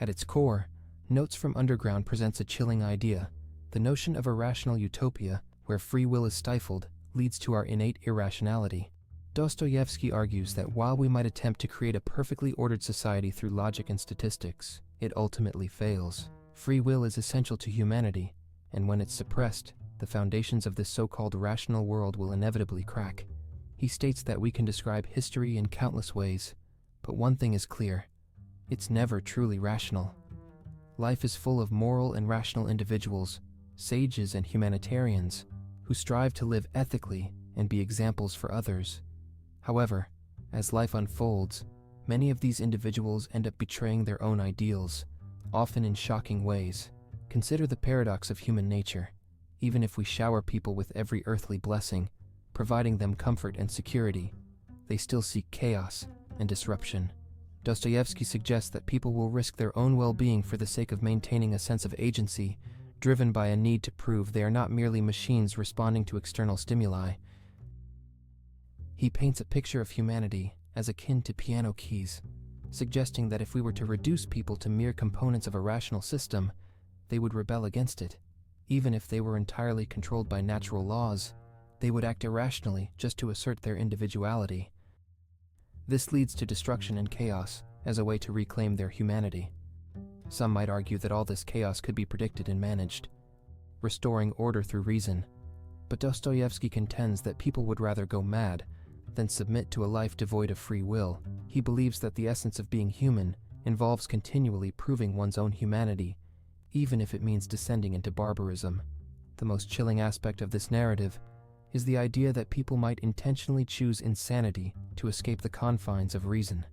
At its core, Notes from Underground presents a chilling idea. The notion of a rational utopia, where free will is stifled, leads to our innate irrationality. Dostoyevsky argues that while we might attempt to create a perfectly ordered society through logic and statistics, it ultimately fails. Free will is essential to humanity, and when it's suppressed, the foundations of this so-called rational world will inevitably crack. He states that we can describe history in countless ways, but one thing is clear: it's never truly rational. Life is full of moral and rational individuals, sages and humanitarians, who strive to live ethically and be examples for others. However, as life unfolds, many of these individuals end up betraying their own ideals, often in shocking ways. Consider the paradox of human nature. Even if we shower people with every earthly blessing, providing them comfort and security, they still seek chaos and disruption. Dostoevsky suggests that people will risk their own well-being for the sake of maintaining a sense of agency, driven by a need to prove they are not merely machines responding to external stimuli. He paints a picture of humanity as akin to piano keys, suggesting that if we were to reduce people to mere components of a rational system, they would rebel against it. Even if they were entirely controlled by natural laws, they would act irrationally just to assert their individuality. This leads to destruction and chaos as a way to reclaim their humanity. Some might argue that all this chaos could be predicted and managed, restoring order through reason. But Dostoevsky contends that people would rather go mad than submit to a life devoid of free will. He believes that the essence of being human involves continually proving one's own humanity, even if it means descending into barbarism. The most chilling aspect of this narrative is the idea that people might intentionally choose insanity to escape the confines of reason.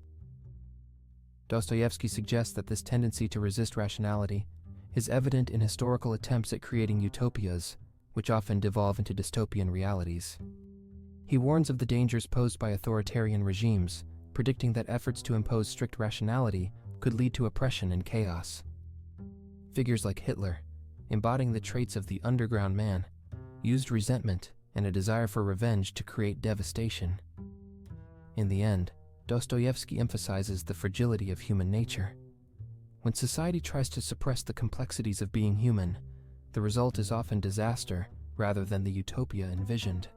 Dostoevsky suggests that this tendency to resist rationality is evident in historical attempts at creating utopias, which often devolve into dystopian realities. He warns of the dangers posed by authoritarian regimes, predicting that efforts to impose strict rationality could lead to oppression and chaos. Figures like Hitler, embodying the traits of the underground man, used resentment and a desire for revenge to create devastation. In the end, Dostoevsky emphasizes the fragility of human nature. When society tries to suppress the complexities of being human, the result is often disaster rather than the utopia envisioned.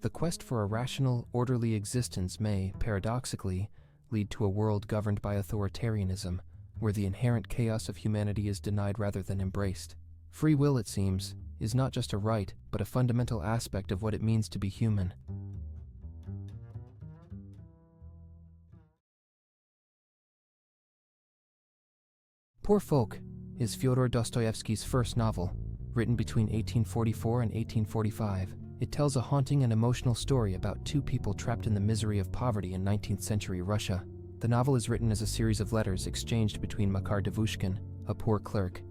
The quest for a rational, orderly existence may, paradoxically, lead to a world governed by authoritarianism, where the inherent chaos of humanity is denied rather than embraced. Free will, it seems, is not just a right, but a fundamental aspect of what it means to be human. Poor Folk is Fyodor Dostoevsky's first novel, written between 1844 and 1845. It tells a haunting and emotional story about two people trapped in the misery of poverty in 19th century Russia. The novel is written as a series of letters exchanged between Makar Devushkin, a poor clerk,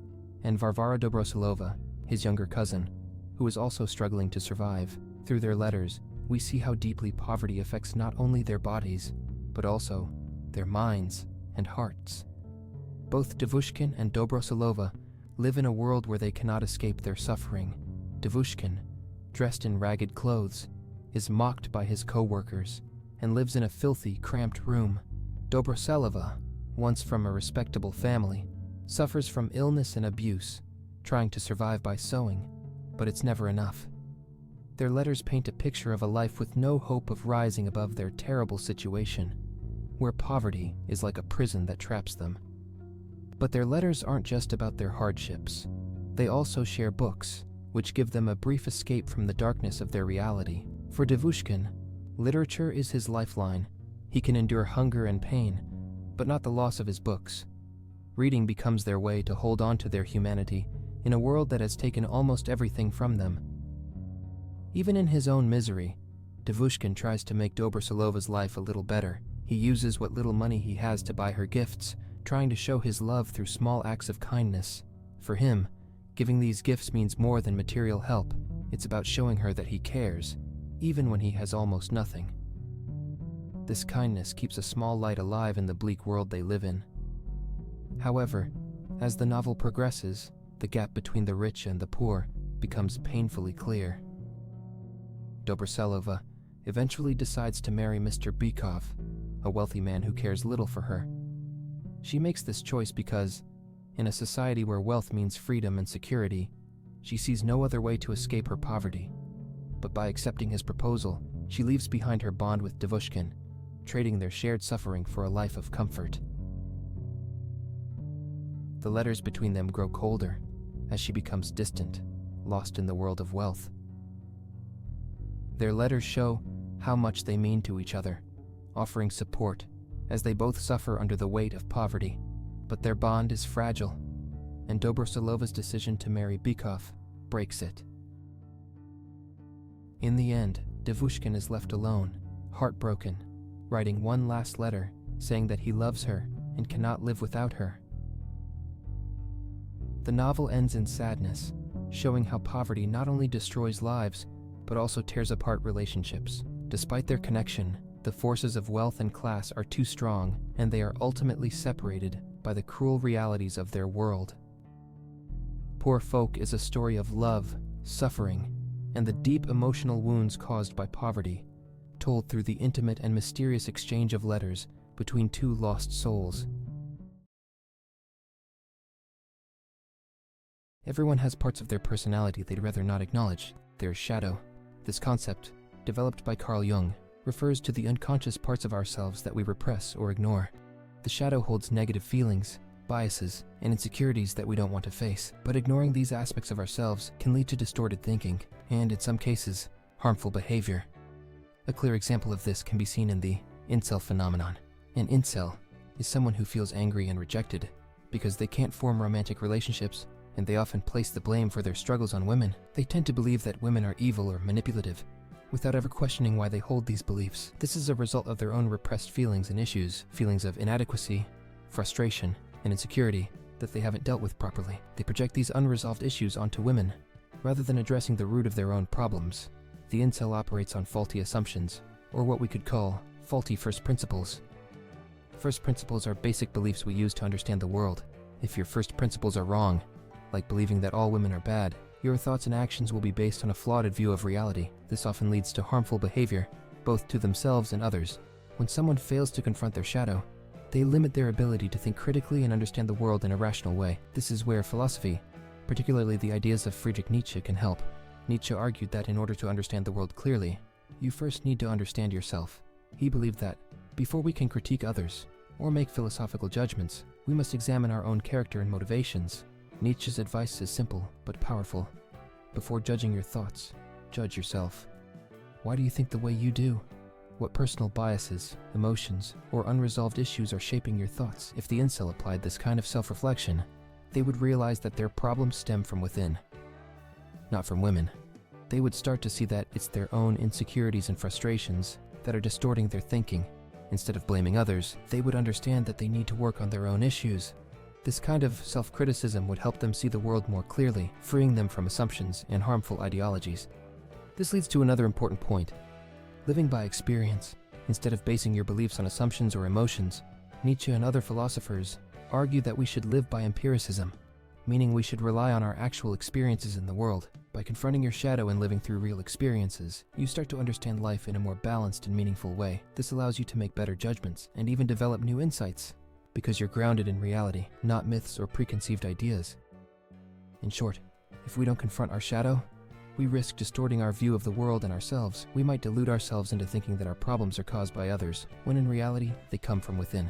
and Varvara Dobroselova, his younger cousin, who is also struggling to survive. Through their letters, we see how deeply poverty affects not only their bodies, but also their minds and hearts. Both Devushkin and Dobroselova live in a world where they cannot escape their suffering. Devushkin, dressed in ragged clothes, is mocked by his co-workers and lives in a filthy, cramped room. Dobroselova, once from a respectable family, suffers from illness and abuse, trying to survive by sewing, but it's never enough. Their letters paint a picture of a life with no hope of rising above their terrible situation, where poverty is like a prison that traps them. But their letters aren't just about their hardships. They also share books, which give them a brief escape from the darkness of their reality. For Devushkin, literature is his lifeline. He can endure hunger and pain, but not the loss of his books. Reading becomes their way to hold on to their humanity in a world that has taken almost everything from them. Even in his own misery, Devushkin tries to make Dobroselova's life a little better. He uses what little money he has to buy her gifts, trying to show his love through small acts of kindness. For him, giving these gifts means more than material help. It's about showing her that he cares, even when he has almost nothing. This kindness keeps a small light alive in the bleak world they live in. However, as the novel progresses, the gap between the rich and the poor becomes painfully clear. Dobroselova eventually decides to marry Mr. Bykov, a wealthy man who cares little for her. She makes this choice because, in a society where wealth means freedom and security, she sees no other way to escape her poverty. But by accepting his proposal, she leaves behind her bond with Devushkin, trading their shared suffering for a life of comfort. The letters between them grow colder as she becomes distant, lost in the world of wealth. Their letters show how much they mean to each other, offering support as they both suffer under the weight of poverty. But their bond is fragile, and Dobrosolova's decision to marry Bykov breaks it. In the end, Devushkin is left alone, heartbroken, writing one last letter saying that he loves her and cannot live without her. The novel ends in sadness, showing how poverty not only destroys lives, but also tears apart relationships. Despite their connection, the forces of wealth and class are too strong, and they are ultimately separated by the cruel realities of their world. Poor Folk is a story of love, suffering, and the deep emotional wounds caused by poverty, told through the intimate and mysterious exchange of letters between two lost souls. Everyone has parts of their personality they'd rather not acknowledge, their shadow. This concept, developed by Carl Jung, refers to the unconscious parts of ourselves that we repress or ignore. The shadow holds negative feelings, biases, and insecurities that we don't want to face, but ignoring these aspects of ourselves can lead to distorted thinking, and in some cases, harmful behavior. A clear example of this can be seen in the incel phenomenon. An incel is someone who feels angry and rejected because they can't form romantic relationships, and they often place the blame for their struggles on women. They tend to believe that women are evil or manipulative, without ever questioning why they hold these beliefs. This is a result of their own repressed feelings and issues, feelings of inadequacy, frustration, and insecurity that they haven't dealt with properly. They project these unresolved issues onto women, rather than addressing the root of their own problems. The incel operates on faulty assumptions, or what we could call faulty first principles. First principles are basic beliefs we use to understand the world. If your first principles are wrong, like believing that all women are bad, your thoughts and actions will be based on a flawed view of reality. This often leads to harmful behavior, both to themselves and others. When someone fails to confront their shadow, they limit their ability to think critically and understand the world in a rational way. This is where philosophy, particularly the ideas of Friedrich Nietzsche, can help. Nietzsche argued that in order to understand the world clearly, you first need to understand yourself. He believed that, before we can critique others, or make philosophical judgments, we must examine our own character and motivations. Nietzsche's advice is simple but powerful. Before judging your thoughts, judge yourself. Why do you think the way you do? What personal biases, emotions, or unresolved issues are shaping your thoughts? If the incel applied this kind of self-reflection, they would realize that their problems stem from within, not from women. They would start to see that it's their own insecurities and frustrations that are distorting their thinking. Instead of blaming others, they would understand that they need to work on their own issues. This kind of self-criticism would help them see the world more clearly, freeing them from assumptions and harmful ideologies. This leads to another important point. Living by experience, instead of basing your beliefs on assumptions or emotions. Nietzsche and other philosophers argue that we should live by empiricism, meaning we should rely on our actual experiences in the world. By confronting your shadow and living through real experiences, you start to understand life in a more balanced and meaningful way. This allows you to make better judgments and even develop new insights, because you're grounded in reality, not myths or preconceived ideas. In short, if we don't confront our shadow, we risk distorting our view of the world and ourselves. We might delude ourselves into thinking that our problems are caused by others, when in reality, they come from within.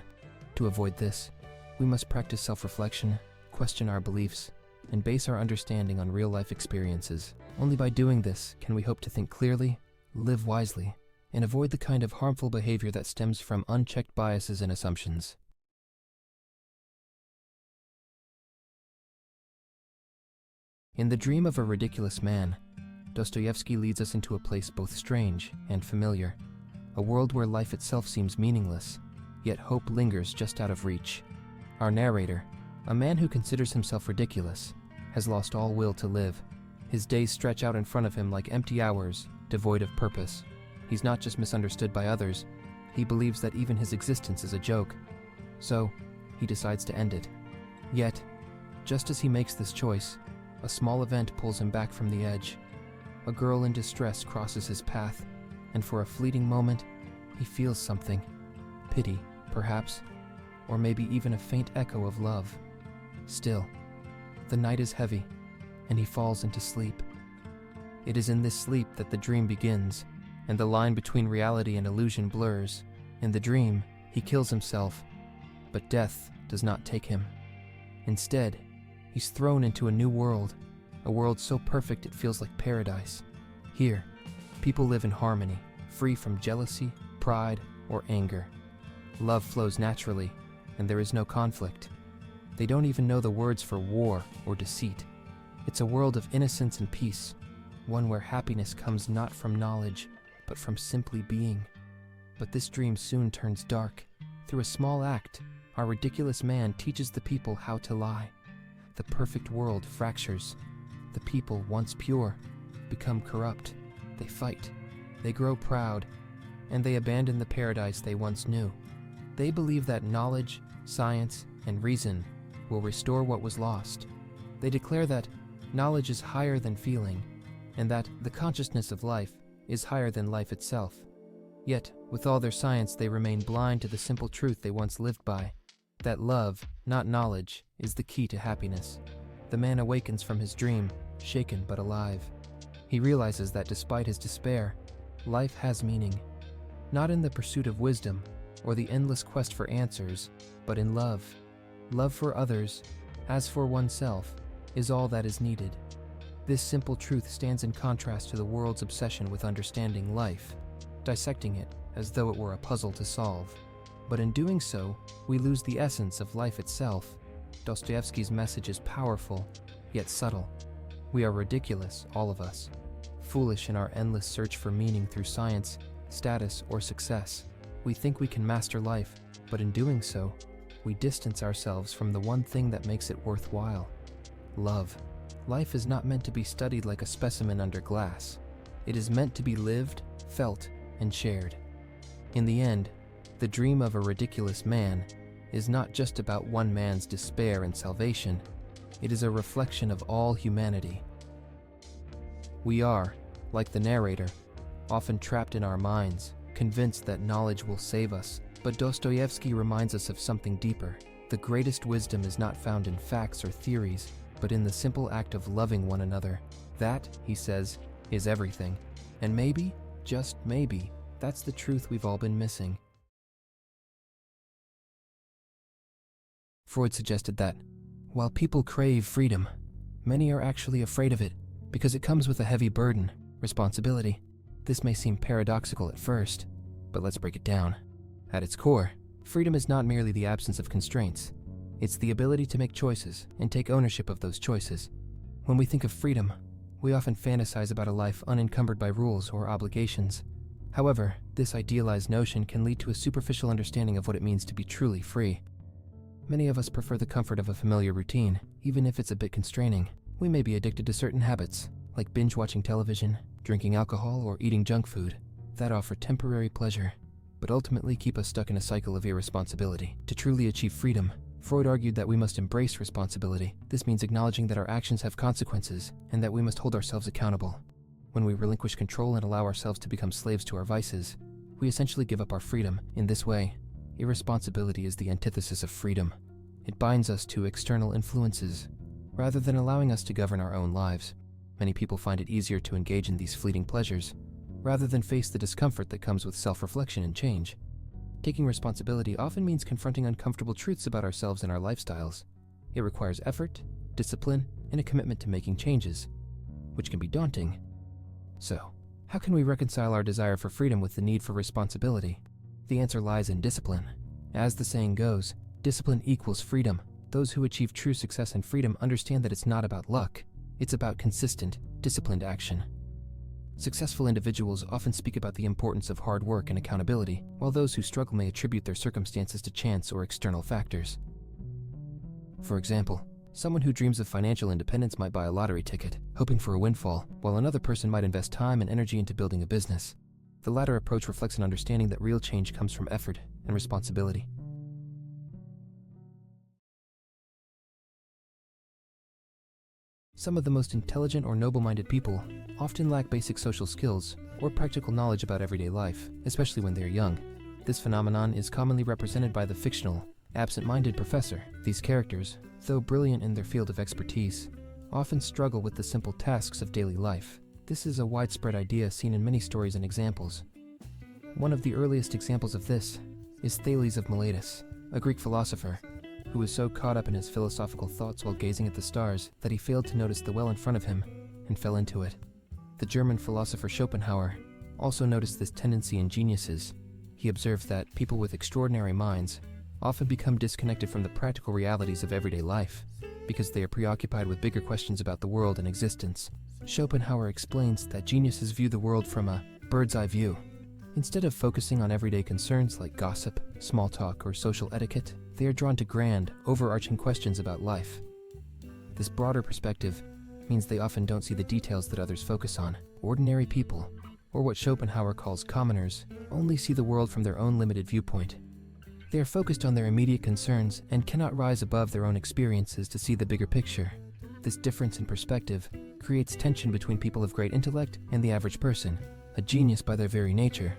To avoid this, we must practice self-reflection, question our beliefs, and base our understanding on real-life experiences. Only by doing this can we hope to think clearly, live wisely, and avoid the kind of harmful behavior that stems from unchecked biases and assumptions. In The Dream of a Ridiculous Man, Dostoyevsky leads us into a place both strange and familiar, a world where life itself seems meaningless, yet hope lingers just out of reach. Our narrator, a man who considers himself ridiculous, has lost all will to live. His days stretch out in front of him like empty hours, devoid of purpose. He's not just misunderstood by others, he believes that even his existence is a joke. So, he decides to end it. Yet, just as he makes this choice, a small event pulls him back from the edge. A girl in distress crosses his path, and for a fleeting moment, he feels something. Pity, perhaps. or maybe even a faint echo of love. Still, the night is heavy, and he falls into sleep. It is in this sleep that the dream begins, and the line between reality and illusion blurs. In the dream, he kills himself, but death does not take him. Instead, he's thrown into a new world, a world so perfect it feels like paradise. Here, people live in harmony, free from jealousy, pride, or anger. Love flows naturally, and there is no conflict. They don't even know the words for war or deceit. It's a world of innocence and peace, one where happiness comes not from knowledge, but from simply being. But this dream soon turns dark. Through a small act, our ridiculous man teaches the people how to lie. The perfect world fractures. The people, once pure, become corrupt. They fight. They grow proud. And they abandon the paradise they once knew. They believe that knowledge, science, and reason will restore what was lost. They declare that knowledge is higher than feeling, and that the consciousness of life is higher than life itself. Yet, with all their science, they remain blind to the simple truth they once lived by, that love, not knowledge, is the key to happiness. The man awakens from his dream, shaken but alive. He realizes that despite his despair, life has meaning, not in the pursuit of wisdom or the endless quest for answers, but in love. Love for others, as for oneself, is all that is needed. This simple truth stands in contrast to the world's obsession with understanding life, dissecting it as though it were a puzzle to solve. But in doing so, we lose the essence of life itself. Dostoevsky's message is powerful, yet subtle. We are ridiculous, all of us, foolish in our endless search for meaning through science, status, or success. We think we can master life, but in doing so, we distance ourselves from the one thing that makes it worthwhile: love. Life is not meant to be studied like a specimen under glass. It is meant to be lived, felt, and shared. In the end, the dream of a ridiculous man is not just about one man's despair and salvation. It is a reflection of all humanity. We are, like the narrator, often trapped in our minds, convinced that knowledge will save us. But Dostoevsky reminds us of something deeper. The greatest wisdom is not found in facts or theories, but in the simple act of loving one another. That, he says, is everything. And maybe, just maybe, that's the truth we've all been missing. Freud suggested that, while people crave freedom, many are actually afraid of it, because it comes with a heavy burden, responsibility. This may seem paradoxical at first, but let's break it down. At its core, freedom is not merely the absence of constraints. It's the ability to make choices and take ownership of those choices. When we think of freedom, we often fantasize about a life unencumbered by rules or obligations. However, this idealized notion can lead to a superficial understanding of what it means to be truly free. Many of us prefer the comfort of a familiar routine, even if it's a bit constraining. We may be addicted to certain habits, like binge-watching television, drinking alcohol, or eating junk food, that offer temporary pleasure, but ultimately keep us stuck in a cycle of irresponsibility. To truly achieve freedom, Freud argued that we must embrace responsibility. This means acknowledging that our actions have consequences, and that we must hold ourselves accountable. When we relinquish control and allow ourselves to become slaves to our vices, we essentially give up our freedom. In this way, irresponsibility is the antithesis of freedom. It binds us to external influences, rather than allowing us to govern our own lives. Many people find it easier to engage in these fleeting pleasures, rather than face the discomfort that comes with self-reflection and change. Taking responsibility often means confronting uncomfortable truths about ourselves and our lifestyles. It requires effort, discipline, and a commitment to making changes, which can be daunting. So, how can we reconcile our desire for freedom with the need for responsibility? The answer lies in discipline. As the saying goes, discipline equals freedom. Those who achieve true success and freedom understand that it's not about luck. It's about consistent, disciplined action. Successful individuals often speak about the importance of hard work and accountability, while those who struggle may attribute their circumstances to chance or external factors. For example, someone who dreams of financial independence might buy a lottery ticket, hoping for a windfall, while another person might invest time and energy into building a business. The latter approach reflects an understanding that real change comes from effort and responsibility. Some of the most intelligent or noble-minded people often lack basic social skills or practical knowledge about everyday life, especially when they are young. This phenomenon is commonly represented by the fictional, absent-minded professor. These characters, though brilliant in their field of expertise, often struggle with the simple tasks of daily life. This is a widespread idea seen in many stories and examples. One of the earliest examples of this is Thales of Miletus, a Greek philosopher who was so caught up in his philosophical thoughts while gazing at the stars that he failed to notice the well in front of him and fell into it. The German philosopher Schopenhauer also noticed this tendency in geniuses. He observed that people with extraordinary minds often become disconnected from the practical realities of everyday life because they are preoccupied with bigger questions about the world and existence. Schopenhauer explains that geniuses view the world from a bird's-eye view. Instead of focusing on everyday concerns like gossip, small talk, or social etiquette, they are drawn to grand, overarching questions about life. This broader perspective means they often don't see the details that others focus on. Ordinary people, or what Schopenhauer calls commoners, only see the world from their own limited viewpoint. They are focused on their immediate concerns and cannot rise above their own experiences to see the bigger picture. This difference in perspective creates tension between people of great intellect and the average person. A genius by their very nature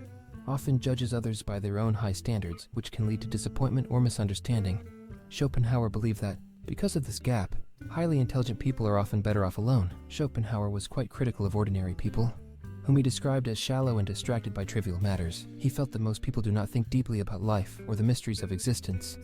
often judges others by their own high standards, which can lead to disappointment or misunderstanding. Schopenhauer believed that, because of this gap, highly intelligent people are often better off alone. Schopenhauer was quite critical of ordinary people, whom he described as shallow and distracted by trivial matters. He felt that most people do not think deeply about life or the mysteries of existence.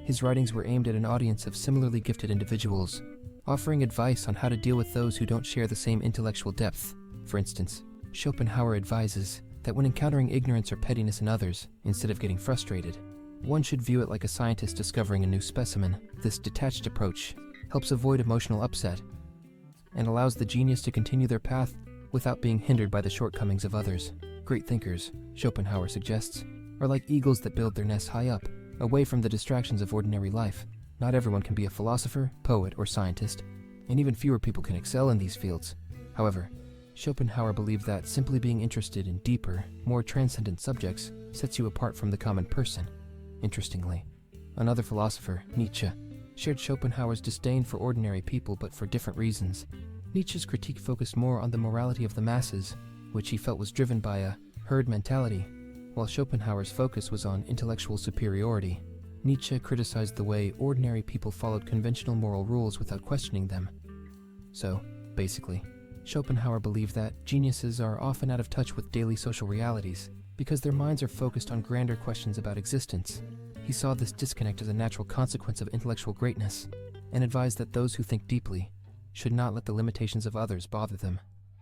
His writings were aimed at an audience of similarly gifted individuals, offering advice on how to deal with those who don't share the same intellectual depth. For instance, Schopenhauer advises that when encountering ignorance or pettiness in others, instead of getting frustrated, one should view it like a scientist discovering a new specimen. This detached approach helps avoid emotional upset and allows the genius to continue their path without being hindered by the shortcomings of others. Great thinkers, Schopenhauer suggests, are like eagles that build their nests high up, away from the distractions of ordinary life. Not everyone can be a philosopher, poet, or scientist, and even fewer people can excel in these fields. However, Schopenhauer believed that simply being interested in deeper, more transcendent subjects sets you apart from the common person. Interestingly, another philosopher, Nietzsche, shared Schopenhauer's disdain for ordinary people but for different reasons. Nietzsche's critique focused more on the morality of the masses, which he felt was driven by a herd mentality, while Schopenhauer's focus was on intellectual superiority. Nietzsche criticized the way ordinary people followed conventional moral rules without questioning them. So, basically, Schopenhauer believed that geniuses are often out of touch with daily social realities because their minds are focused on grander questions about existence. He saw this disconnect as a natural consequence of intellectual greatness and advised that those who think deeply should not let the limitations of others bother them.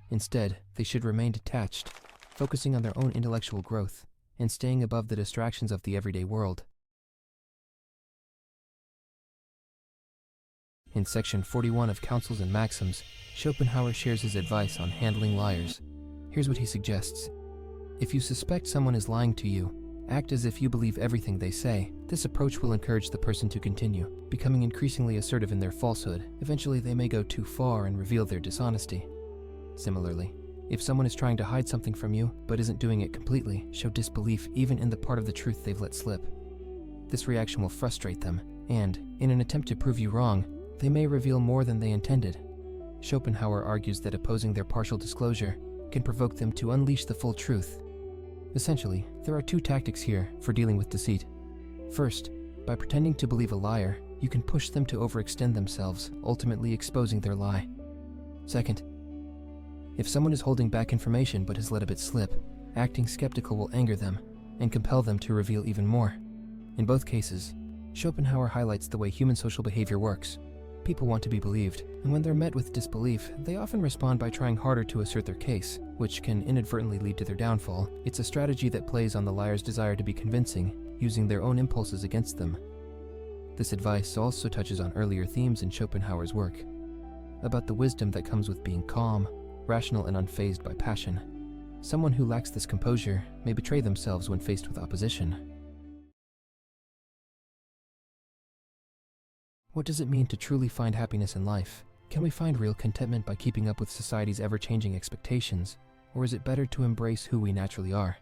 Instead, they should remain detached, focusing on their own intellectual growth and staying above the distractions of the everyday world. In section 41 of Counsels and Maxims, Schopenhauer shares his advice on handling liars. Here's what he suggests. If you suspect someone is lying to you, act as if you believe everything they say. This approach will encourage the person to continue, becoming increasingly assertive in their falsehood. Eventually, they may go too far and reveal their dishonesty. Similarly, if someone is trying to hide something from you but isn't doing it completely, show disbelief even in the part of the truth they've let slip. This reaction will frustrate them, and, in an attempt to prove you wrong, they may reveal more than they intended. Schopenhauer argues that opposing their partial disclosure can provoke them to unleash the full truth. Essentially, there are two tactics here for dealing with deceit. First, by pretending to believe a liar, you can push them to overextend themselves, ultimately exposing their lie. Second, if someone is holding back information but has let a bit slip, acting skeptical will anger them and compel them to reveal even more. In both cases, Schopenhauer highlights the way human social behavior works. People want to be believed, and when they're met with disbelief, they often respond by trying harder to assert their case, which can inadvertently lead to their downfall. It's a strategy that plays on the liar's desire to be convincing, using their own impulses against them. This advice also touches on earlier themes in Schopenhauer's work, about the wisdom that comes with being calm, rational, and unfazed by passion. Someone who lacks this composure may betray themselves when faced with opposition. What does it mean to truly find happiness in life? Can we find real contentment by keeping up with society's ever-changing expectations, or is it better to embrace who we naturally are?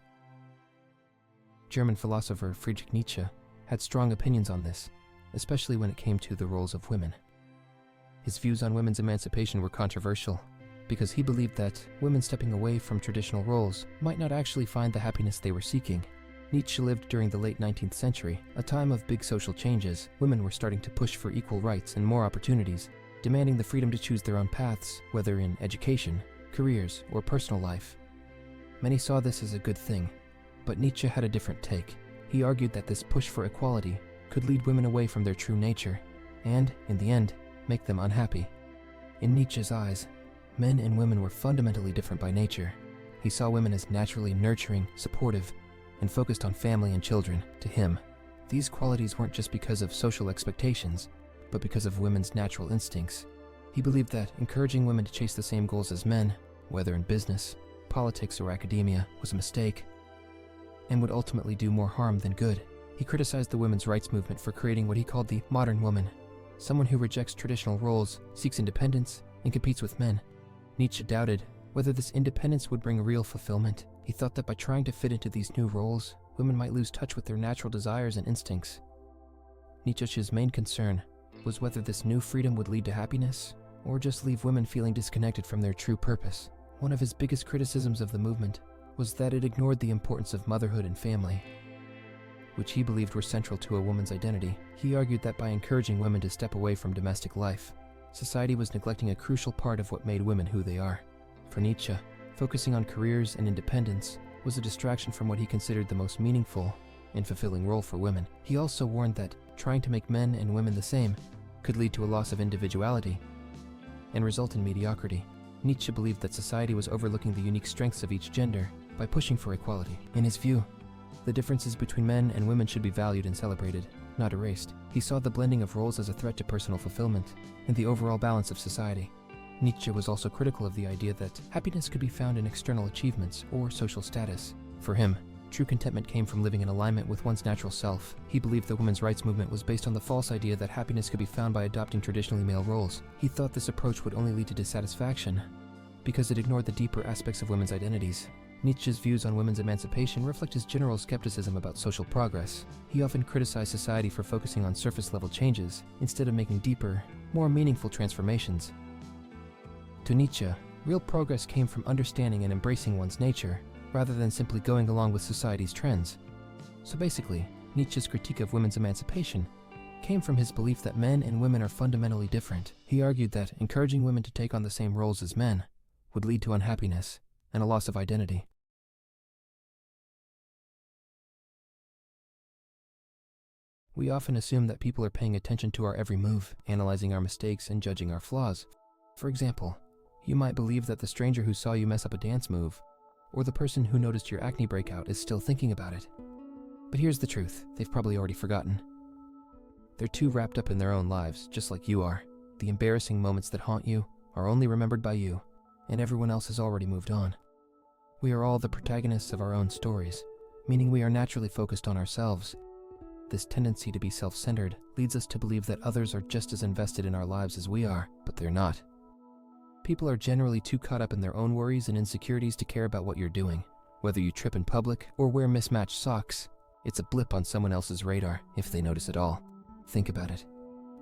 German philosopher Friedrich Nietzsche had strong opinions on this, especially when it came to the roles of women. His views on women's emancipation were controversial, because he believed that women stepping away from traditional roles might not actually find the happiness they were seeking. Nietzsche lived during the late 19th century, a time of big social changes. Women were starting to push for equal rights and more opportunities, demanding the freedom to choose their own paths, whether in education, careers, or personal life. Many saw this as a good thing, but Nietzsche had a different take. He argued that this push for equality could lead women away from their true nature, and, in the end, make them unhappy. In Nietzsche's eyes, men and women were fundamentally different by nature. He saw women as naturally nurturing, supportive, and focused on family and children. To him, these qualities weren't just because of social expectations, but because of women's natural instincts. He believed that encouraging women to chase the same goals as men, whether in business, politics, or academia, was a mistake, and would ultimately do more harm than good. He criticized the women's rights movement for creating what he called the modern woman, someone who rejects traditional roles, seeks independence, and competes with men. Nietzsche doubted whether this independence would bring real fulfillment. He thought that by trying to fit into these new roles, women might lose touch with their natural desires and instincts. Nietzsche's main concern was whether this new freedom would lead to happiness, or just leave women feeling disconnected from their true purpose. One of his biggest criticisms of the movement was that it ignored the importance of motherhood and family, which he believed were central to a woman's identity. He argued that by encouraging women to step away from domestic life, society was neglecting a crucial part of what made women who they are. For Nietzsche, focusing on careers and independence was a distraction from what he considered the most meaningful and fulfilling role for women. He also warned that trying to make men and women the same could lead to a loss of individuality and result in mediocrity. Nietzsche believed that society was overlooking the unique strengths of each gender by pushing for equality. In his view, the differences between men and women should be valued and celebrated, not erased. He saw the blending of roles as a threat to personal fulfillment and the overall balance of society. Nietzsche was also critical of the idea that happiness could be found in external achievements or social status. For him, true contentment came from living in alignment with one's natural self. He believed the women's rights movement was based on the false idea that happiness could be found by adopting traditionally male roles. He thought this approach would only lead to dissatisfaction because it ignored the deeper aspects of women's identities. Nietzsche's views on women's emancipation reflect his general skepticism about social progress. He often criticized society for focusing on surface-level changes instead of making deeper, more meaningful transformations. To Nietzsche, real progress came from understanding and embracing one's nature, rather than simply going along with society's trends. So basically, Nietzsche's critique of women's emancipation came from his belief that men and women are fundamentally different. He argued that encouraging women to take on the same roles as men would lead to unhappiness and a loss of identity. We often assume that people are paying attention to our every move, analyzing our mistakes and judging our flaws. For example, you might believe that the stranger who saw you mess up a dance move, or the person who noticed your acne breakout, is still thinking about it. But here's the truth, they've probably already forgotten. They're too wrapped up in their own lives, just like you are. The embarrassing moments that haunt you are only remembered by you, and everyone else has already moved on. We are all the protagonists of our own stories, meaning we are naturally focused on ourselves. This tendency to be self-centered leads us to believe that others are just as invested in our lives as we are, but they're not. People are generally too caught up in their own worries and insecurities to care about what you're doing. Whether you trip in public or wear mismatched socks, it's a blip on someone else's radar, if they notice at all. Think about it.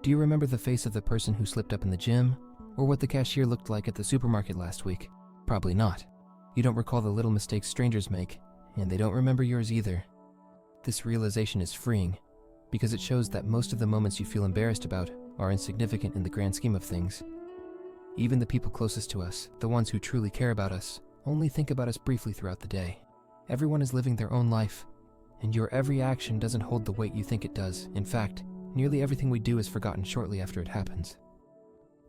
Do you remember the face of the person who slipped up in the gym, or what the cashier looked like at the supermarket last week? Probably not. You don't recall the little mistakes strangers make, and they don't remember yours either. This realization is freeing, because it shows that most of the moments you feel embarrassed about are insignificant in the grand scheme of things. Even the people closest to us, the ones who truly care about us, only think about us briefly throughout the day. Everyone is living their own life, and your every action doesn't hold the weight you think it does. In fact, nearly everything we do is forgotten shortly after it happens.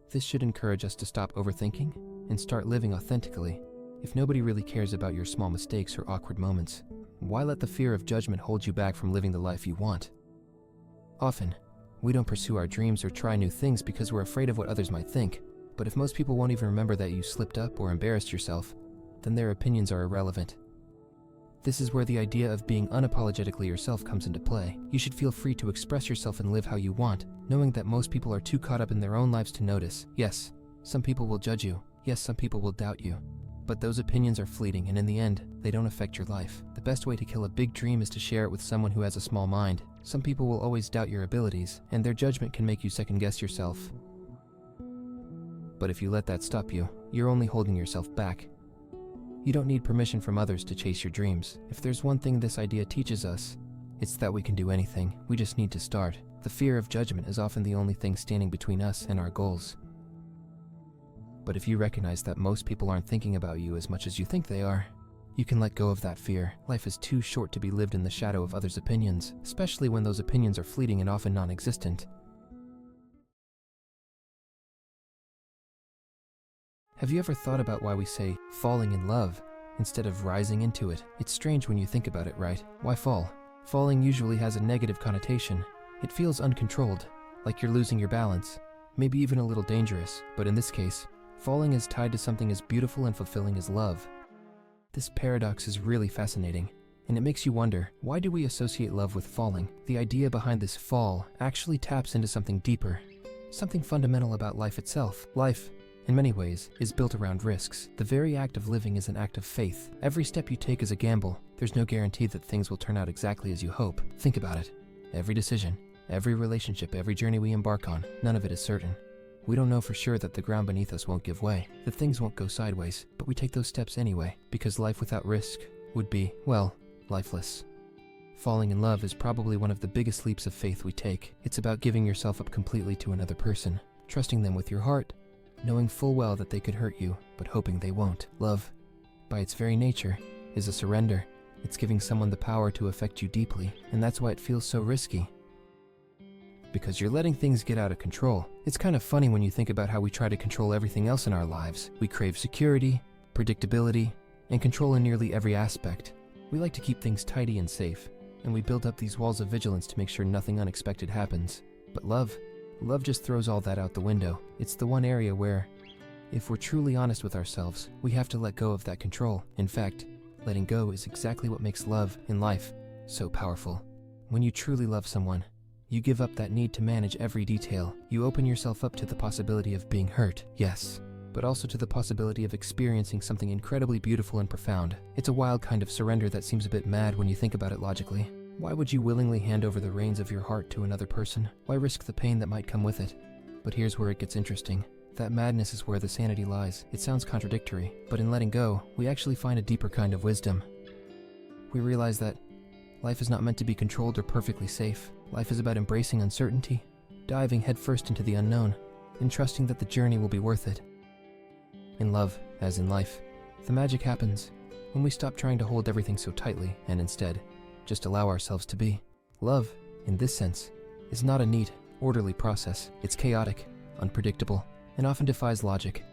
This should encourage us to stop overthinking and start living authentically. If nobody really cares about your small mistakes or awkward moments, why let the fear of judgment hold you back from living the life you want? Often, we don't pursue our dreams or try new things because we're afraid of what others might think. But if most people won't even remember that you slipped up or embarrassed yourself, then their opinions are irrelevant. This is where the idea of being unapologetically yourself comes into play. You should feel free to express yourself and live how you want, knowing that most people are too caught up in their own lives to notice. Yes, some people will judge you. Yes, some people will doubt you. But those opinions are fleeting, and in the end, they don't affect your life. The best way to kill a big dream is to share it with someone who has a small mind. Some people will always doubt your abilities, and their judgment can make you second-guess yourself. But if you let that stop you, you're only holding yourself back. You don't need permission from others to chase your dreams. If there's one thing this idea teaches us, it's that we can do anything. We just need to start. The fear of judgment is often the only thing standing between us and our goals. But if you recognize that most people aren't thinking about you as much as you think they are, you can let go of that fear. Life is too short to be lived in the shadow of others' opinions, especially when those opinions are fleeting and often non-existent. Have you ever thought about why we say falling in love instead of rising into it? It's strange when you think about it, right? Why fall? Falling usually has a negative connotation. It feels uncontrolled, like you're losing your balance, maybe even a little dangerous. But in this case, falling is tied to something as beautiful and fulfilling as love. This paradox is really fascinating, and it makes you wonder, why do we associate love with falling? The idea behind this fall actually taps into something deeper, something fundamental about life itself. Life, in many ways, is built around risks. The very act of living is an act of faith. Every step you take is a gamble. There's no guarantee that things will turn out exactly as you hope. Think about it. Every decision, every relationship, every journey we embark on, none of it is certain. We don't know for sure that the ground beneath us won't give way, that things won't go sideways, but we take those steps anyway, because life without risk would be, well, lifeless. Falling in love is probably one of the biggest leaps of faith we take. It's about giving yourself up completely to another person, trusting them with your heart, knowing full well that they could hurt you, but hoping they won't. Love, by its very nature, is a surrender. It's giving someone the power to affect you deeply, and that's why it feels so risky. Because you're letting things get out of control. It's kind of funny when you think about how we try to control everything else in our lives. We crave security, predictability, and control in nearly every aspect. We like to keep things tidy and safe, and we build up these walls of vigilance to make sure nothing unexpected happens. But love just throws all that out the window. It's the one area where, if we're truly honest with ourselves, we have to let go of that control. In fact, letting go is exactly what makes love in life so powerful. When you truly love someone, you give up that need to manage every detail. You open yourself up to the possibility of being hurt, yes, but also to the possibility of experiencing something incredibly beautiful and profound. It's a wild kind of surrender that seems a bit mad when you think about it logically. Why would you willingly hand over the reins of your heart to another person? Why risk the pain that might come with it? But here's where it gets interesting. That madness is where the sanity lies. It sounds contradictory, but in letting go, we actually find a deeper kind of wisdom. We realize that life is not meant to be controlled or perfectly safe. Life is about embracing uncertainty, diving headfirst into the unknown, and trusting that the journey will be worth it. In love, as in life, the magic happens when we stop trying to hold everything so tightly and instead just allow ourselves to be. Love, in this sense, is not a neat, orderly process. It's chaotic, unpredictable, and often defies logic.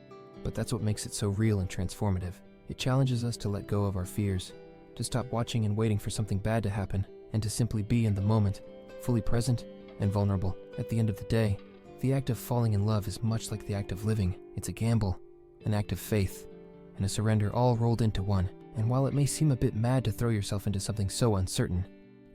But that's what makes it so real and transformative. It challenges us to let go of our fears, to stop watching and waiting for something bad to happen, and to simply be in the moment, fully present and vulnerable. At the end of the day, the act of falling in love is much like the act of living. It's a gamble, an act of faith, and a surrender all rolled into one. And while it may seem a bit mad to throw yourself into something so uncertain,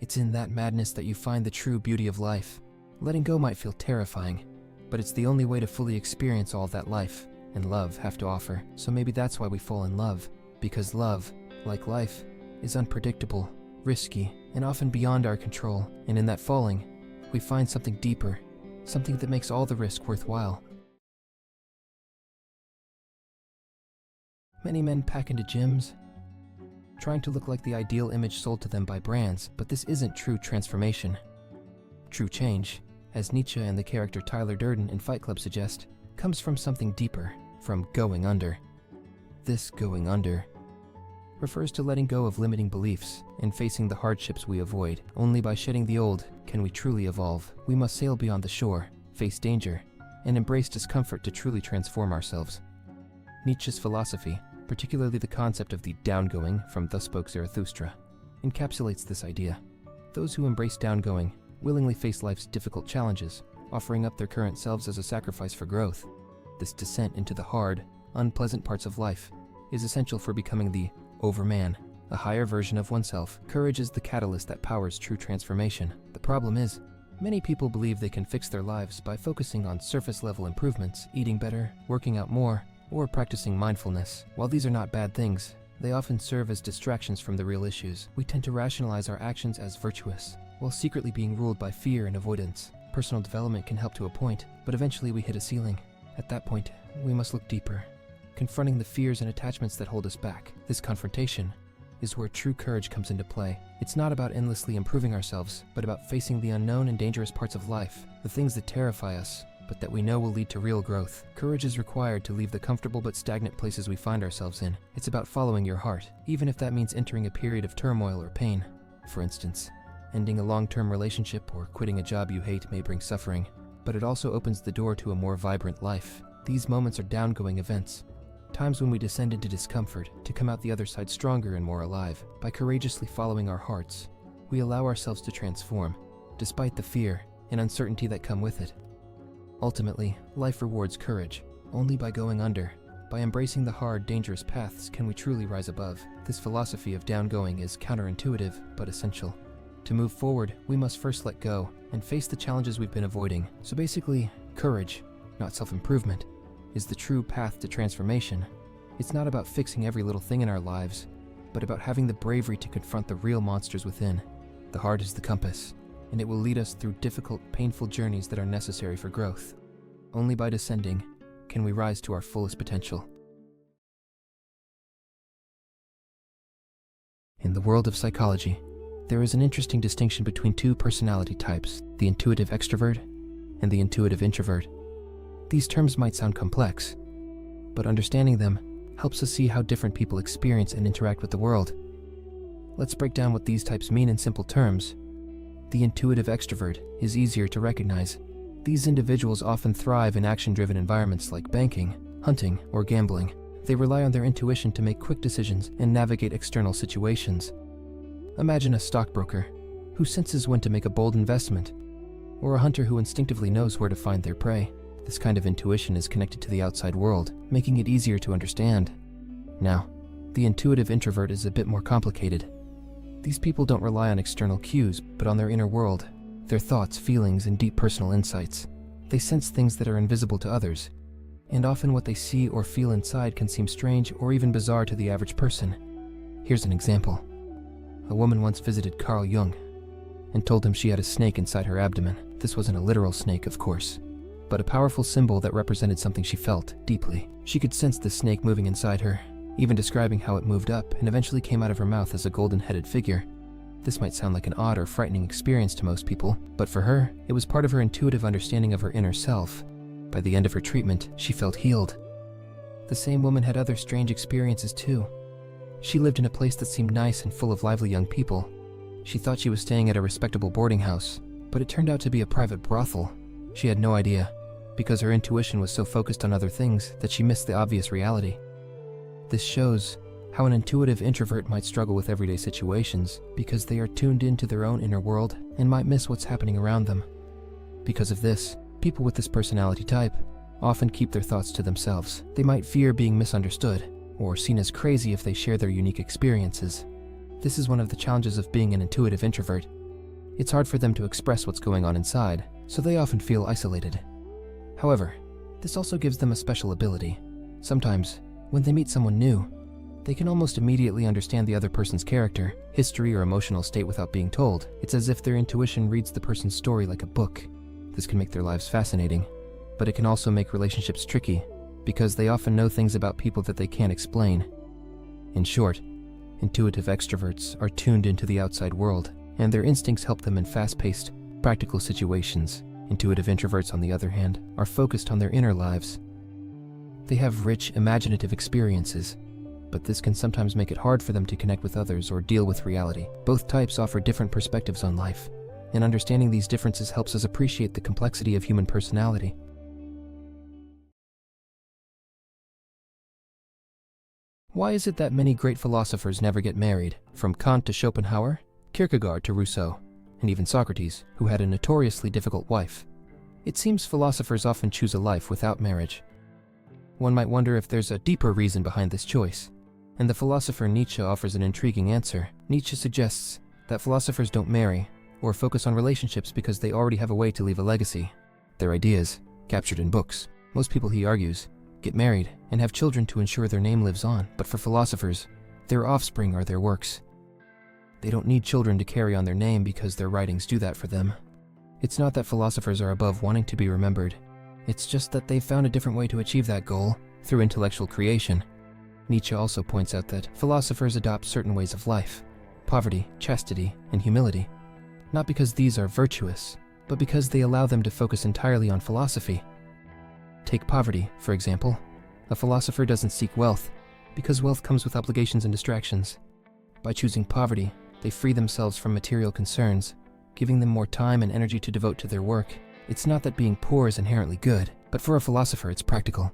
it's in that madness that you find the true beauty of life. Letting go might feel terrifying, but it's the only way to fully experience all that life and love have to offer. So maybe that's why we fall in love, because love, like life, is unpredictable, risky, and often beyond our control. And in that falling, we find something deeper, something that makes all the risk worthwhile. Many men pack into gyms, trying to look like the ideal image sold to them by brands, but this isn't true transformation. True change, as Nietzsche and the character Tyler Durden in Fight Club suggest, comes from something deeper, from going under. This going under refers to letting go of limiting beliefs and facing the hardships we avoid. Only by shedding the old can we truly evolve. We must sail beyond the shore, face danger, and embrace discomfort to truly transform ourselves. Nietzsche's philosophy, particularly the concept of the downgoing from Thus Spoke Zarathustra, encapsulates this idea. Those who embrace downgoing willingly face life's difficult challenges, offering up their current selves as a sacrifice for growth. This descent into the hard, unpleasant parts of life is essential for becoming the overman, a higher version of oneself. Courage is the catalyst that powers true transformation. The problem is, many people believe they can fix their lives by focusing on surface-level improvements, eating better, working out more, or practicing mindfulness. While these are not bad things, they often serve as distractions from the real issues. We tend to rationalize our actions as virtuous, while secretly being ruled by fear and avoidance. Personal development can help to a point, but eventually we hit a ceiling. At that point, we must look deeper. confronting the fears and attachments that hold us back. This confrontation is where true courage comes into play. It's not about endlessly improving ourselves, but about facing the unknown and dangerous parts of life, the things that terrify us, but that we know will lead to real growth. Courage is required to leave the comfortable but stagnant places we find ourselves in. It's about following your heart, even if that means entering a period of turmoil or pain. For instance, ending a long-term relationship or quitting a job you hate may bring suffering, but it also opens the door to a more vibrant life. These moments are downgoing events, times when we descend into discomfort to come out the other side stronger and more alive. By courageously following our hearts, we allow ourselves to transform, despite the fear and uncertainty that come with it. Ultimately, life rewards courage. Only by going under, by embracing the hard, dangerous paths, can we truly rise above. This philosophy of downgoing is counterintuitive, but essential. To move forward, we must first let go and face the challenges we've been avoiding. So basically, courage, not self-improvement, is the true path to transformation. It's not about fixing every little thing in our lives, but about having the bravery to confront the real monsters within. The heart is the compass, and it will lead us through difficult, painful journeys that are necessary for growth. Only by descending can we rise to our fullest potential. In the world of psychology, there is an interesting distinction between two personality types, the intuitive extrovert and the intuitive introvert. These terms might sound complex, but understanding them helps us see how different people experience and interact with the world. Let's break down what these types mean in simple terms. The intuitive extrovert is easier to recognize. These individuals often thrive in action-driven environments like banking, hunting, or gambling. They rely on their intuition to make quick decisions and navigate external situations. Imagine a stockbroker who senses when to make a bold investment, or a hunter who instinctively knows where to find their prey. This kind of intuition is connected to the outside world, making it easier to understand. Now, the intuitive introvert is a bit more complicated. These people don't rely on external cues, but on their inner world, their thoughts, feelings, and deep personal insights. They sense things that are invisible to others, and often what they see or feel inside can seem strange or even bizarre to the average person. Here's an example. A woman once visited Carl Jung and told him she had a snake inside her abdomen. This wasn't a literal snake, of course, but a powerful symbol that represented something she felt deeply. She could sense the snake moving inside her, even describing how it moved up and eventually came out of her mouth as a golden-headed figure. This might sound like an odd or frightening experience to most people, but for her, it was part of her intuitive understanding of her inner self. By the end of her treatment, she felt healed. The same woman had other strange experiences too. She lived in a place that seemed nice and full of lively young people. She thought she was staying at a respectable boarding house, but it turned out to be a private brothel. She had no idea, because her intuition was so focused on other things that she missed the obvious reality. This shows how an intuitive introvert might struggle with everyday situations because they are tuned into their own inner world and might miss what's happening around them. Because of this, people with this personality type often keep their thoughts to themselves. They might fear being misunderstood or seen as crazy if they share their unique experiences. This is one of the challenges of being an intuitive introvert. It's hard for them to express what's going on inside, so they often feel isolated. However, this also gives them a special ability. Sometimes, when they meet someone new, they can almost immediately understand the other person's character, history, or emotional state without being told. It's as if their intuition reads the person's story like a book. This can make their lives fascinating, but it can also make relationships tricky, because they often know things about people that they can't explain. In short, intuitive extroverts are tuned into the outside world, and their instincts help them in fast-paced, practical situations. Intuitive introverts, on the other hand, are focused on their inner lives. They have rich, imaginative experiences, but this can sometimes make it hard for them to connect with others or deal with reality. Both types offer different perspectives on life, and understanding these differences helps us appreciate the complexity of human personality. Why is it that many great philosophers never get married? From Kant to Schopenhauer, Kierkegaard to Rousseau, and even Socrates, who had a notoriously difficult wife. It seems philosophers often choose a life without marriage. One might wonder if there's a deeper reason behind this choice, and the philosopher Nietzsche offers an intriguing answer. Nietzsche suggests that philosophers don't marry or focus on relationships because they already have a way to leave a legacy. Their ideas, captured in books. Most people, he argues, get married and have children to ensure their name lives on, but for philosophers, their offspring are their works. They don't need children to carry on their name because their writings do that for them. It's not that philosophers are above wanting to be remembered. It's just that they've found a different way to achieve that goal. through intellectual creation. Nietzsche also points out that philosophers adopt certain ways of life: poverty, chastity, and humility, not because these are virtuous, but because they allow them to focus entirely on philosophy. Take poverty, for example. A philosopher doesn't seek wealth, because wealth comes with obligations and distractions. By choosing poverty, they free themselves from material concerns, giving them more time and energy to devote to their work. It's not that being poor is inherently good, but for a philosopher it's practical.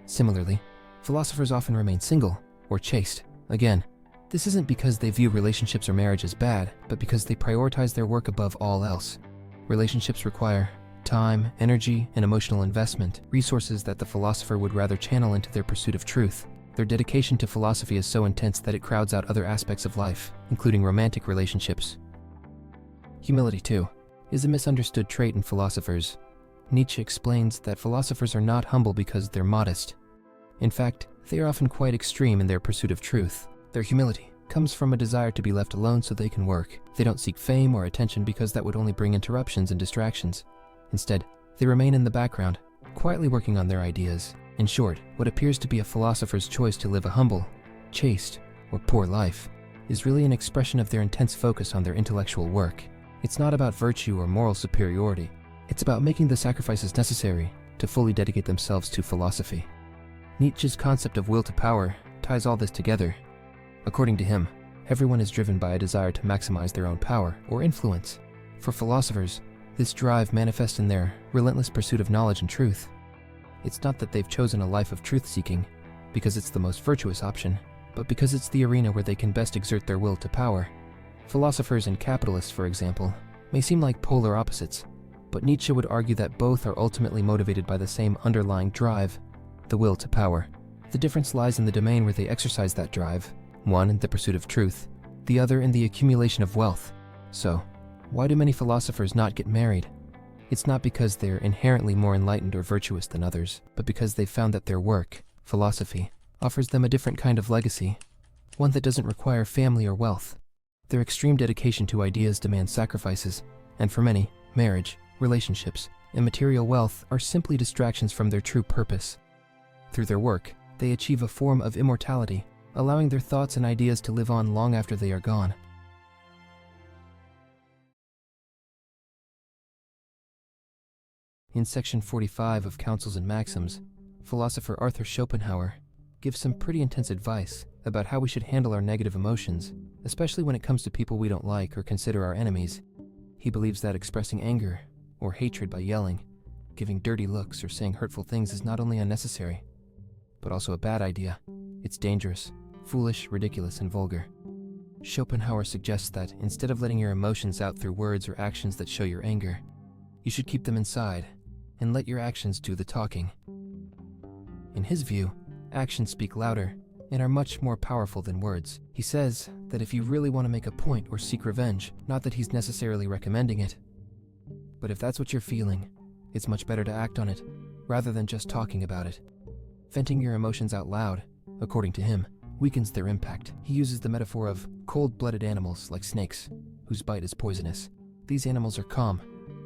Similarly, philosophers often remain single or chaste. Again, this isn't because they view relationships or marriage as bad, but because they prioritize their work above all else. Relationships require time, energy, and emotional investment, resources that the philosopher would rather channel into their pursuit of truth. Their dedication to philosophy is so intense that it crowds out other aspects of life, including romantic relationships. Humility, too, is a misunderstood trait in philosophers. Nietzsche explains that philosophers are not humble because they're modest. In fact, they are often quite extreme in their pursuit of truth. Their humility comes from a desire to be left alone so they can work. They don't seek fame or attention because that would only bring interruptions and distractions. Instead, they remain in the background, quietly working on their ideas. In short, what appears to be a philosopher's choice to live a humble, chaste, or poor life is really an expression of their intense focus on their intellectual work. It's not about virtue or moral superiority. It's about making the sacrifices necessary to fully dedicate themselves to philosophy. Nietzsche's concept of will to power ties all this together. According to him, everyone is driven by a desire to maximize their own power or influence. For philosophers, this drive manifests in their relentless pursuit of knowledge and truth. It's not that they've chosen a life of truth-seeking because it's the most virtuous option, but because it's the arena where they can best exert their will to power. Philosophers and capitalists, for example, may seem like polar opposites, but Nietzsche would argue that both are ultimately motivated by the same underlying drive, the will to power. The difference lies in the domain where they exercise that drive, one in the pursuit of truth, the other in the accumulation of wealth. So, why do many philosophers not get married? It's not because they're inherently more enlightened or virtuous than others, but because they've found that their work, philosophy, offers them a different kind of legacy, one that doesn't require family or wealth. Their extreme dedication to ideas demands sacrifices, and for many, marriage, relationships, and material wealth are simply distractions from their true purpose. Through their work, they achieve a form of immortality, allowing their thoughts and ideas to live on long after they are gone. In section 45 of Counsels and Maxims, philosopher Arthur Schopenhauer gives some pretty intense advice about how we should handle our negative emotions, especially when it comes to people we don't like or consider our enemies. He believes that expressing anger or hatred by yelling, giving dirty looks, or saying hurtful things is not only unnecessary, but also a bad idea. It's dangerous, foolish, ridiculous, and vulgar. Schopenhauer suggests that instead of letting your emotions out through words or actions that show your anger, you should keep them inside and let your actions do the talking. In his view, actions speak louder and are much more powerful than words. He says that if you really want to make a point or seek revenge, not that he's necessarily recommending it, but if that's what you're feeling, it's much better to act on it rather than just talking about it. Venting your emotions out loud, according to him, weakens their impact. He uses the metaphor of cold-blooded animals like snakes, whose bite is poisonous. These animals are calm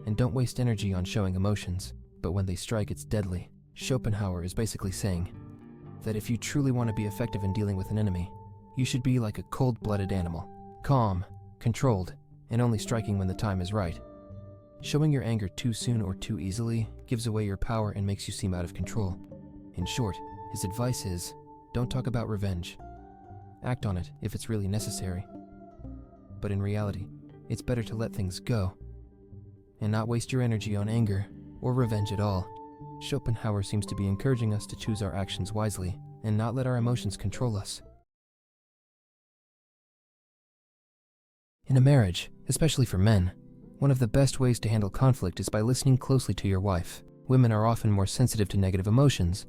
and don't waste energy on showing emotions, but when they strike, it's deadly. Schopenhauer is basically saying that if you truly want to be effective in dealing with an enemy, you should be like a cold-blooded animal, calm, controlled, and only striking when the time is right. Showing your anger too soon or too easily gives away your power and makes you seem out of control. In short, his advice is, don't talk about revenge. Act on it if it's really necessary. But in reality, it's better to let things go and not waste your energy on anger or revenge at all. Schopenhauer seems to be encouraging us to choose our actions wisely and not let our emotions control us. In a marriage, especially for men, one of the best ways to handle conflict is by listening closely to your wife. Women are often more sensitive to negative emotions,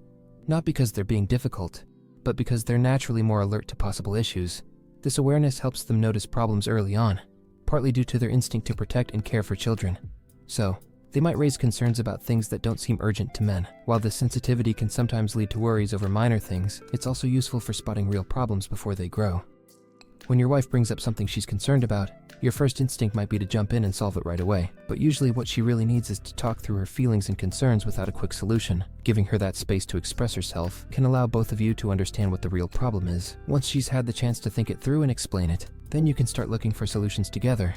not because they're being difficult, but because they're naturally more alert to possible issues. This awareness helps them notice problems early on, partly due to their instinct to protect and care for children. So, they might raise concerns about things that don't seem urgent to men. While this sensitivity can sometimes lead to worries over minor things, it's also useful for spotting real problems before they grow. When your wife brings up something she's concerned about, your first instinct might be to jump in and solve it right away. But usually what she really needs is to talk through her feelings and concerns without a quick solution. Giving her that space to express herself can allow both of you to understand what the real problem is. Once she's had the chance to think it through and explain it, then you can start looking for solutions together.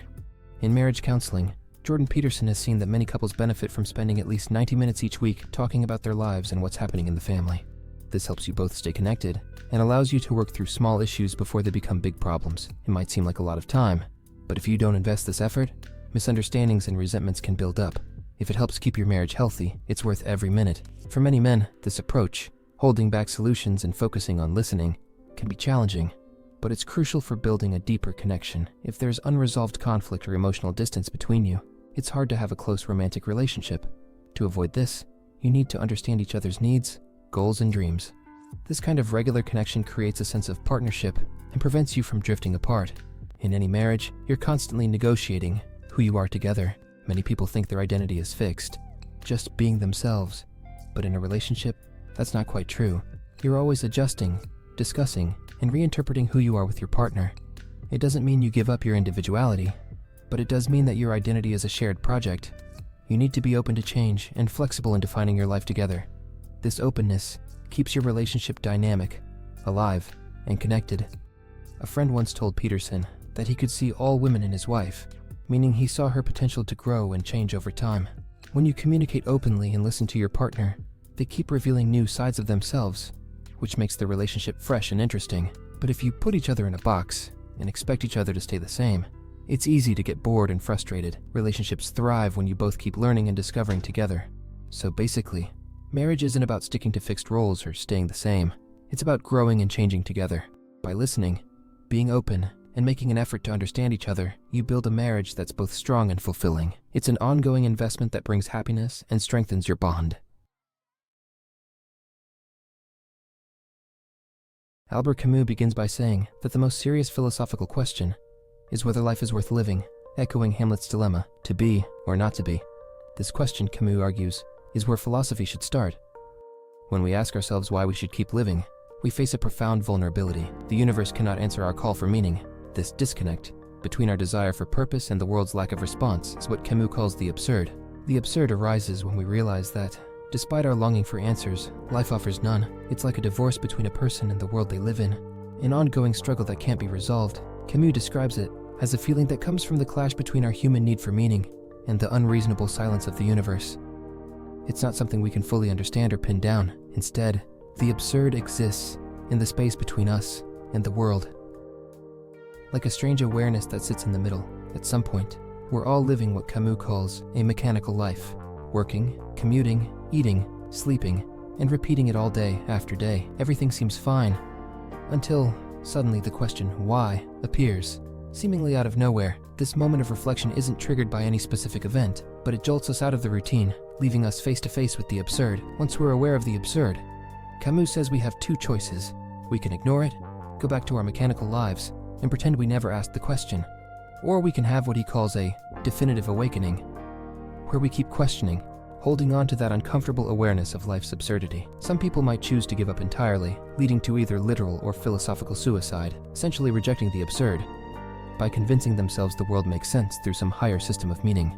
In marriage counseling, Jordan Peterson has seen that many couples benefit from spending at least 90 minutes each week talking about their lives and what's happening in the family. This helps you both stay connected and allows you to work through small issues before they become big problems. It might seem like a lot of time, but if you don't invest this effort, misunderstandings and resentments can build up. If it helps keep your marriage healthy, it's worth every minute. For many men, this approach, holding back solutions and focusing on listening, can be challenging, but it's crucial for building a deeper connection. If there's unresolved conflict or emotional distance between you, it's hard to have a close romantic relationship. To avoid this, you need to understand each other's needs, goals, and dreams. This kind of regular connection creates a sense of partnership and prevents you from drifting apart. In any marriage, you're constantly negotiating who you are together. Many people think their identity is fixed, just being themselves. But in a relationship, that's not quite true. You're always adjusting, discussing, and reinterpreting who you are with your partner. It doesn't mean you give up your individuality, but it does mean that your identity is a shared project. You need to be open to change and flexible in defining your life together. This openness keeps your relationship dynamic, alive, and connected. A friend once told Peterson that he could see all women in his wife, meaning he saw her potential to grow and change over time. When you communicate openly and listen to your partner, they keep revealing new sides of themselves, which makes the relationship fresh and interesting. But if you put each other in a box and expect each other to stay the same, it's easy to get bored and frustrated. Relationships thrive when you both keep learning and discovering together. So basically, marriage isn't about sticking to fixed roles or staying the same. It's about growing and changing together. By listening, being open, and making an effort to understand each other, you build a marriage that's both strong and fulfilling. It's an ongoing investment that brings happiness and strengthens your bond. Albert Camus begins by saying that the most serious philosophical question is whether life is worth living, echoing Hamlet's dilemma, to be or not to be. This question, Camus argues, is where philosophy should start. When we ask ourselves why we should keep living, we face a profound vulnerability. The universe cannot answer our call for meaning. This disconnect between our desire for purpose and the world's lack of response is what Camus calls the absurd. The absurd arises when we realize that, despite our longing for answers, life offers none. It's like a divorce between a person and the world they live in, an ongoing struggle that can't be resolved. Camus describes it as a feeling that comes from the clash between our human need for meaning and the unreasonable silence of the universe. It's not something we can fully understand or pin down. Instead, the absurd exists in the space between us and the world. Like a strange awareness that sits in the middle. At some point, we're all living what Camus calls a mechanical life, working, commuting, eating, sleeping, and repeating it all day after day. Everything seems fine, until suddenly the question why appears, seemingly out of nowhere. This moment of reflection isn't triggered by any specific event, but it jolts us out of the routine, leaving us face to face with the absurd. Once we're aware of the absurd, Camus says we have two choices. We can ignore it, go back to our mechanical lives, and pretend we never asked the question. Or we can have what he calls a definitive awakening, where we keep questioning, holding on to that uncomfortable awareness of life's absurdity. Some people might choose to give up entirely, leading to either literal or philosophical suicide, essentially rejecting the absurd, by convincing themselves the world makes sense through some higher system of meaning.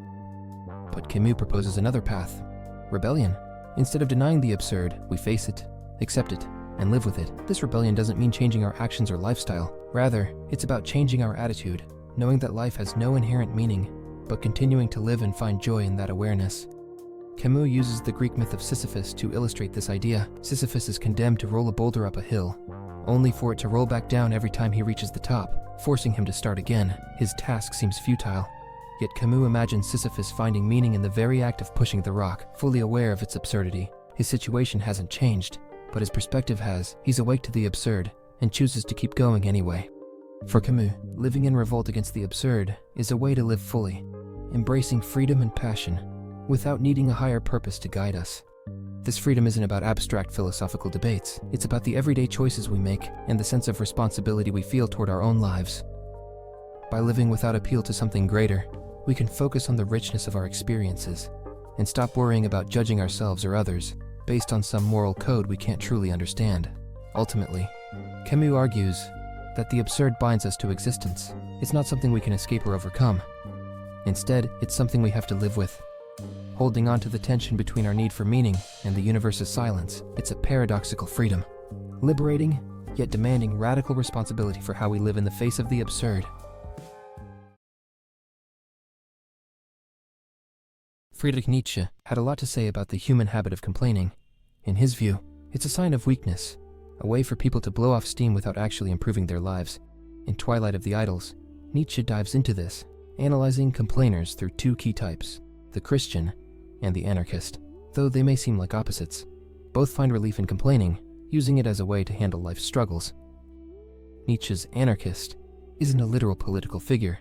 But Camus proposes another path, rebellion. Instead of denying the absurd, we face it, accept it, and live with it. This rebellion doesn't mean changing our actions or lifestyle. Rather, it's about changing our attitude, knowing that life has no inherent meaning, but continuing to live and find joy in that awareness. Camus uses the Greek myth of Sisyphus to illustrate this idea. Sisyphus is condemned to roll a boulder up a hill, only for it to roll back down every time he reaches the top, forcing him to start again. His task seems futile, yet Camus imagines Sisyphus finding meaning in the very act of pushing the rock, fully aware of its absurdity. His situation hasn't changed, but his perspective has. He's awake to the absurd and chooses to keep going anyway. For Camus, living in revolt against the absurd is a way to live fully, embracing freedom and passion, without needing a higher purpose to guide us. This freedom isn't about abstract philosophical debates. It's about the everyday choices we make and the sense of responsibility we feel toward our own lives. By living without appeal to something greater, we can focus on the richness of our experiences and stop worrying about judging ourselves or others based on some moral code we can't truly understand. Ultimately, Camus argues that the absurd binds us to existence. It's not something we can escape or overcome. Instead, it's something we have to live with. Holding on to the tension between our need for meaning and the universe's silence, it's a paradoxical freedom. Liberating, yet demanding radical responsibility for how we live in the face of the absurd. Friedrich Nietzsche had a lot to say about the human habit of complaining. In his view, it's a sign of weakness, a way for people to blow off steam without actually improving their lives. In Twilight of the Idols, Nietzsche dives into this, analyzing complainers through two key types, the Christian and the anarchist. Though they may seem like opposites, both find relief in complaining, using it as a way to handle life's struggles. Nietzsche's anarchist isn't a literal political figure,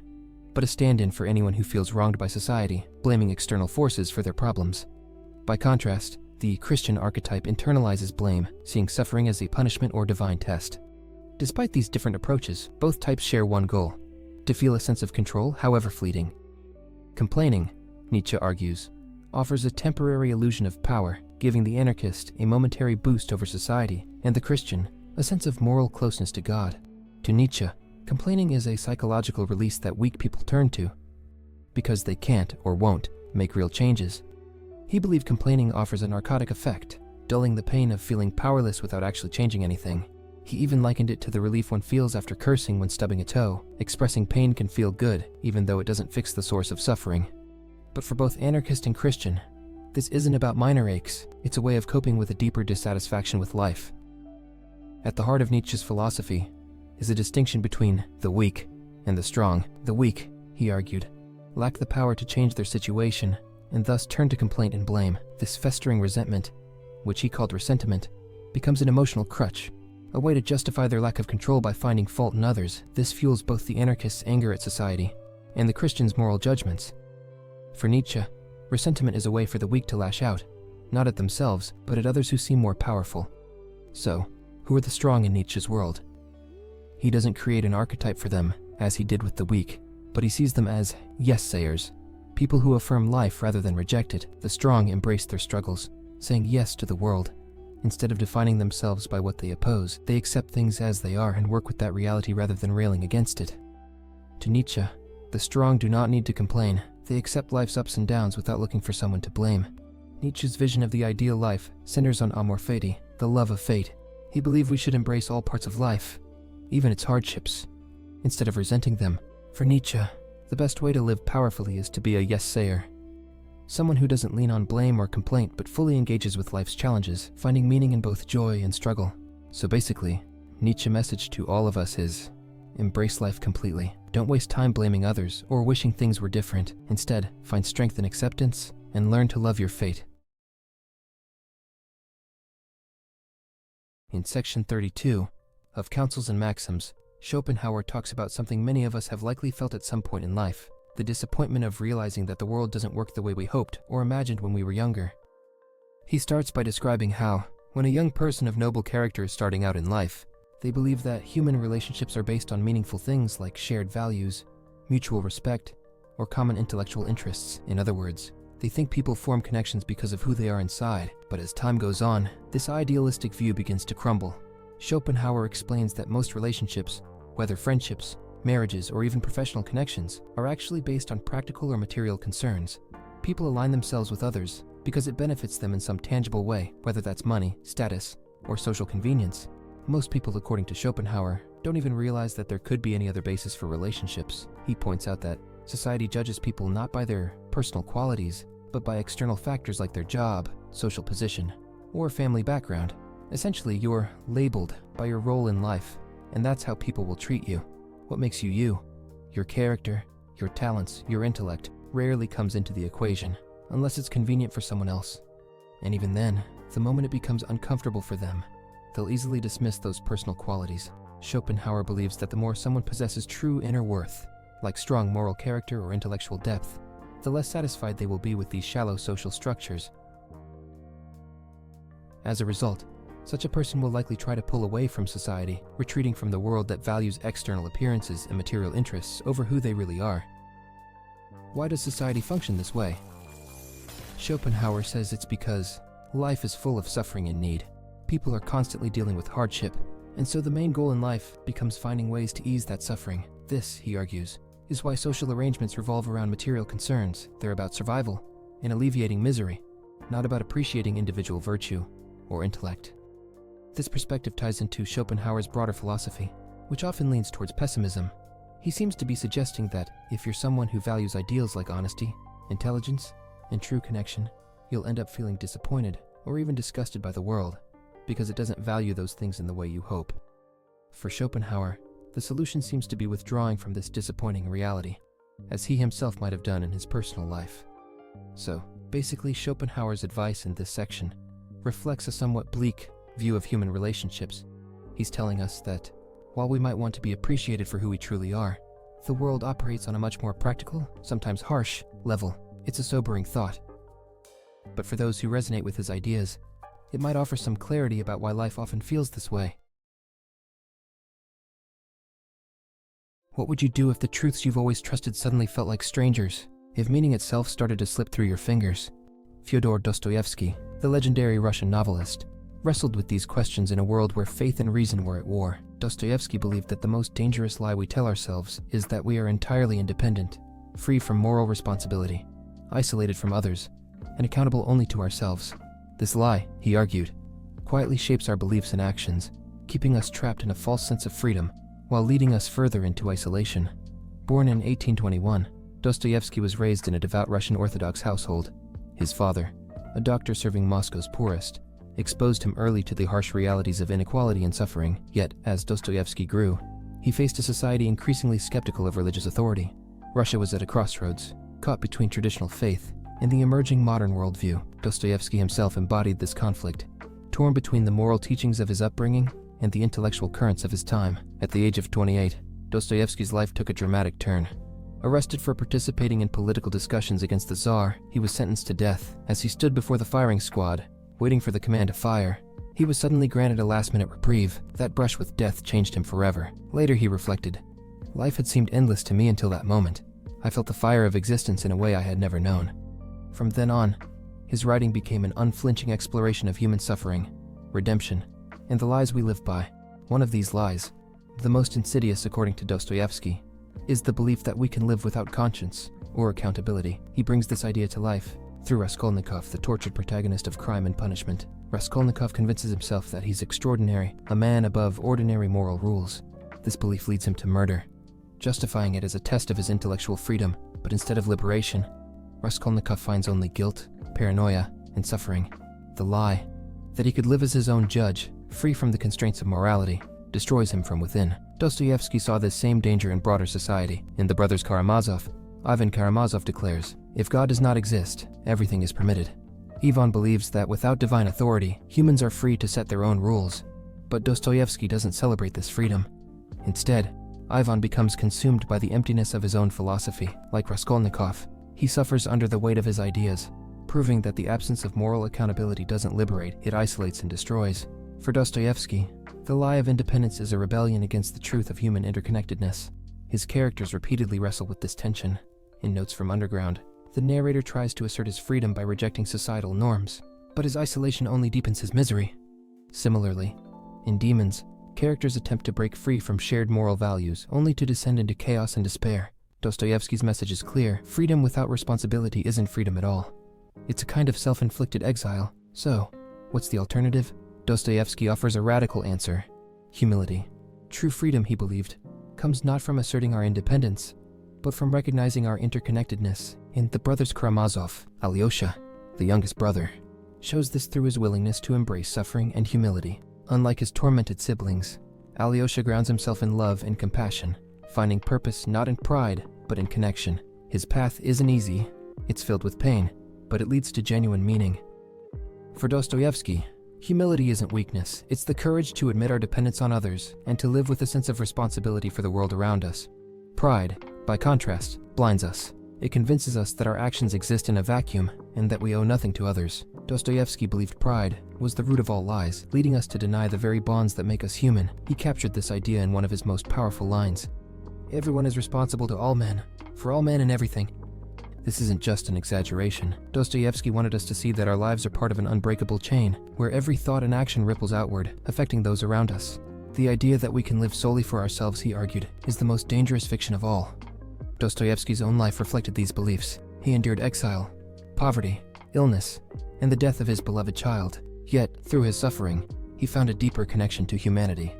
but a stand-in for anyone who feels wronged by society, blaming external forces for their problems. By contrast, the Christian archetype internalizes blame, seeing suffering as a punishment or divine test. Despite these different approaches, both types share one goal: to feel a sense of control, however fleeting. Complaining, Nietzsche argues, offers a temporary illusion of power, giving the anarchist a momentary boost over society, and the Christian a sense of moral closeness to God. To Nietzsche, complaining is a psychological release that weak people turn to, because they can't or won't make real changes. He believed complaining offers a narcotic effect, dulling the pain of feeling powerless without actually changing anything. He even likened it to the relief one feels after cursing when stubbing a toe. Expressing pain can feel good, even though it doesn't fix the source of suffering. But for both anarchist and Christian, this isn't about minor aches, it's a way of coping with a deeper dissatisfaction with life. At the heart of Nietzsche's philosophy is a distinction between the weak and the strong. The weak, he argued, lack the power to change their situation, and thus turn to complaint and blame. This festering resentment, which he called ressentiment, becomes an emotional crutch, a way to justify their lack of control by finding fault in others. This fuels both the anarchist's anger at society and the Christian's moral judgments. For Nietzsche, ressentiment is a way for the weak to lash out, not at themselves, but at others who seem more powerful. So, who are the strong in Nietzsche's world? He doesn't create an archetype for them, as he did with the weak, but he sees them as yes-sayers, people who affirm life rather than reject it. The strong embrace their struggles, saying yes to the world. Instead of defining themselves by what they oppose, they accept things as they are and work with that reality rather than railing against it. To Nietzsche, the strong do not need to complain. They accept life's ups and downs without looking for someone to blame. Nietzsche's vision of the ideal life centers on amor fati, the love of fate. He believed we should embrace all parts of life, even its hardships, instead of resenting them. For Nietzsche, the best way to live powerfully is to be a yes-sayer. Someone who doesn't lean on blame or complaint but fully engages with life's challenges, finding meaning in both joy and struggle. So basically, Nietzsche's message to all of us is, embrace life completely. Don't waste time blaming others or wishing things were different. Instead, find strength in acceptance and learn to love your fate. In section 32 of Counsels and Maxims, Schopenhauer talks about something many of us have likely felt at some point in life: the disappointment of realizing that the world doesn't work the way we hoped or imagined when we were younger. He starts by describing how, when a young person of noble character is starting out in life, they believe that human relationships are based on meaningful things like shared values, mutual respect, or common intellectual interests. In other words, they think people form connections because of who they are inside. But as time goes on, this idealistic view begins to crumble. Schopenhauer explains that most relationships, whether friendships, marriages, or even professional connections, are actually based on practical or material concerns. People align themselves with others because it benefits them in some tangible way, whether that's money, status, or social convenience. Most people, according to Schopenhauer, don't even realize that there could be any other basis for relationships. He points out that society judges people not by their personal qualities, but by external factors like their job, social position, or family background. Essentially, you're labeled by your role in life, and that's how people will treat you. What makes you you, your character, your talents, your intellect, rarely comes into the equation, unless it's convenient for someone else. And even then, the moment it becomes uncomfortable for them, they'll easily dismiss those personal qualities. Schopenhauer believes that the more someone possesses true inner worth, like strong moral character or intellectual depth, the less satisfied they will be with these shallow social structures. As a result, such a person will likely try to pull away from society, retreating from the world that values external appearances and material interests over who they really are. Why does society function this way? Schopenhauer says it's because life is full of suffering and need. People are constantly dealing with hardship, And so the main goal in life becomes finding ways to ease that suffering. This, he argues, is why social arrangements revolve around material concerns. They're about survival and alleviating misery, not about appreciating individual virtue or intellect. This perspective ties into Schopenhauer's broader philosophy, which often leans towards pessimism. He seems to be suggesting that if you're someone who values ideals like honesty, intelligence, and true connection, you'll end up feeling disappointed or even disgusted by the world because it doesn't value those things in the way you hope. For Schopenhauer, the solution seems to be withdrawing from this disappointing reality, as he himself might have done in his personal life. So, basically, Schopenhauer's advice in this section reflects a somewhat bleak view of human relationships. He's telling us that while we might want to be appreciated for who we truly are, the world operates on a much more practical, sometimes harsh, level. It's a sobering thought. But for those who resonate with his ideas, it might offer some clarity about why life often feels this way. What would you do if the truths you've always trusted suddenly felt like strangers? If meaning itself started to slip through your fingers? Fyodor Dostoyevsky, the legendary Russian novelist, wrestled with these questions in a world where faith and reason were at war. Dostoevsky believed that the most dangerous lie we tell ourselves is that we are entirely independent, free from moral responsibility, isolated from others, and accountable only to ourselves. This lie, he argued, quietly shapes our beliefs and actions, keeping us trapped in a false sense of freedom while leading us further into isolation. Born in 1821, Dostoevsky was raised in a devout Russian Orthodox household. His father, a doctor serving Moscow's poorest, exposed him early to the harsh realities of inequality and suffering. Yet, as Dostoevsky grew, he faced a society increasingly skeptical of religious authority. Russia was at a crossroads, caught between traditional faith and the emerging modern worldview. Dostoevsky himself embodied this conflict, torn between the moral teachings of his upbringing and the intellectual currents of his time. At the age of 28, Dostoevsky's life took a dramatic turn. Arrested for participating in political discussions against the Tsar, he was sentenced to death. As he stood before the firing squad, waiting for the command to fire, he was suddenly granted a last-minute reprieve. That brush with death changed him forever. Later he reflected, "Life had seemed endless to me until that moment. I felt the fire of existence in a way I had never known." From then on, his writing became an unflinching exploration of human suffering, redemption, and the lies we live by. One of these lies, the most insidious according to Dostoevsky, is the belief that we can live without conscience or accountability. He brings this idea to life through Raskolnikov, the tortured protagonist of Crime and Punishment. Raskolnikov convinces himself that he's extraordinary, a man above ordinary moral rules. This belief leads him to murder, justifying it as a test of his intellectual freedom. But instead of liberation, Raskolnikov finds only guilt, paranoia, and suffering. The lie that he could live as his own judge, free from the constraints of morality, destroys him from within. Dostoevsky saw this same danger in broader society. In The Brothers Karamazov, Ivan Karamazov declares, "If God does not exist, everything is permitted." Ivan believes that without divine authority, humans are free to set their own rules. But Dostoevsky doesn't celebrate this freedom. Instead, Ivan becomes consumed by the emptiness of his own philosophy. Like Raskolnikov, he suffers under the weight of his ideas, proving that the absence of moral accountability doesn't liberate, it isolates and destroys. For Dostoevsky, the lie of independence is a rebellion against the truth of human interconnectedness. His characters repeatedly wrestle with this tension. In Notes from Underground, the narrator tries to assert his freedom by rejecting societal norms, but his isolation only deepens his misery. Similarly, in Demons, characters attempt to break free from shared moral values, only to descend into chaos and despair. Dostoevsky's message is clear: freedom without responsibility isn't freedom at all. It's a kind of self-inflicted exile. So, what's the alternative? Dostoevsky offers a radical answer: humility. True freedom, he believed, comes not from asserting our independence, but from recognizing our interconnectedness. In The Brothers Karamazov, Alyosha, the youngest brother, shows this through his willingness to embrace suffering and humility. Unlike his tormented siblings, Alyosha grounds himself in love and compassion, finding purpose not in pride, but in connection. His path isn't easy, it's filled with pain, but it leads to genuine meaning. For Dostoevsky, humility isn't weakness, it's the courage to admit our dependence on others and to live with a sense of responsibility for the world around us. Pride, by contrast, blinds us. It convinces us that our actions exist in a vacuum and that we owe nothing to others. Dostoevsky believed pride was the root of all lies, leading us to deny the very bonds that make us human. He captured this idea in one of his most powerful lines: "Everyone is responsible to all men, for all men and everything." This isn't just an exaggeration. Dostoevsky wanted us to see that our lives are part of an unbreakable chain, where every thought and action ripples outward, affecting those around us. The idea that we can live solely for ourselves, he argued, is the most dangerous fiction of all. Dostoevsky's own life reflected these beliefs. He endured exile, poverty, illness, and the death of his beloved child. Yet, through his suffering, he found a deeper connection to humanity.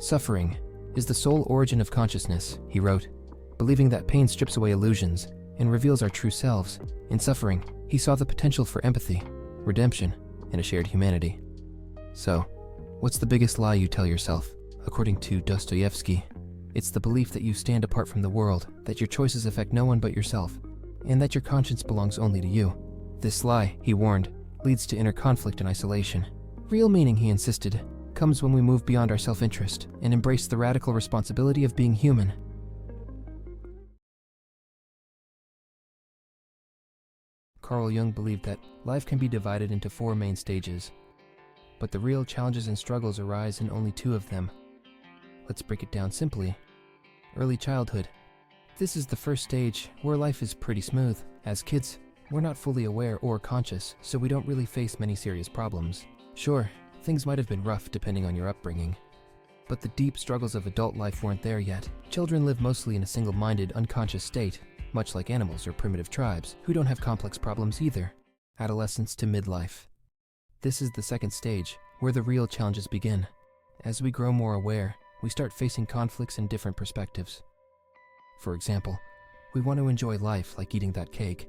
Suffering is the sole origin of consciousness, he wrote, believing that pain strips away illusions and reveals our true selves. In suffering, he saw the potential for empathy, redemption, and a shared humanity. So, what's the biggest lie you tell yourself? According to Dostoevsky, it's the belief that you stand apart from the world, that your choices affect no one but yourself, and that your conscience belongs only to you. This lie, he warned, leads to inner conflict and isolation. Real meaning, he insisted, comes when we move beyond our self-interest and embrace the radical responsibility of being human. Carl Jung believed that life can be divided into 4 main stages, but the real challenges and struggles arise in only 2 of them. Let's break it down simply. Early childhood. This is the first stage where life is pretty smooth. As kids, we're not fully aware or conscious, so we don't really face many serious problems. Sure, things might have been rough depending on your upbringing, but the deep struggles of adult life weren't there yet. Children live mostly in a single-minded, unconscious state, much like animals or primitive tribes, who don't have complex problems either. Adolescence to midlife. This is the second stage, where the real challenges begin. As we grow more aware, we start facing conflicts and different perspectives. For example, we want to enjoy life like eating that cake,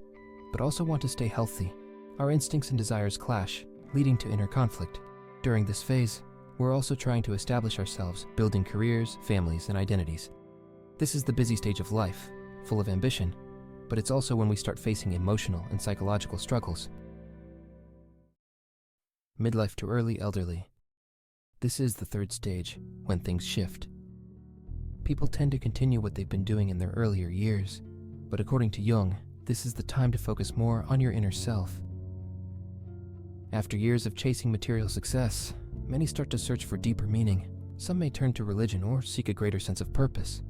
but also want to stay healthy. Our instincts and desires clash, leading to inner conflict. During this phase, we're also trying to establish ourselves, building careers, families, and identities. This is the busy stage of life, full of ambition, but it's also when we start facing emotional and psychological struggles. Midlife to early elderly. This is the third stage, when things shift. People tend to continue what they've been doing in their earlier years, but according to Jung, this is the time to focus more on your inner self. After years of chasing material success, many start to search for deeper meaning. Some may turn to religion or seek a greater sense of purpose.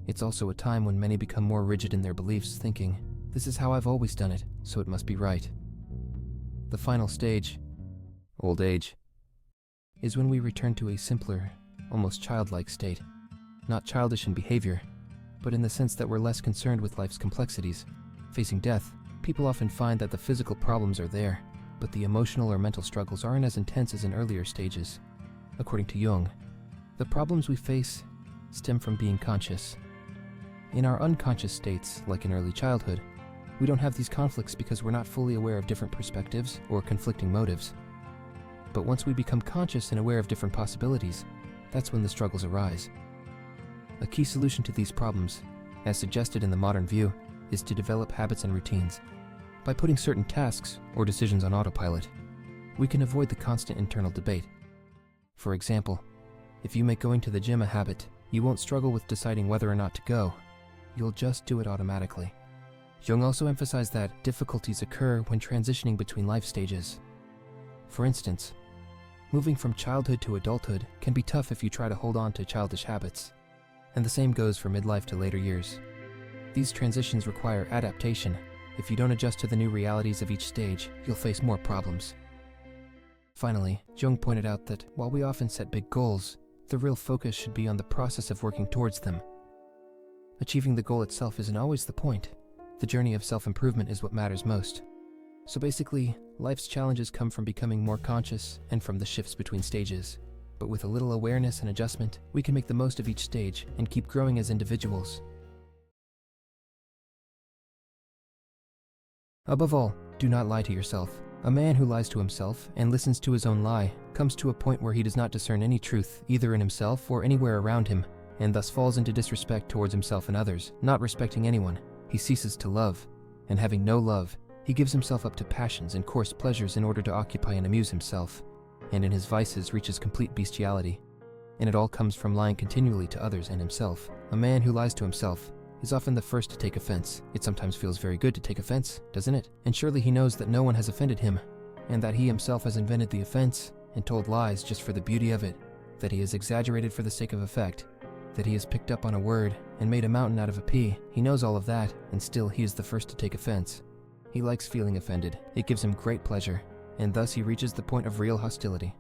It's also a time when many become more rigid in their beliefs, thinking, "This is how I've always done it, so it must be right." The final stage, old age, is when we return to a simpler, almost childlike state. Not childish in behavior, but in the sense that we're less concerned with life's complexities. Facing death, people often find that the physical problems are there, but the emotional or mental struggles aren't as intense as in earlier stages. According to Jung, the problems we face stem from being conscious. In our unconscious states, like in early childhood, we don't have these conflicts because we're not fully aware of different perspectives or conflicting motives. But once we become conscious and aware of different possibilities, that's when the struggles arise. A key solution to these problems, as suggested in the modern view, is to develop habits and routines. By putting certain tasks or decisions on autopilot, we can avoid the constant internal debate. For example, if you make going to the gym a habit, you won't struggle with deciding whether or not to go. You'll just do it automatically. Jung also emphasized that difficulties occur when transitioning between life stages. For instance, moving from childhood to adulthood can be tough if you try to hold on to childish habits. And the same goes for midlife to later years. These transitions require adaptation. If you don't adjust to the new realities of each stage, you'll face more problems. Finally, Jung pointed out that while we often set big goals, the real focus should be on the process of working towards them. Achieving the goal itself isn't always the point. The journey of self-improvement is what matters most. So basically, life's challenges come from becoming more conscious and from the shifts between stages. But with a little awareness and adjustment, we can make the most of each stage and keep growing as individuals. Above all, do not lie to yourself. A man who lies to himself and listens to his own lie comes to a point where he does not discern any truth either in himself or anywhere around him, and thus falls into disrespect towards himself and others. Not respecting anyone, he ceases to love, and having no love, he gives himself up to passions and coarse pleasures in order to occupy and amuse himself, and in his vices reaches complete bestiality. And it all comes from lying continually to others and himself. A man who lies to himself is often the first to take offense. It sometimes feels very good to take offense, doesn't it? And surely he knows that no one has offended him, and that he himself has invented the offense and told lies just for the beauty of it, that he has exaggerated for the sake of effect, that he has picked up on a word and made a mountain out of a pea. He knows all of that, and still he is the first to take offense. He likes feeling offended. It gives him great pleasure, and thus he reaches the point of real hostility.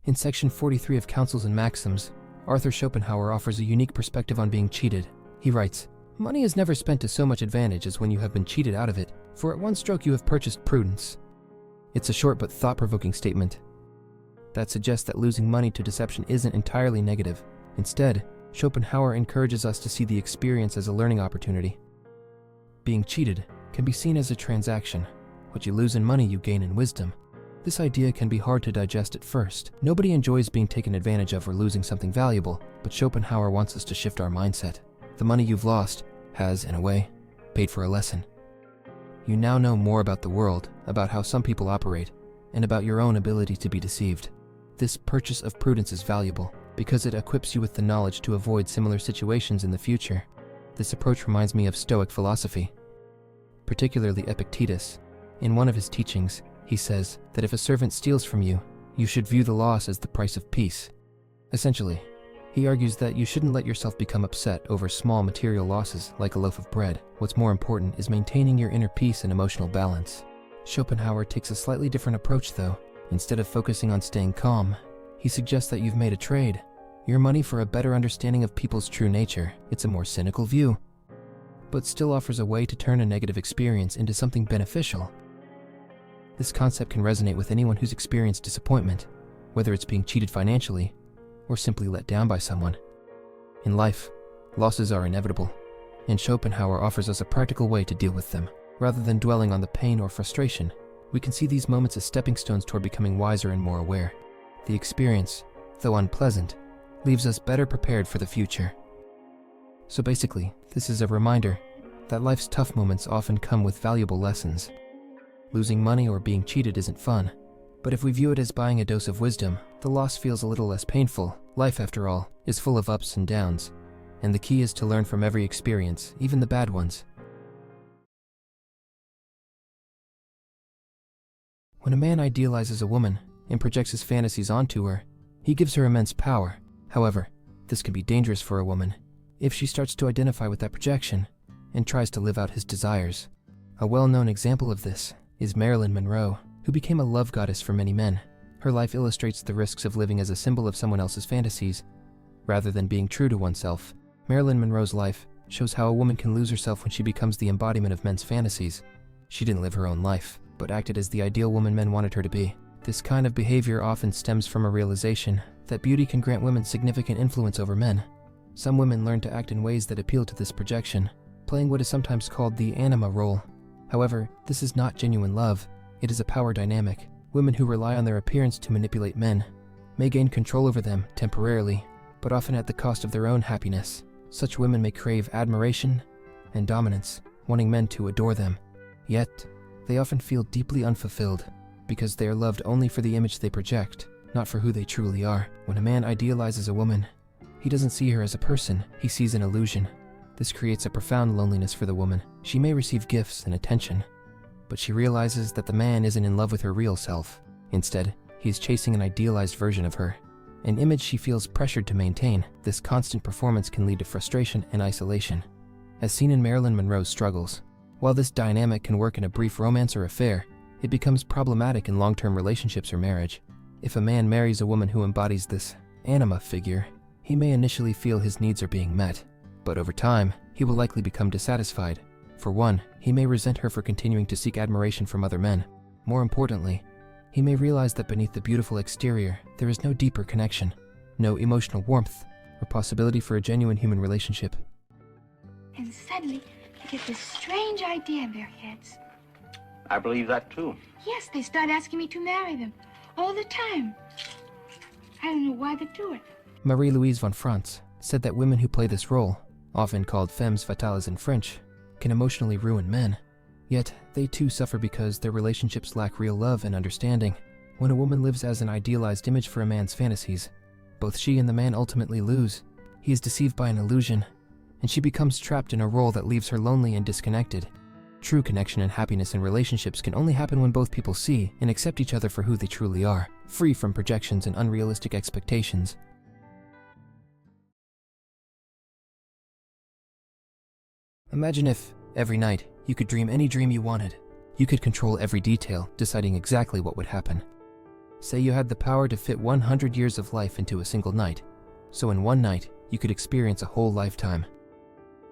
In section 43 of Counsels and Maxims, Arthur Schopenhauer offers a unique perspective on being cheated. He writes, "Money is never spent to so much advantage as when you have been cheated out of it, for at one stroke you have purchased prudence." It's a short but thought-provoking statement that suggests that losing money to deception isn't entirely negative. Instead, Schopenhauer encourages us to see the experience as a learning opportunity. Being cheated can be seen as a transaction. What you lose in money, you gain in wisdom. This idea can be hard to digest at first. Nobody enjoys being taken advantage of or losing something valuable, but Schopenhauer wants us to shift our mindset. The money you've lost has, in a way, paid for a lesson. You now know more about the world, about how some people operate, and about your own ability to be deceived. This purchase of prudence is valuable because it equips you with the knowledge to avoid similar situations in the future. This approach reminds me of Stoic philosophy, particularly Epictetus. In one of his teachings, he says that if a servant steals from you, you should view the loss as the price of peace. Essentially, he argues that you shouldn't let yourself become upset over small material losses like a loaf of bread. What's more important is maintaining your inner peace and emotional balance. Schopenhauer takes a slightly different approach though. Instead of focusing on staying calm, he suggests that you've made a trade, your money for a better understanding of people's true nature. It's a more cynical view, but still offers a way to turn a negative experience into something beneficial. This concept can resonate with anyone who's experienced disappointment, whether it's being cheated financially or simply let down by someone. In life, losses are inevitable, and Schopenhauer offers us a practical way to deal with them. Rather than dwelling on the pain or frustration, we can see these moments as stepping stones toward becoming wiser and more aware. The experience, though unpleasant, leaves us better prepared for the future. So basically, this is a reminder that life's tough moments often come with valuable lessons. Losing money or being cheated isn't fun, but if we view it as buying a dose of wisdom, the loss feels a little less painful. Life, after all, is full of ups and downs, and the key is to learn from every experience, even the bad ones. When a man idealizes a woman and projects his fantasies onto her, he gives her immense power. However, this can be dangerous for a woman if she starts to identify with that projection and tries to live out his desires. A well-known example of this is Marilyn Monroe, who became a love goddess for many men. Her life illustrates the risks of living as a symbol of someone else's fantasies, rather than being true to oneself. Marilyn Monroe's life shows how a woman can lose herself when she becomes the embodiment of men's fantasies. She didn't live her own life, but acted as the ideal woman men wanted her to be. This kind of behavior often stems from a realization that beauty can grant women significant influence over men. Some women learn to act in ways that appeal to this projection, playing what is sometimes called the anima role. However, this is not genuine love. It is a power dynamic. Women who rely on their appearance to manipulate men may gain control over them temporarily, but often at the cost of their own happiness. Such women may crave admiration and dominance, wanting men to adore them. Yet, they often feel deeply unfulfilled because they are loved only for the image they project, not for who they truly are. When a man idealizes a woman, he doesn't see her as a person, he sees an illusion. This creates a profound loneliness for the woman. She may receive gifts and attention, but she realizes that the man isn't in love with her real self. Instead, he is chasing an idealized version of her, an image she feels pressured to maintain. This constant performance can lead to frustration and isolation, as seen in Marilyn Monroe's struggles. While this dynamic can work in a brief romance or affair, it becomes problematic in long-term relationships or marriage. If a man marries a woman who embodies this anima figure, he may initially feel his needs are being met, but over time, he will likely become dissatisfied. For one, he may resent her for continuing to seek admiration from other men. More importantly, he may realize that beneath the beautiful exterior, there is no deeper connection, no emotional warmth, or possibility for a genuine human relationship. And suddenly, they get this strange idea in their heads. I believe that too. Yes, they start asking me to marry them all the time. I don't know why they do it. Marie-Louise von Franz said that women who play this role, often called femmes fatales in French, can emotionally ruin men. Yet, they too suffer because their relationships lack real love and understanding. When a woman lives as an idealized image for a man's fantasies, both she and the man ultimately lose. He is deceived by an illusion, and she becomes trapped in a role that leaves her lonely and disconnected. True connection and happiness in relationships can only happen when both people see and accept each other for who they truly are, free from projections and unrealistic expectations. Imagine if, every night, you could dream any dream you wanted. You could control every detail, deciding exactly what would happen. Say you had the power to fit 100 years of life into a single night. So in one night, you could experience a whole lifetime.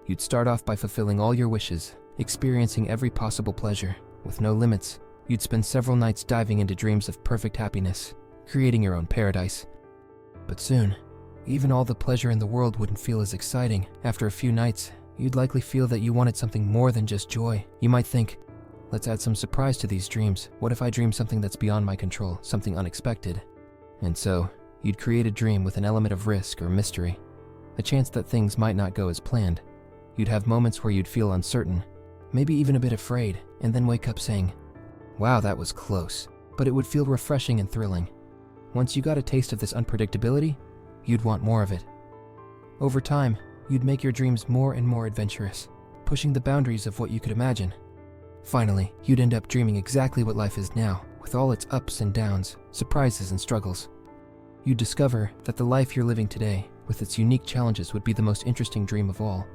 You'd start off by fulfilling all your wishes, experiencing every possible pleasure, with no limits. You'd spend several nights diving into dreams of perfect happiness, creating your own paradise. But soon, even all the pleasure in the world wouldn't feel as exciting. After a few nights, you'd likely feel that you wanted something more than just joy. You might think, let's add some surprise to these dreams. What if I dream something that's beyond my control, something unexpected? And so, you'd create a dream with an element of risk or mystery, a chance that things might not go as planned. You'd have moments where you'd feel uncertain, maybe even a bit afraid, and then wake up saying, wow, that was close. But it would feel refreshing and thrilling. Once you got a taste of this unpredictability, you'd want more of it. Over time, you'd make your dreams more and more adventurous, pushing the boundaries of what you could imagine. Finally, you'd end up dreaming exactly what life is now, with all its ups and downs, surprises and struggles. You'd discover that the life you're living today, with its unique challenges, would be the most interesting dream of all.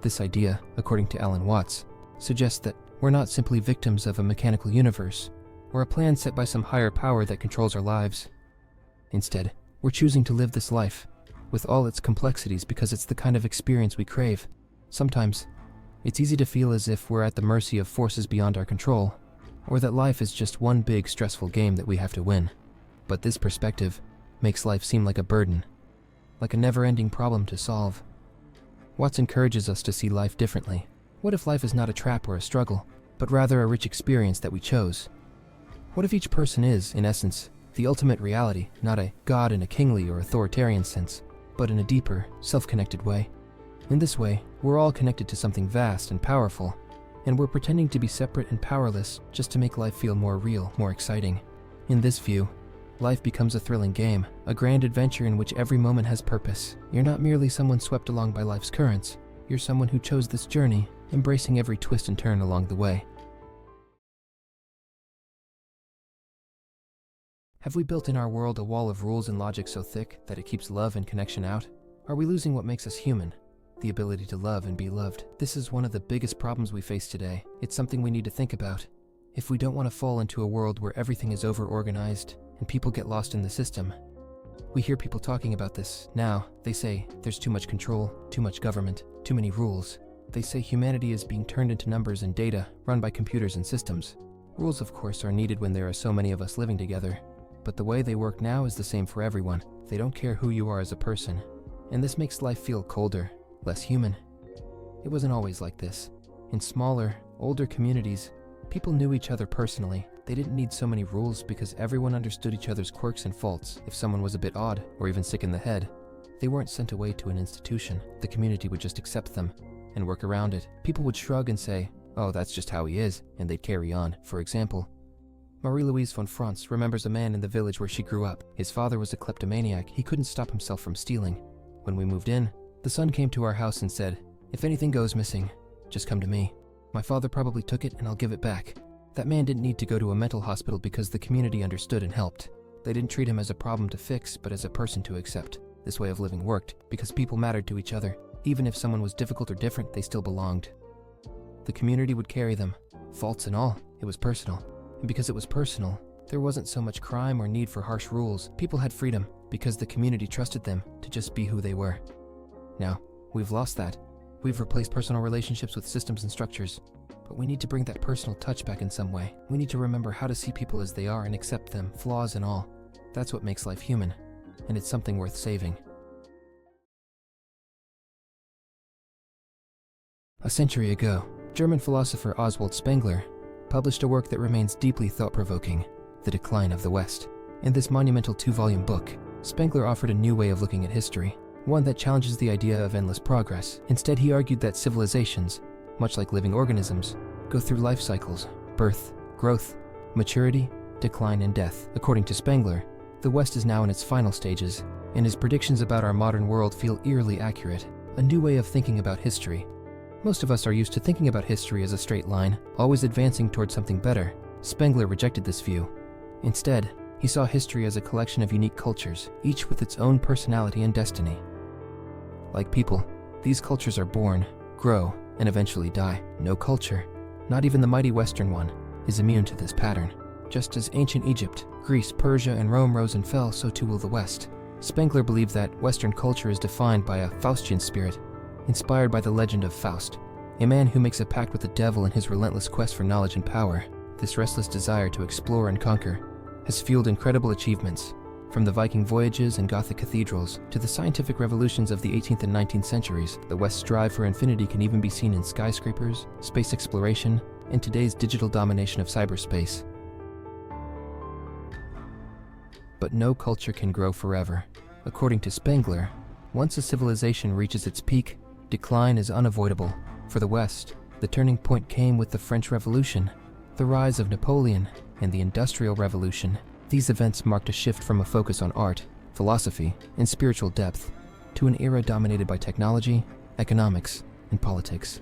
This idea, according to Alan Watts, suggests that we're not simply victims of a mechanical universe, or a plan set by some higher power that controls our lives. Instead, we're choosing to live this life, with all its complexities, because it's the kind of experience we crave. Sometimes, it's easy to feel as if we're at the mercy of forces beyond our control, or that life is just one big stressful game that we have to win. But this perspective makes life seem like a burden, like a never-ending problem to solve. Watts encourages us to see life differently. What if life is not a trap or a struggle, but rather a rich experience that we chose? What if each person is, in essence, the ultimate reality, not a god in a kingly or authoritarian sense, but in a deeper, self-connected way? In this way, we're all connected to something vast and powerful, and we're pretending to be separate and powerless just to make life feel more real, more exciting. In this view, life becomes a thrilling game, a grand adventure in which every moment has purpose. You're not merely someone swept along by life's currents. You're someone who chose this journey, embracing every twist and turn along the way. Have we built in our world a wall of rules and logic so thick that it keeps love and connection out? Are we losing what makes us human? The ability to love and be loved. This is one of the biggest problems we face today. It's something we need to think about. If we don't want to fall into a world where everything is over-organized and people get lost in the system. We hear people talking about this now. They say there's too much control, too much government, too many rules. They say humanity is being turned into numbers and data run by computers and systems. Rules, of course, are needed when there are so many of us living together. But the way they work now is the same for everyone. They don't care who you are as a person. And this makes life feel colder, less human. It wasn't always like this. In smaller, older communities, people knew each other personally. They didn't need so many rules because everyone understood each other's quirks and faults. If someone was a bit odd, or even sick in the head, they weren't sent away to an institution. The community would just accept them and work around it. People would shrug and say, oh, that's just how he is, and they'd carry on. For example, Marie-Louise von Franz remembers a man in the village where she grew up. His father was a kleptomaniac. He couldn't stop himself from stealing. When we moved in, the son came to our house and said, if anything goes missing, just come to me. My father probably took it and I'll give it back. That man didn't need to go to a mental hospital because the community understood and helped. They didn't treat him as a problem to fix, but as a person to accept. This way of living worked because people mattered to each other. Even if someone was difficult or different, they still belonged. The community would carry them, faults and all. It was personal. And because it was personal, there wasn't so much crime or need for harsh rules. People had freedom because the community trusted them to just be who they were. Now, we've lost that. We've replaced personal relationships with systems and structures. But we need to bring that personal touch back in some way. We need to remember how to see people as they are and accept them, flaws and all. That's what makes life human, and it's something worth saving. A century ago, German philosopher Oswald Spengler published a work that remains deeply thought-provoking, The Decline of the West. In this monumental 2-volume book, Spengler offered a new way of looking at history, one that challenges the idea of endless progress. Instead, he argued that civilizations, much like living organisms, go through life cycles, birth, growth, maturity, decline, and death. According to Spengler, the West is now in its final stages, and his predictions about our modern world feel eerily accurate. A new way of thinking about history. Most of us are used to thinking about history as a straight line, always advancing towards something better. Spengler rejected this view. Instead, he saw history as a collection of unique cultures, each with its own personality and destiny. Like people, these cultures are born, grow, and eventually die. No culture, not even the mighty Western one, is immune to this pattern. Just as ancient Egypt, Greece, Persia, and Rome rose and fell, so too will the West. Spengler believed that Western culture is defined by a Faustian spirit, inspired by the legend of Faust, a man who makes a pact with the devil in his relentless quest for knowledge and power. This restless desire to explore and conquer has fueled incredible achievements, from the Viking voyages and Gothic cathedrals to the scientific revolutions of the 18th and 19th centuries. The West's drive for infinity can even be seen in skyscrapers, space exploration, and today's digital domination of cyberspace. But no culture can grow forever. According to Spengler, once a civilization reaches its peak, decline is unavoidable. For the West, the turning point came with the French Revolution, the rise of Napoleon, and the Industrial Revolution. These events marked a shift from a focus on art, philosophy, and spiritual depth to an era dominated by technology, economics, and politics.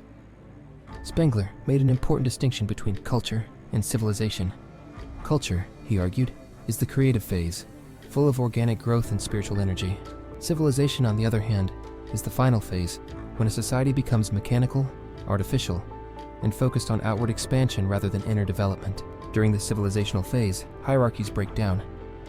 Spengler made an important distinction between culture and civilization. Culture, he argued, is the creative phase, full of organic growth and spiritual energy. Civilization, on the other hand, is the final phase, when a society becomes mechanical, artificial, and focused on outward expansion rather than inner development. During the civilizational phase, hierarchies break down,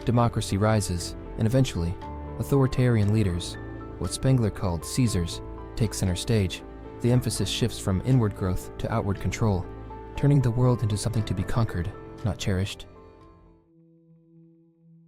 democracy rises, and eventually, authoritarian leaders, what Spengler called Caesars, take center stage. The emphasis shifts from inward growth to outward control, turning the world into something to be conquered, not cherished.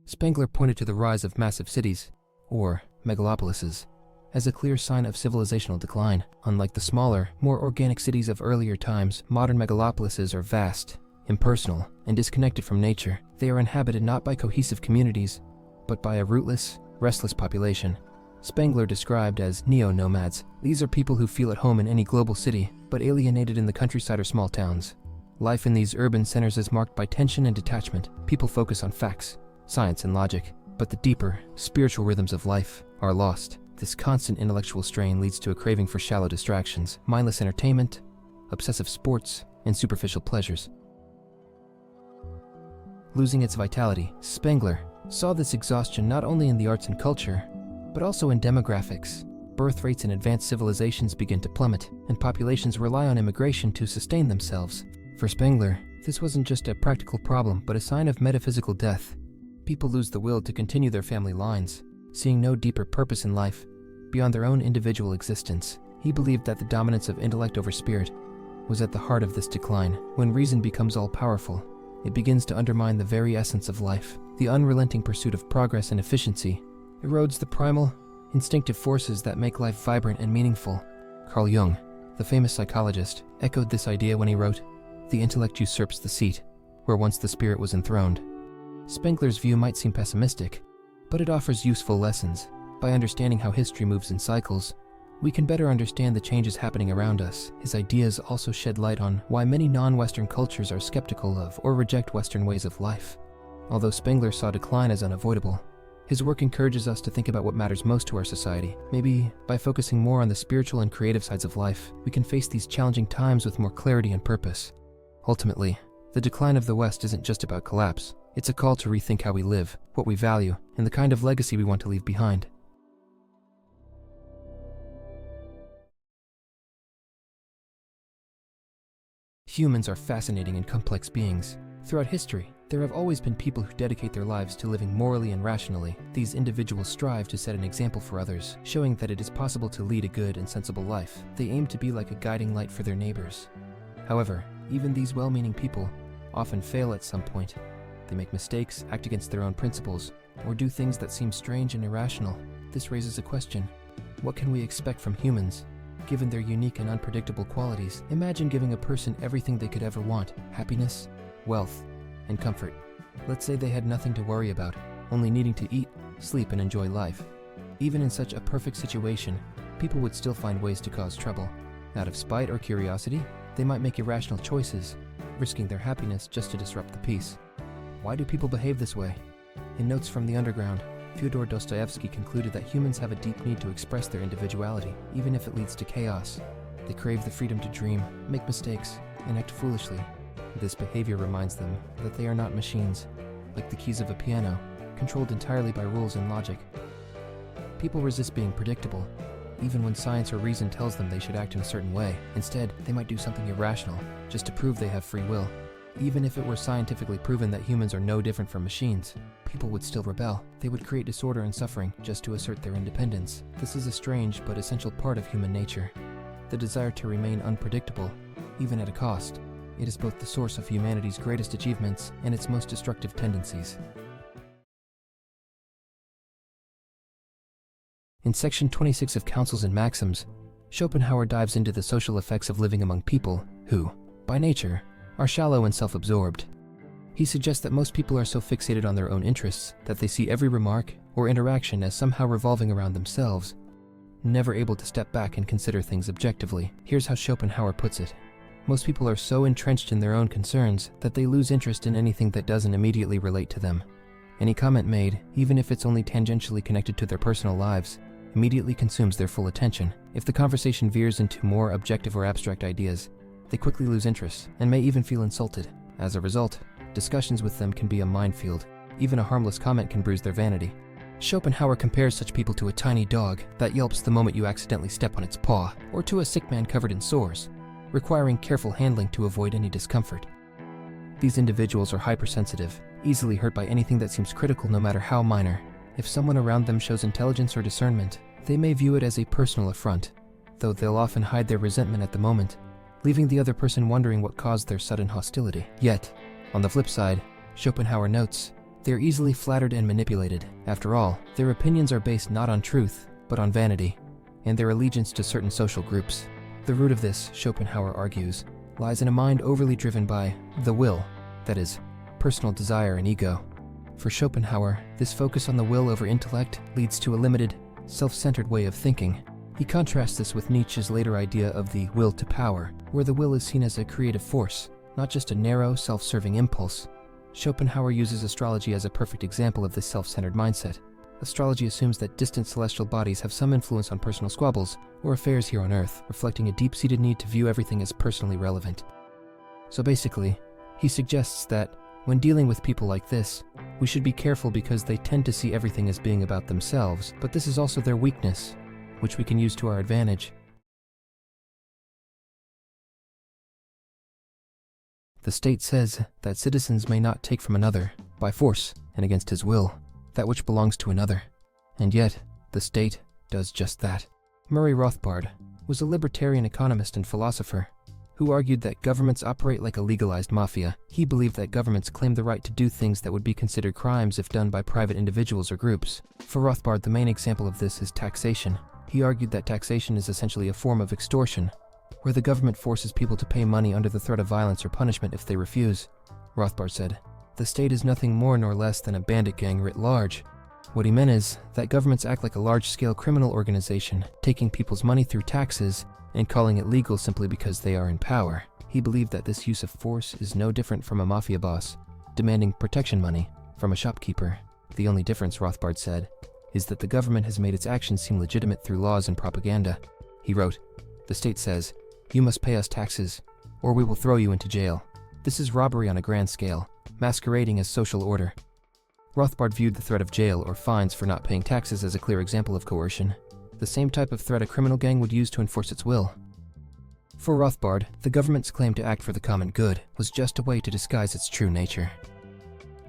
Spengler pointed to the rise of massive cities, or megalopolises, as a clear sign of civilizational decline. Unlike the smaller, more organic cities of earlier times, modern megalopolises are vast, impersonal, and disconnected from nature. They are inhabited not by cohesive communities, but by a rootless, restless population. Spengler described as neo-nomads. These are people who feel at home in any global city, but alienated in the countryside or small towns. Life in these urban centers is marked by tension and detachment. People focus on facts, science, and logic, but the deeper, spiritual rhythms of life are lost. This constant intellectual strain leads to a craving for shallow distractions, mindless entertainment, obsessive sports, and superficial pleasures. Losing its vitality, Spengler saw this exhaustion not only in the arts and culture, but also in demographics. Birth rates in advanced civilizations begin to plummet, and populations rely on immigration to sustain themselves. For Spengler, this wasn't just a practical problem, but a sign of metaphysical death. People lose the will to continue their family lines, seeing no deeper purpose in life beyond their own individual existence. He believed that the dominance of intellect over spirit was at the heart of this decline. When reason becomes all-powerful, it begins to undermine the very essence of life. The unrelenting pursuit of progress and efficiency erodes the primal, instinctive forces that make life vibrant and meaningful. Carl Jung, the famous psychologist, echoed this idea when he wrote, "The intellect usurps the seat, where once the spirit was enthroned." Spengler's view might seem pessimistic, but it offers useful lessons. By understanding how history moves in cycles, we can better understand the changes happening around us. His ideas also shed light on why many non-Western cultures are skeptical of or reject Western ways of life. Although Spengler saw decline as unavoidable, his work encourages us to think about what matters most to our society. Maybe by focusing more on the spiritual and creative sides of life, we can face these challenging times with more clarity and purpose. Ultimately, the decline of the West isn't just about collapse. It's a call to rethink how we live, what we value, and the kind of legacy we want to leave behind. Humans are fascinating and complex beings. Throughout history, there have always been people who dedicate their lives to living morally and rationally. These individuals strive to set an example for others, showing that it is possible to lead a good and sensible life. They aim to be like a guiding light for their neighbors. However, even these well-meaning people often fail at some point. They make mistakes, act against their own principles, or do things that seem strange and irrational. This raises a question. What can we expect from humans, given their unique and unpredictable qualities? Imagine giving a person everything they could ever want: happiness, wealth, and comfort. Let's say they had nothing to worry about, only needing to eat, sleep, and enjoy life. Even in such a perfect situation, people would still find ways to cause trouble. Out of spite or curiosity, they might make irrational choices, risking their happiness just to disrupt the peace. Why do people behave this way? In Notes from the Underground, Fyodor Dostoyevsky concluded that humans have a deep need to express their individuality, even if it leads to chaos. They crave the freedom to dream, make mistakes, and act foolishly. This behavior reminds them that they are not machines, like the keys of a piano, controlled entirely by rules and logic. People resist being predictable, even when science or reason tells them they should act in a certain way. Instead, they might do something irrational, just to prove they have free will. Even if it were scientifically proven that humans are no different from machines, people would still rebel. They would create disorder and suffering just to assert their independence. This is a strange but essential part of human nature. The desire to remain unpredictable, even at a cost. It is both the source of humanity's greatest achievements and its most destructive tendencies. In section 26 of Counsels and Maxims, Schopenhauer dives into the social effects of living among people who, by nature, are shallow and self-absorbed. He suggests that most people are so fixated on their own interests that they see every remark or interaction as somehow revolving around themselves, never able to step back and consider things objectively. Here's how Schopenhauer puts it. Most people are so entrenched in their own concerns that they lose interest in anything that doesn't immediately relate to them. Any comment made, even if it's only tangentially connected to their personal lives, immediately consumes their full attention. If the conversation veers into more objective or abstract ideas, they quickly lose interest and may even feel insulted. As a result, discussions with them can be a minefield. Even a harmless comment can bruise their vanity. Schopenhauer compares such people to a tiny dog that yelps the moment you accidentally step on its paw, or to a sick man covered in sores, requiring careful handling to avoid any discomfort. These individuals are hypersensitive, easily hurt by anything that seems critical no matter how minor. If someone around them shows intelligence or discernment, they may view it as a personal affront, though they'll often hide their resentment at the moment, leaving the other person wondering what caused their sudden hostility. Yet, on the flip side, Schopenhauer notes, they're easily flattered and manipulated. After all, their opinions are based not on truth, but on vanity, and their allegiance to certain social groups. The root of this, Schopenhauer argues, lies in a mind overly driven by the will, that is, personal desire and ego. For Schopenhauer, this focus on the will over intellect leads to a limited, self-centered way of thinking. He contrasts this with Nietzsche's later idea of the will to power, where the will is seen as a creative force, not just a narrow, self-serving impulse. Schopenhauer uses astrology as a perfect example of this self-centered mindset. Astrology assumes that distant celestial bodies have some influence on personal squabbles or affairs here on Earth, reflecting a deep-seated need to view everything as personally relevant. So basically, he suggests that when dealing with people like this, we should be careful because they tend to see everything as being about themselves, but this is also their weakness, which we can use to our advantage. The state says that citizens may not take from another, by force and against his will, that which belongs to another. And yet, the state does just that. Murray Rothbard was a libertarian economist and philosopher who argued that governments operate like a legalized mafia. He believed that governments claim the right to do things that would be considered crimes if done by private individuals or groups. For Rothbard, the main example of this is taxation. He argued that taxation is essentially a form of extortion, where the government forces people to pay money under the threat of violence or punishment if they refuse. Rothbard said, "The state is nothing more nor less than a bandit gang writ large." What he meant is that governments act like a large-scale criminal organization, taking people's money through taxes and calling it legal simply because they are in power. He believed that this use of force is no different from a mafia boss demanding protection money from a shopkeeper. The only difference, Rothbard said, is that the government has made its actions seem legitimate through laws and propaganda. He wrote, "The state says, you must pay us taxes, or we will throw you into jail. This is robbery on a grand scale, masquerading as social order." Rothbard viewed the threat of jail or fines for not paying taxes as a clear example of coercion, the same type of threat a criminal gang would use to enforce its will. For Rothbard, the government's claim to act for the common good was just a way to disguise its true nature.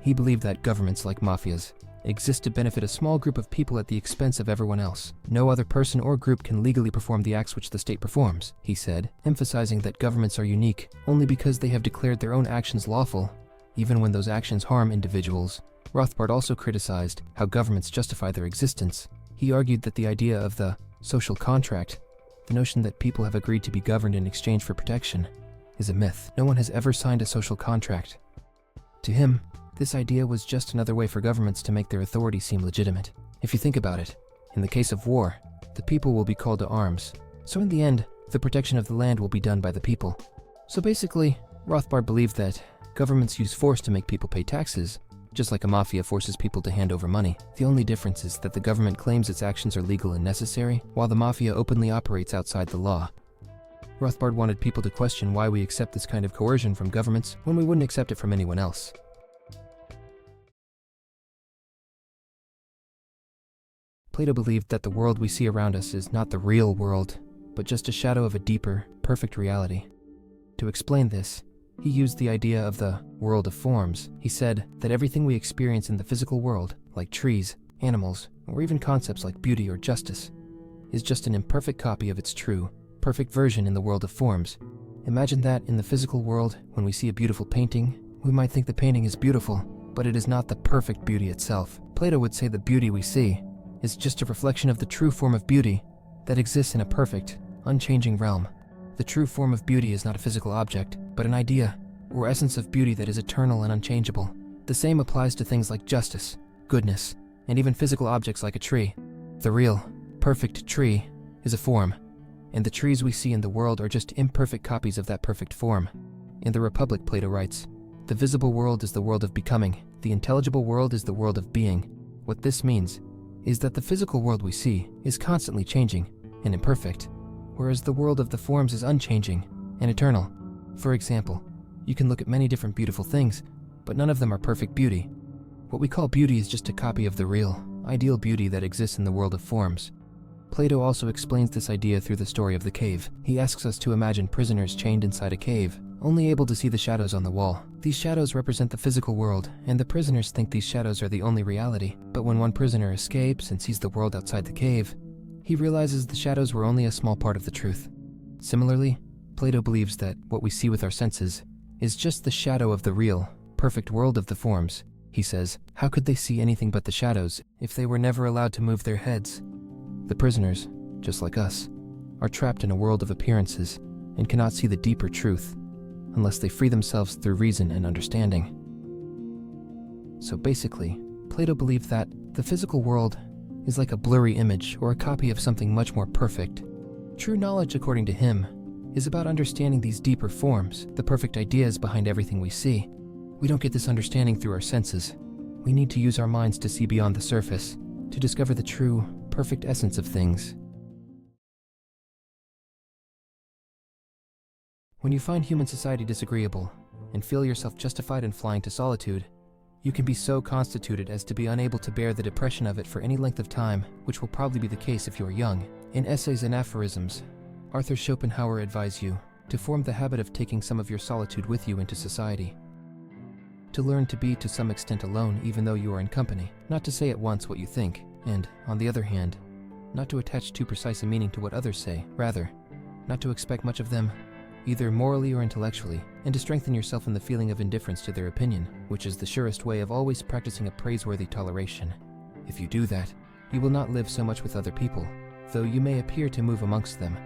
He believed that governments, like mafias, exist to benefit a small group of people at the expense of everyone else. No other person or group can legally perform the acts which the state performs, he said, emphasizing that governments are unique only because they have declared their own actions lawful, even when those actions harm individuals. Rothbard also criticized how governments justify their existence. He argued that the idea of the social contract, the notion that people have agreed to be governed in exchange for protection, is a myth. No one has ever signed a social contract. To him, this idea was just another way for governments to make their authority seem legitimate. If you think about it, in the case of war, the people will be called to arms. So in the end, the protection of the land will be done by the people. So basically, Rothbard believed that governments use force to make people pay taxes, just like a mafia forces people to hand over money. The only difference is that the government claims its actions are legal and necessary, while the mafia openly operates outside the law. Rothbard wanted people to question why we accept this kind of coercion from governments when we wouldn't accept it from anyone else. Plato believed that the world we see around us is not the real world, but just a shadow of a deeper, perfect reality. To explain this, He used the idea of the world of forms. He said that everything we experience in the physical world, like trees, animals, or even concepts like beauty or justice, is just an imperfect copy of its true, perfect version in the world of forms. Imagine that in the physical world, when we see a beautiful painting, we might think the painting is beautiful, but it is not the perfect beauty itself. Plato would say the beauty we see is just a reflection of the true form of beauty that exists in a perfect, unchanging realm. The true form of beauty is not a physical object, but an idea, or essence of beauty that is eternal and unchangeable. The same applies to things like justice, goodness, and even physical objects like a tree. The real, perfect tree is a form, and the trees we see in the world are just imperfect copies of that perfect form. In the Republic, Plato writes, "The visible world is the world of becoming. The intelligible world is the world of being." What this means is that the physical world we see is constantly changing and imperfect, whereas the world of the forms is unchanging and eternal. For example, you can look at many different beautiful things, but none of them are perfect beauty. What we call beauty is just a copy of the real, ideal beauty that exists in the world of forms. Plato also explains this idea through the story of the cave. He asks us to imagine prisoners chained inside a cave, only able to see the shadows on the wall. These shadows represent the physical world, and the prisoners think these shadows are the only reality. But when one prisoner escapes and sees the world outside the cave, he realizes the shadows were only a small part of the truth. Similarly, Plato believes that what we see with our senses is just the shadow of the real, perfect world of the forms. He says, how could they see anything but the shadows if they were never allowed to move their heads? The prisoners, just like us, are trapped in a world of appearances and cannot see the deeper truth unless they free themselves through reason and understanding. So basically, Plato believed that the physical world is like a blurry image or a copy of something much more perfect. True knowledge, according to him, is about understanding these deeper forms, the perfect ideas behind everything we see. We don't get this understanding through our senses. We need to use our minds to see beyond the surface, to discover the true, perfect essence of things. When you find human society disagreeable and feel yourself justified in flying to solitude, you can be so constituted as to be unable to bear the depression of it for any length of time, which will probably be the case if you are young. In Essays and Aphorisms, Arthur Schopenhauer advised you to form the habit of taking some of your solitude with you into society. To learn to be to some extent alone even though you are in company, not to say at once what you think, and, on the other hand, not to attach too precise a meaning to what others say, rather, not to expect much of them, either morally or intellectually, and to strengthen yourself in the feeling of indifference to their opinion, which is the surest way of always practicing a praiseworthy toleration. If you do that, you will not live so much with other people, though you may appear to move amongst them.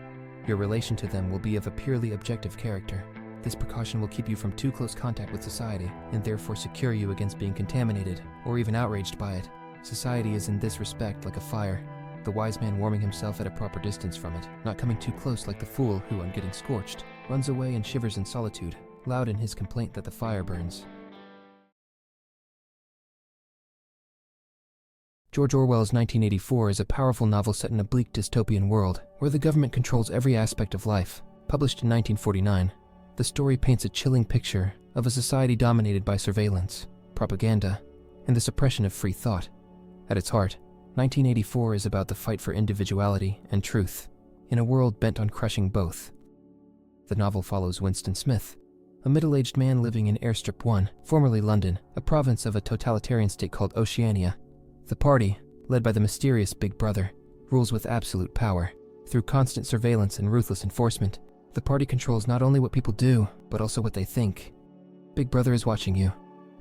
Your relation to them will be of a purely objective character. This precaution will keep you from too close contact with society, and therefore secure you against being contaminated, or even outraged by it. Society is in this respect like a fire, the wise man warming himself at a proper distance from it, not coming too close like the fool who, on getting scorched, runs away and shivers in solitude, loud in his complaint that the fire burns. George Orwell's 1984 is a powerful novel set in a bleak dystopian world, where the government controls every aspect of life. Published in 1949, the story paints a chilling picture of a society dominated by surveillance, propaganda, and the suppression of free thought. At its heart, 1984 is about the fight for individuality and truth, in a world bent on crushing both. The novel follows Winston Smith, a middle-aged man living in Airstrip 1, formerly London, a province of a totalitarian state called Oceania. The party, led by the mysterious Big Brother, rules with absolute power. Through constant surveillance and ruthless enforcement, the party controls not only what people do, but also what they think. Big Brother is watching you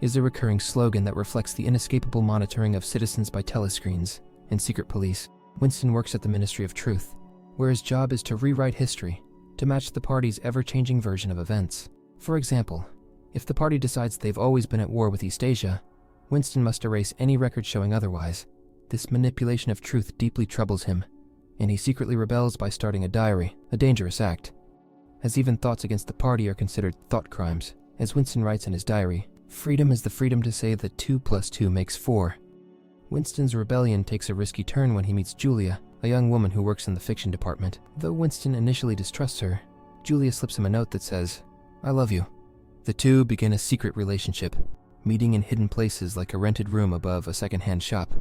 is a recurring slogan that reflects the inescapable monitoring of citizens by telescreens and secret police. Winston works at the Ministry of Truth, where his job is to rewrite history to match the party's ever-changing version of events. For example, if the party decides they've always been at war with East Asia, Winston must erase any record showing otherwise. This manipulation of truth deeply troubles him, and he secretly rebels by starting a diary, a dangerous act, as even thoughts against the party are considered thought crimes. As Winston writes in his diary, freedom is the freedom to say that 2 + 2 makes 4. Winston's rebellion takes a risky turn when he meets Julia, a young woman who works in the fiction department. Though Winston initially distrusts her, Julia slips him a note that says, "I love you." The two begin a secret relationship, meeting in hidden places like a rented room above a second-hand shop.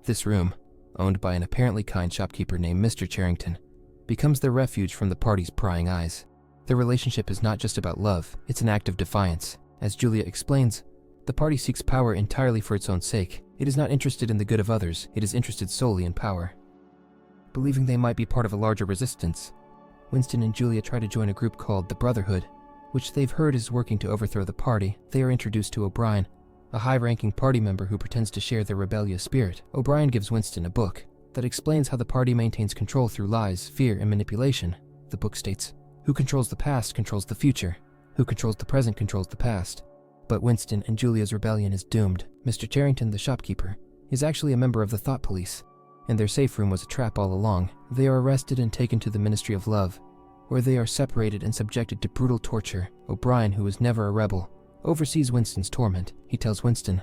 This room, owned by an apparently kind shopkeeper named Mr. Charrington, becomes their refuge from the party's prying eyes. Their relationship is not just about love, it's an act of defiance. As Julia explains, the party seeks power entirely for its own sake. It is not interested in the good of others, it is interested solely in power. Believing they might be part of a larger resistance, Winston and Julia try to join a group called the Brotherhood, which they've heard is working to overthrow the party. They are introduced to O'Brien, a high-ranking party member who pretends to share their rebellious spirit. O'Brien gives Winston a book that explains how the party maintains control through lies, fear, and manipulation. The book states, "Who controls the past controls the future. Who controls the present controls the past." But Winston and Julia's rebellion is doomed. Mr. Charrington, the shopkeeper, is actually a member of the Thought Police, and their safe room was a trap all along. They are arrested and taken to the Ministry of Love, where they are separated and subjected to brutal torture. O'Brien, who is never a rebel, oversees Winston's torment. He tells Winston,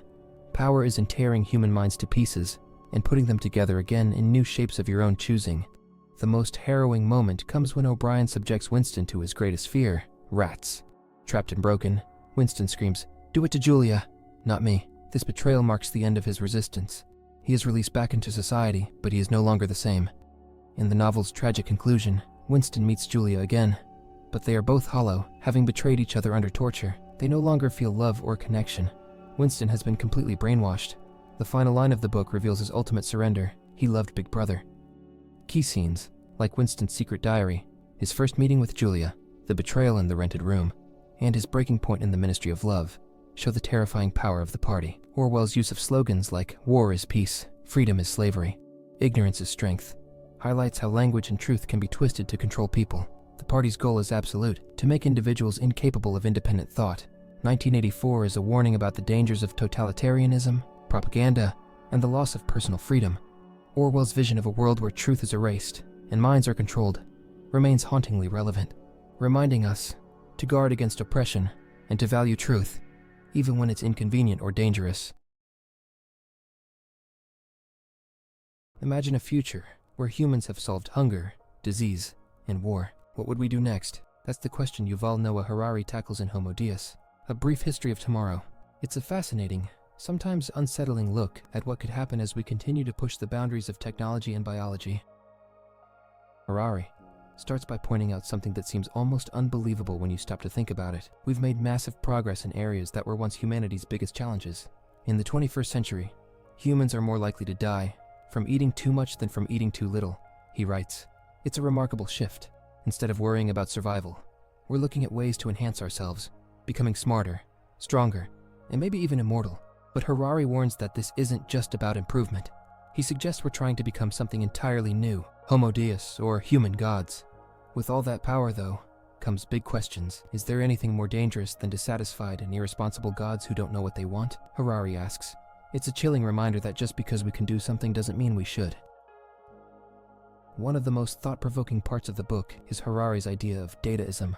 "Power is in tearing human minds to pieces and putting them together again in new shapes of your own choosing." The most harrowing moment comes when O'Brien subjects Winston to his greatest fear, rats. Trapped and broken, Winston screams, "Do it to Julia, not me." This betrayal marks the end of his resistance. He is released back into society, but he is no longer the same. In the novel's tragic conclusion, Winston meets Julia again, but they are both hollow, having betrayed each other under torture. They no longer feel love or connection. Winston has been completely brainwashed. The final line of the book reveals his ultimate surrender. He loved Big Brother. Key scenes, like Winston's secret diary, his first meeting with Julia, the betrayal in the rented room, and his breaking point in the Ministry of Love, show the terrifying power of the party. Orwell's use of slogans like "war is peace," "freedom is slavery," "ignorance is strength," highlights how language and truth can be twisted to control people. The party's goal is absolute, to make individuals incapable of independent thought. 1984 is a warning about the dangers of totalitarianism, propaganda, and the loss of personal freedom. Orwell's vision of a world where truth is erased and minds are controlled remains hauntingly relevant, reminding us to guard against oppression and to value truth, even when it's inconvenient or dangerous. Imagine a future where humans have solved hunger, disease, and war. What would we do next? That's the question Yuval Noah Harari tackles in Homo Deus, A Brief History of Tomorrow. It's a fascinating, sometimes unsettling look at what could happen as we continue to push the boundaries of technology and biology. Harari starts by pointing out something that seems almost unbelievable when you stop to think about it. We've made massive progress in areas that were once humanity's biggest challenges. In the 21st century, humans are more likely to die from eating too much than from eating too little, he writes. It's a remarkable shift. Instead of worrying about survival, we're looking at ways to enhance ourselves, becoming smarter, stronger, and maybe even immortal. But Harari warns that this isn't just about improvement. He suggests we're trying to become something entirely new, Homo Deus, or human gods. With all that power, though, comes big questions. Is there anything more dangerous than dissatisfied and irresponsible gods who don't know what they want? Harari asks. It's a chilling reminder that just because we can do something doesn't mean we should. One of the most thought-provoking parts of the book is Harari's idea of dataism.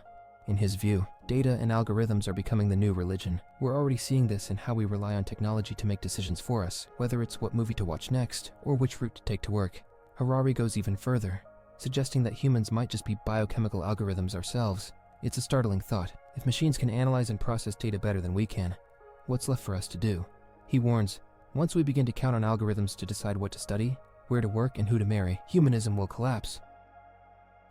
In his view, data and algorithms are becoming the new religion. We're already seeing this in how we rely on technology to make decisions for us, whether it's what movie to watch next or which route to take to work. Harari goes even further, suggesting that humans might just be biochemical algorithms ourselves. It's a startling thought. If machines can analyze and process data better than we can, what's left for us to do? He warns, once we begin to count on algorithms to decide what to study, where to work, and who to marry, humanism will collapse.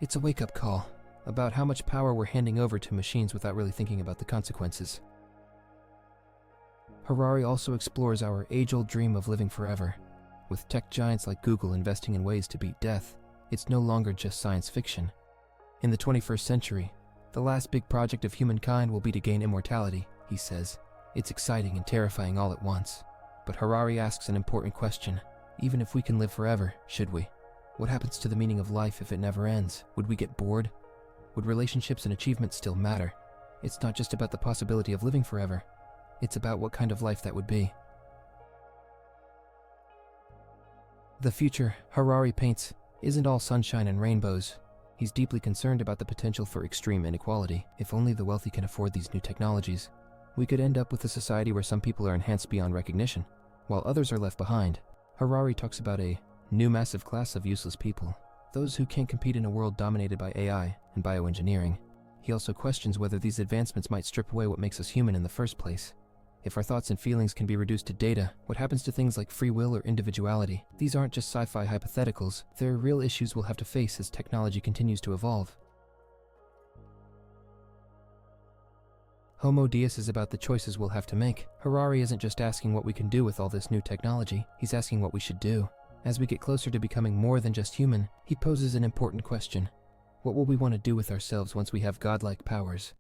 It's a wake-up call about how much power we're handing over to machines without really thinking about the consequences. Harari also explores our age-old dream of living forever. With tech giants like Google investing in ways to beat death, it's no longer just science fiction. In the 21st century, the last big project of humankind will be to gain immortality, he says. It's exciting and terrifying all at once. But Harari asks an important question. Even if we can live forever, should we? What happens to the meaning of life if it never ends? Would we get bored? Would relationships and achievements still matter? It's not just about the possibility of living forever. It's about what kind of life that would be. The future Harari paints isn't all sunshine and rainbows. He's deeply concerned about the potential for extreme inequality. If only the wealthy can afford these new technologies, we could end up with a society where some people are enhanced beyond recognition, while others are left behind. Harari talks about a new massive class of useless people, those who can't compete in a world dominated by AI and bioengineering. He also questions whether these advancements might strip away what makes us human in the first place. If our thoughts and feelings can be reduced to data, what happens to things like free will or individuality? These aren't just sci-fi hypotheticals, they're real issues we'll have to face as technology continues to evolve. Homo Deus is about the choices we'll have to make. Harari isn't just asking what we can do with all this new technology, he's asking what we should do. As we get closer to becoming more than just human, he poses an important question. What will we want to do with ourselves once we have godlike powers?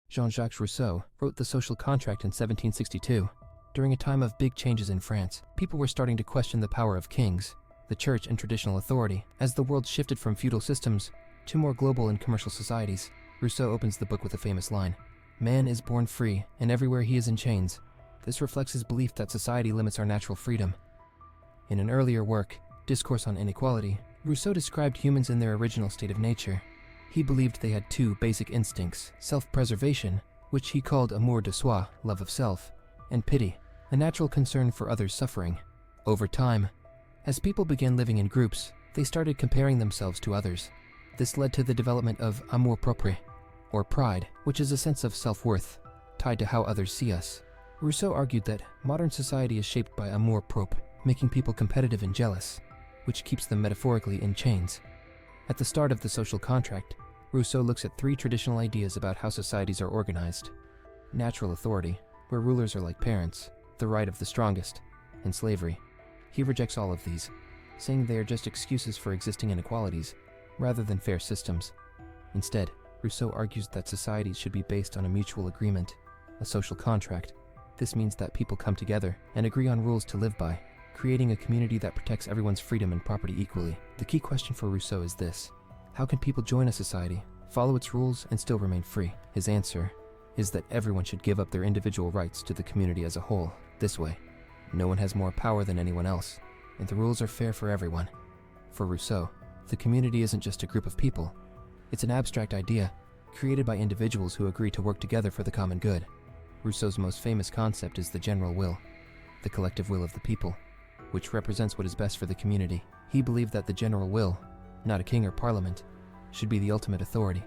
Jean-Jacques Rousseau wrote The Social Contract in 1762. During a time of big changes in France, people were starting to question the power of kings, the church, and traditional authority. As the world shifted from feudal systems to more global and commercial societies, Rousseau opens the book with a famous line, "Man is born free, and everywhere he is in chains." This reflects his belief that society limits our natural freedom. In an earlier work, Discourse on Inequality, Rousseau described humans in their original state of nature. He believed they had two basic instincts, self-preservation, which he called amour de soi, love of self, and pity, a natural concern for others' suffering. Over time, as people began living in groups, they started comparing themselves to others. This led to the development of amour propre, or pride, which is a sense of self-worth, tied to how others see us. Rousseau argued that modern society is shaped by amour propre, making people competitive and jealous, which keeps them metaphorically in chains. At the start of The Social Contract, Rousseau looks at three traditional ideas about how societies are organized. Natural authority, where rulers are like parents, the right of the strongest, and slavery. He rejects all of these, saying they are just excuses for existing inequalities, rather than fair systems. Instead, Rousseau argues that societies should be based on a mutual agreement, a social contract. This means that people come together and agree on rules to live by, creating a community that protects everyone's freedom and property equally. The key question for Rousseau is this: how can people join a society, follow its rules, and still remain free? His answer is that everyone should give up their individual rights to the community as a whole. This way, no one has more power than anyone else, and the rules are fair for everyone. For Rousseau, the community isn't just a group of people. It's an abstract idea, created by individuals who agree to work together for the common good. Rousseau's most famous concept is the general will, the collective will of the people, which represents what is best for the community. He believed that the general will, not a king or parliament, should be the ultimate authority.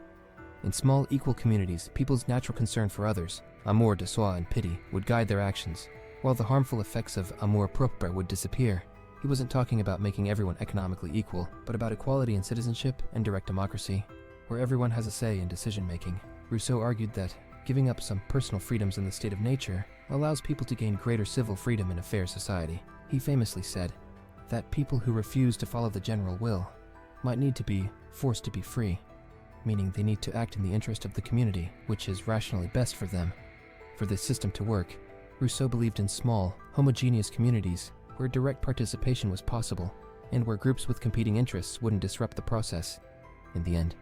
In small, equal communities, people's natural concern for others, amour de soi and pity, would guide their actions, while the harmful effects of amour propre would disappear. He wasn't talking about making everyone economically equal, but about equality in citizenship and direct democracy, where everyone has a say in decision-making. Rousseau argued that giving up some personal freedoms in the state of nature allows people to gain greater civil freedom in a fair society. He famously said that people who refuse to follow the general will might need to be forced to be free, meaning they need to act in the interest of the community, which is rationally best for them. For this system to work, Rousseau believed in small, homogeneous communities where direct participation was possible and where groups with competing interests wouldn't disrupt the process. In the end,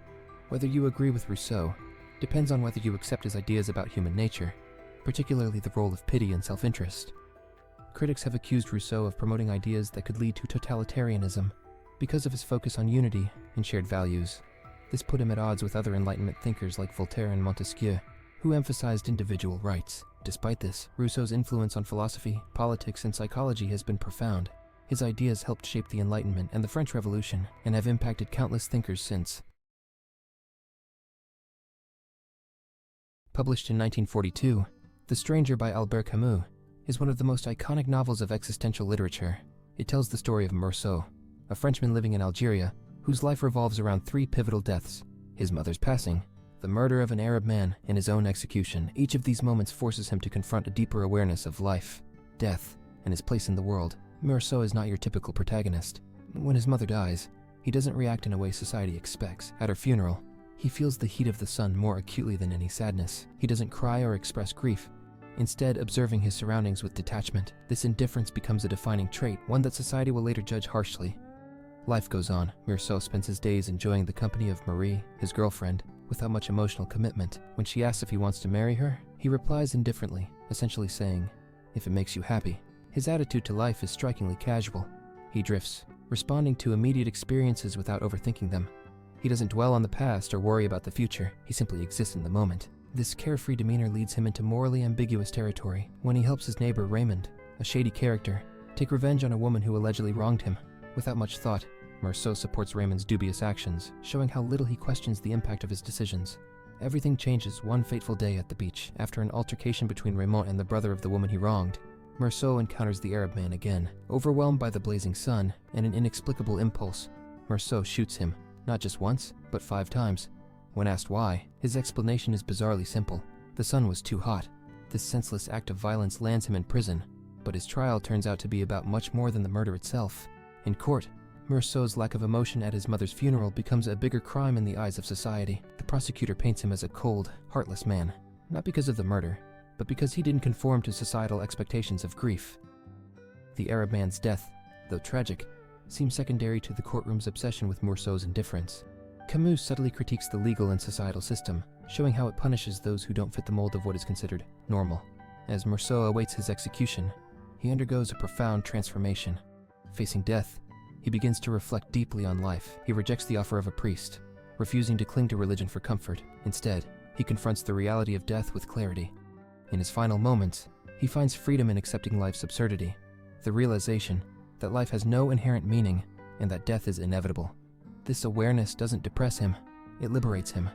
whether you agree with Rousseau depends on whether you accept his ideas about human nature, particularly the role of pity and self-interest. Critics have accused Rousseau of promoting ideas that could lead to totalitarianism because of his focus on unity and shared values. This put him at odds with other Enlightenment thinkers like Voltaire and Montesquieu, who emphasized individual rights. Despite this, Rousseau's influence on philosophy, politics, and psychology has been profound. His ideas helped shape the Enlightenment and the French Revolution and have impacted countless thinkers since. Published in 1942, The Stranger by Albert Camus is one of the most iconic novels of existential literature. It tells the story of Meursault, a Frenchman living in Algeria whose life revolves around three pivotal deaths: his mother's passing, the murder of an Arab man, and his own execution. Each of these moments forces him to confront a deeper awareness of life, death, and his place in the world. Meursault is not your typical protagonist. When his mother dies, he doesn't react in a way society expects. At her funeral, he feels the heat of the sun more acutely than any sadness. He doesn't cry or express grief, instead observing his surroundings with detachment. This indifference becomes a defining trait, one that society will later judge harshly. Life goes on. Meursault spends his days enjoying the company of Marie, his girlfriend, without much emotional commitment. When she asks if he wants to marry her, he replies indifferently, essentially saying, "If it makes you happy." His attitude to life is strikingly casual. He drifts, responding to immediate experiences without overthinking them. He doesn't dwell on the past or worry about the future. He simply exists in the moment. This carefree demeanor leads him into morally ambiguous territory when he helps his neighbor Raymond, a shady character, take revenge on a woman who allegedly wronged him. Without much thought, Meursault supports Raymond's dubious actions, showing how little he questions the impact of his decisions. Everything changes one fateful day at the beach. After an altercation between Raymond and the brother of the woman he wronged, Meursault encounters the Arab man again. Overwhelmed by the blazing sun and an inexplicable impulse, Meursault shoots him, not just once, but 5 times. When asked why, his explanation is bizarrely simple. The sun was too hot. This senseless act of violence lands him in prison, but his trial turns out to be about much more than the murder itself. In court, Meursault's lack of emotion at his mother's funeral becomes a bigger crime in the eyes of society. The prosecutor paints him as a cold, heartless man, not because of the murder, but because he didn't conform to societal expectations of grief. The Arab man's death, though tragic, seems secondary to the courtroom's obsession with Meursault's indifference. Camus subtly critiques the legal and societal system, showing how it punishes those who don't fit the mold of what is considered normal. As Meursault awaits his execution, he undergoes a profound transformation. Facing death, he begins to reflect deeply on life. He rejects the offer of a priest, refusing to cling to religion for comfort. Instead, he confronts the reality of death with clarity. In his final moments, he finds freedom in accepting life's absurdity, the realization that life has no inherent meaning and that death is inevitable. This awareness doesn't depress him, it liberates him.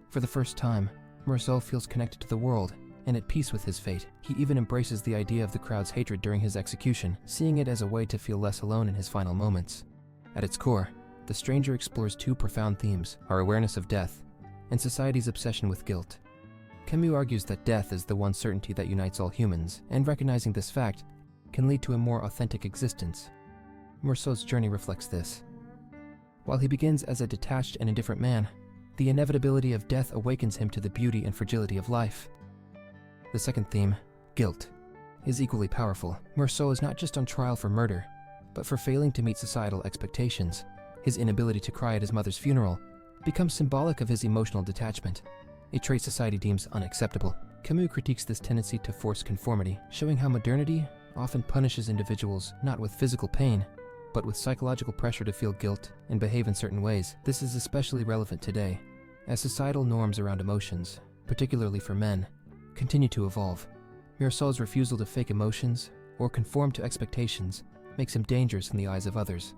For the first time, Meursault feels connected to the world and at peace with his fate. He even embraces the idea of the crowd's hatred during his execution, seeing it as a way to feel less alone in his final moments. At its core, The Stranger explores two profound themes: our awareness of death and society's obsession with guilt. Camus argues that death is the one certainty that unites all humans, and recognizing this fact can lead to a more authentic existence. Meursault's journey reflects this. While he begins as a detached and indifferent man, the inevitability of death awakens him to the beauty and fragility of life. The second theme, guilt, is equally powerful. Meursault is not just on trial for murder, but for failing to meet societal expectations. His inability to cry at his mother's funeral becomes symbolic of his emotional detachment, a trait society deems unacceptable. Camus critiques this tendency to force conformity, showing how modernity often punishes individuals not with physical pain, but with psychological pressure to feel guilt and behave in certain ways. This is especially relevant today, as societal norms around emotions, particularly for men, continue to evolve. Meursault's refusal to fake emotions or conform to expectations makes him dangerous in the eyes of others.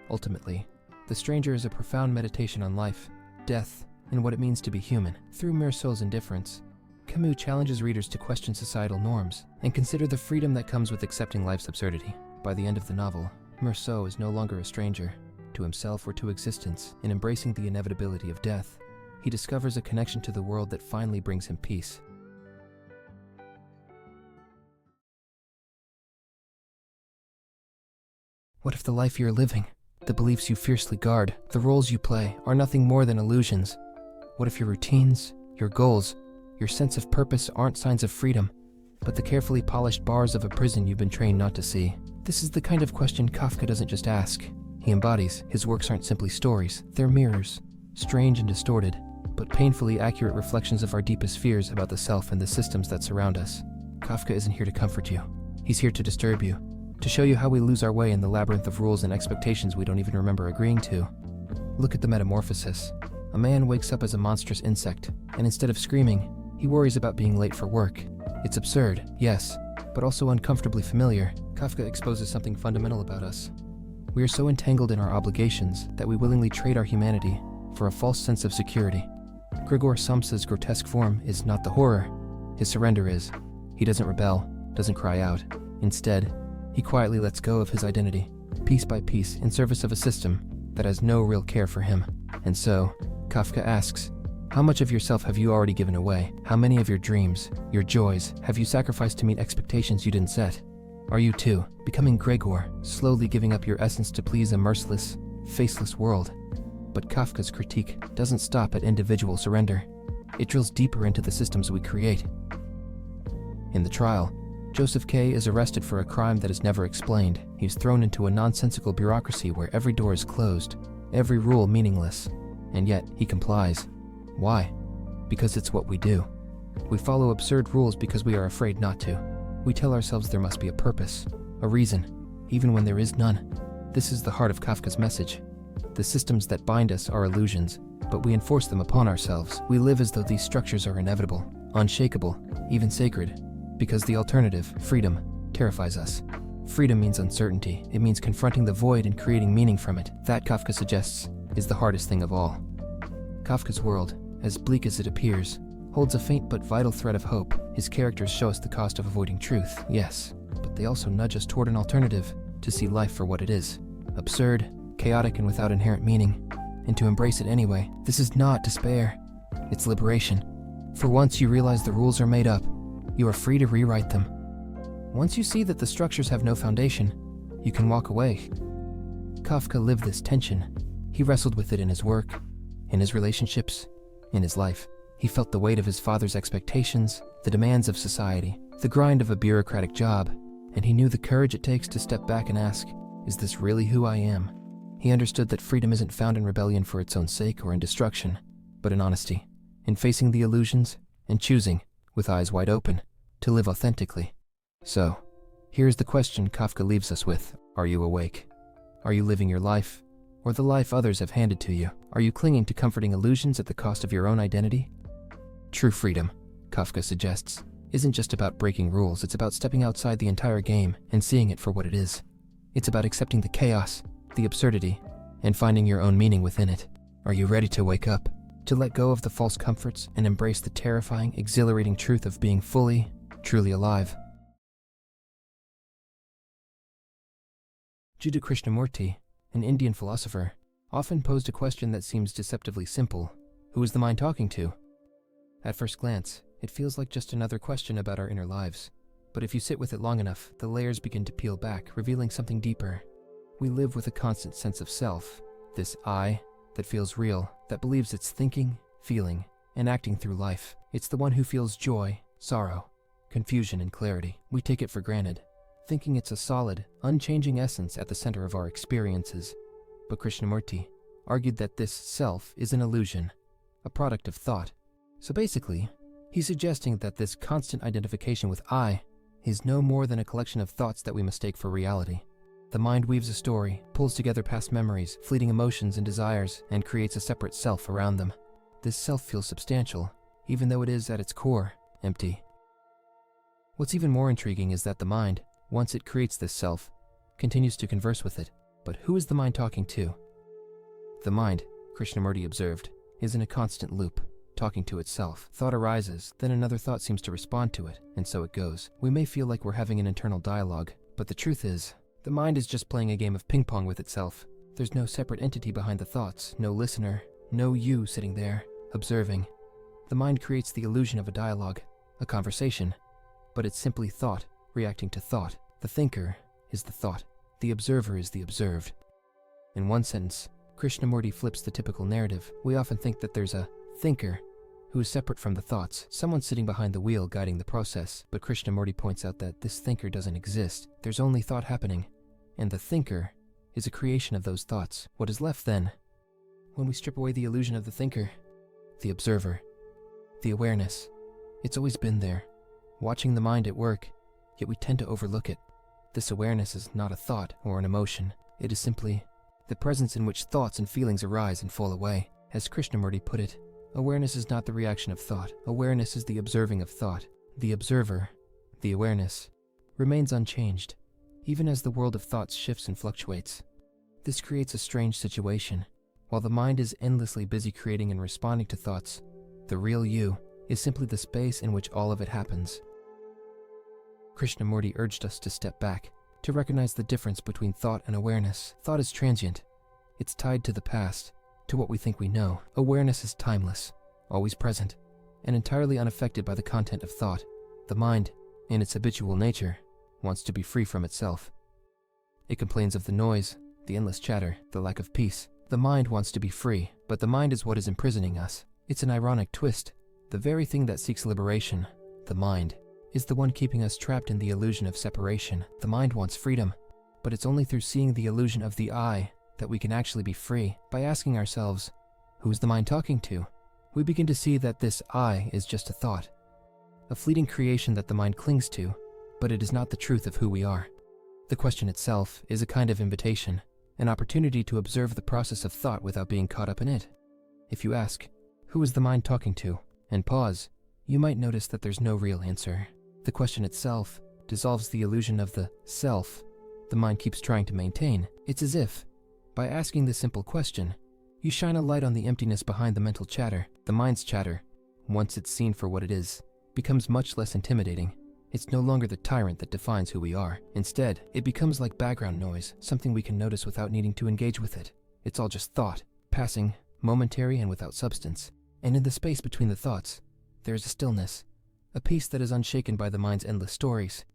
Ultimately, The Stranger is a profound meditation on life, death, and what it means to be human. Through Meursault's indifference, Camus challenges readers to question societal norms and consider the freedom that comes with accepting life's absurdity. By the end of the novel, Meursault is no longer a stranger to himself or to existence. In embracing the inevitability of death, he discovers a connection to the world that finally brings him peace. What if the life you're living, the beliefs you fiercely guard, the roles you play, are nothing more than illusions? What if your routines, your goals, your sense of purpose aren't signs of freedom, but the carefully polished bars of a prison you've been trained not to see? This is the kind of question Kafka doesn't just ask, he embodies. His works aren't simply stories, they're mirrors, strange and distorted, but painfully accurate reflections of our deepest fears about the self and the systems that surround us. Kafka isn't here to comfort you. He's here to disturb you, to show you how we lose our way in the labyrinth of rules and expectations we don't even remember agreeing to. Look at the metamorphosis. A man wakes up as a monstrous insect, and instead of screaming, he worries about being late for work. It's absurd, yes, but also uncomfortably familiar. Kafka exposes something fundamental about us. We are so entangled in our obligations that we willingly trade our humanity for a false sense of security. Gregor Samsa's grotesque form is not the horror. His surrender is. He doesn't rebel, doesn't cry out. Instead, he quietly lets go of his identity, piece by piece, in service of a system that has no real care for him. And so, Kafka asks, how much of yourself have you already given away? How many of your dreams, your joys, have you sacrificed to meet expectations you didn't set? Are you too becoming Gregor, slowly giving up your essence to please a merciless, faceless world? But Kafka's critique doesn't stop at individual surrender. It drills deeper into the systems we create. In the trial, Joseph K. is arrested for a crime that is never explained. He's thrown into a nonsensical bureaucracy where every door is closed, every rule meaningless, and yet he complies. Why? Because it's what we do. We follow absurd rules because we are afraid not to. We tell ourselves there must be a purpose, a reason, even when there is none. This is the heart of Kafka's message. The systems that bind us are illusions, but we enforce them upon ourselves. We live as though these structures are inevitable, unshakable, even sacred, because the alternative, freedom, terrifies us. Freedom means uncertainty. It means confronting the void and creating meaning from it. That, Kafka suggests, is the hardest thing of all. Kafka's world, as bleak as it appears, holds a faint but vital thread of hope. His characters show us the cost of avoiding truth, yes, but they also nudge us toward an alternative, to see life for what it is: absurd, chaotic, and without inherent meaning. and to embrace it anyway. This is not despair. It's liberation. For once you realize the rules are made up, you are free to rewrite them. Once you see that the structures have no foundation, you can walk away. Kafka lived this tension. He wrestled with it in his work, in his relationships, in his life. He felt the weight of his father's expectations, the demands of society, the grind of a bureaucratic job, and he knew the courage it takes to step back and ask, is this really who I am? He understood that freedom isn't found in rebellion for its own sake or in destruction, but in honesty, in facing the illusions and choosing, with eyes wide open, to live authentically. So, here's the question Kafka leaves us with. Are you awake? Are you living your life, or the life others have handed to you? Are you clinging to comforting illusions at the cost of your own identity? True freedom, Kafka suggests, isn't just about breaking rules. It's about stepping outside the entire game and seeing it for what it is. It's about accepting the chaos, the absurdity, and finding your own meaning within it. Are you ready to wake up, to let go of the false comforts and embrace the terrifying, exhilarating truth of being fully, truly alive? Jiddu Krishnamurti, an Indian philosopher, often posed a question that seems deceptively simple. Who is the mind talking to? At first glance, it feels like just another question about our inner lives. But if you sit with it long enough, the layers begin to peel back, revealing something deeper. We live with a constant sense of self, this I that feels real, that believes it's thinking, feeling, and acting through life. It's the one who feels joy, sorrow, confusion, and clarity. We take it for granted, thinking it's a solid, unchanging essence at the center of our experiences. But Krishnamurti argued that this self is an illusion, a product of thought. So basically, he's suggesting that this constant identification with I is no more than a collection of thoughts that we mistake for reality. The mind weaves a story, pulls together past memories, fleeting emotions and desires, and creates a separate self around them. This self feels substantial, even though it is at its core empty. What's even more intriguing is that the mind, once it creates this self, continues to converse with it. But who is the mind talking to? The mind, Krishnamurti observed, is in a constant loop, talking to itself. Thought arises, then another thought seems to respond to it, and so it goes. We may feel like we're having an internal dialogue, but the truth is, the mind is just playing a game of ping pong with itself. There's no separate entity behind the thoughts, no listener, no you sitting there, observing. The mind creates the illusion of a dialogue, a conversation, but it's simply thought, reacting to thought. The thinker is the thought. The observer is the observed. In one sentence, Krishnamurti flips the typical narrative. We often think that there's a thinker who is separate from the thoughts, someone sitting behind the wheel guiding the process. But Krishnamurti points out that this thinker doesn't exist. There's only thought happening, and the thinker is a creation of those thoughts. What is left then? When we strip away the illusion of the thinker, the observer, the awareness, it's always been there, watching the mind at work, yet we tend to overlook it. This awareness is not a thought or an emotion. It is simply the presence in which thoughts and feelings arise and fall away. As Krishnamurti put it, awareness is not the reaction of thought. Awareness is the observing of thought. The observer, the awareness, remains unchanged, even as the world of thoughts shifts and fluctuates. This creates a strange situation. While the mind is endlessly busy creating and responding to thoughts, the real you is simply the space in which all of it happens. Krishnamurti urged us to step back, to recognize the difference between thought and awareness. Thought is transient. It's tied to the past, to what we think we know. Awareness is timeless, always present, and entirely unaffected by the content of thought. The mind, in its habitual nature, wants to be free from itself. It complains of the noise, the endless chatter, the lack of peace. The mind wants to be free, but the mind is what is imprisoning us. It's an ironic twist. The very thing that seeks liberation, the mind, is the one keeping us trapped in the illusion of separation. The mind wants freedom, but it's only through seeing the illusion of the I that we can actually be free. By asking ourselves, who's the mind talking to? We begin to see that this I is just a thought, a fleeting creation that the mind clings to, but it is not the truth of who we are. The question itself is a kind of invitation, an opportunity to observe the process of thought without being caught up in it. If you ask, who is the mind talking to, and pause, you might notice that there's no real answer. The question itself dissolves the illusion of the self the mind keeps trying to maintain. It's as if, by asking this simple question, you shine a light on the emptiness behind the mental chatter. The mind's chatter, once it's seen for what it is, becomes much less intimidating. It's no longer the tyrant that defines who we are. Instead, it becomes like background noise, something we can notice without needing to engage with it. It's all just thought, passing, momentary and without substance. And in the space between the thoughts, there is a stillness, a peace that is unshaken by the mind's endless stories.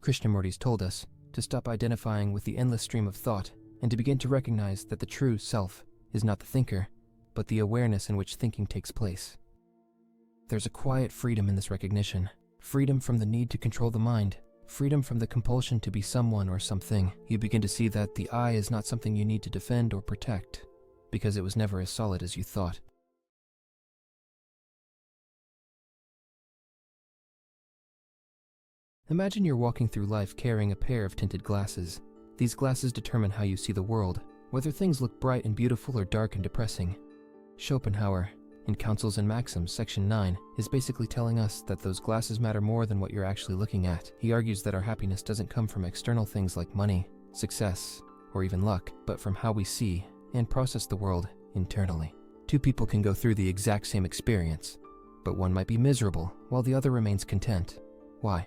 Krishnamurti's told us to stop identifying with the endless stream of thought and to begin to recognize that the true self is not the thinker, but the awareness in which thinking takes place. There's a quiet freedom in this recognition, freedom from the need to control the mind, freedom from the compulsion to be someone or something. You begin to see that the I is not something you need to defend or protect, because it was never as solid as you thought. Imagine you're walking through life carrying a pair of tinted glasses. These glasses determine how you see the world, whether things look bright and beautiful or dark and depressing. Schopenhauer, in Counsels and Maxims, section 9, is basically telling us that those glasses matter more than what you're actually looking at. He argues that our happiness doesn't come from external things like money, success, or even luck, but from how we see and process the world internally. Two people can go through the exact same experience, but one might be miserable while the other remains content. Why?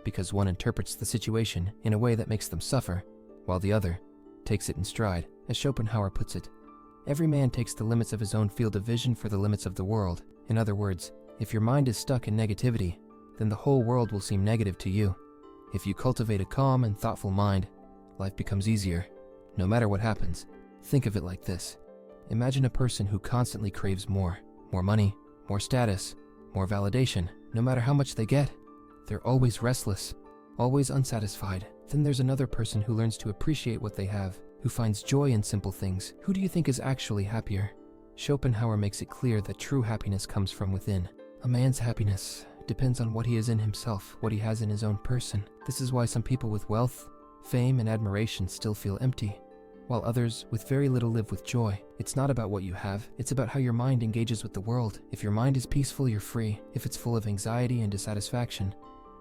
Because one interprets the situation in a way that makes them suffer, while the other takes it in stride. As Schopenhauer puts it, every man takes the limits of his own field of vision for the limits of the world. In other words, if your mind is stuck in negativity, then the whole world will seem negative to you. If you cultivate a calm and thoughtful mind, life becomes easier. No matter what happens, think of it like this. Imagine a person who constantly craves more money, more status, more validation. No matter how much they get, they're always restless, always unsatisfied. Then there's another person who learns to appreciate what they have, who finds joy in simple things. Who do you think is actually happier? Schopenhauer makes it clear that true happiness comes from within. A man's happiness depends on what he is in himself, what he has in his own person. This is why some people with wealth, fame, and admiration still feel empty, while others with very little live with joy. It's not about what you have, it's about how your mind engages with the world. If your mind is peaceful, you're free. If it's full of anxiety and dissatisfaction,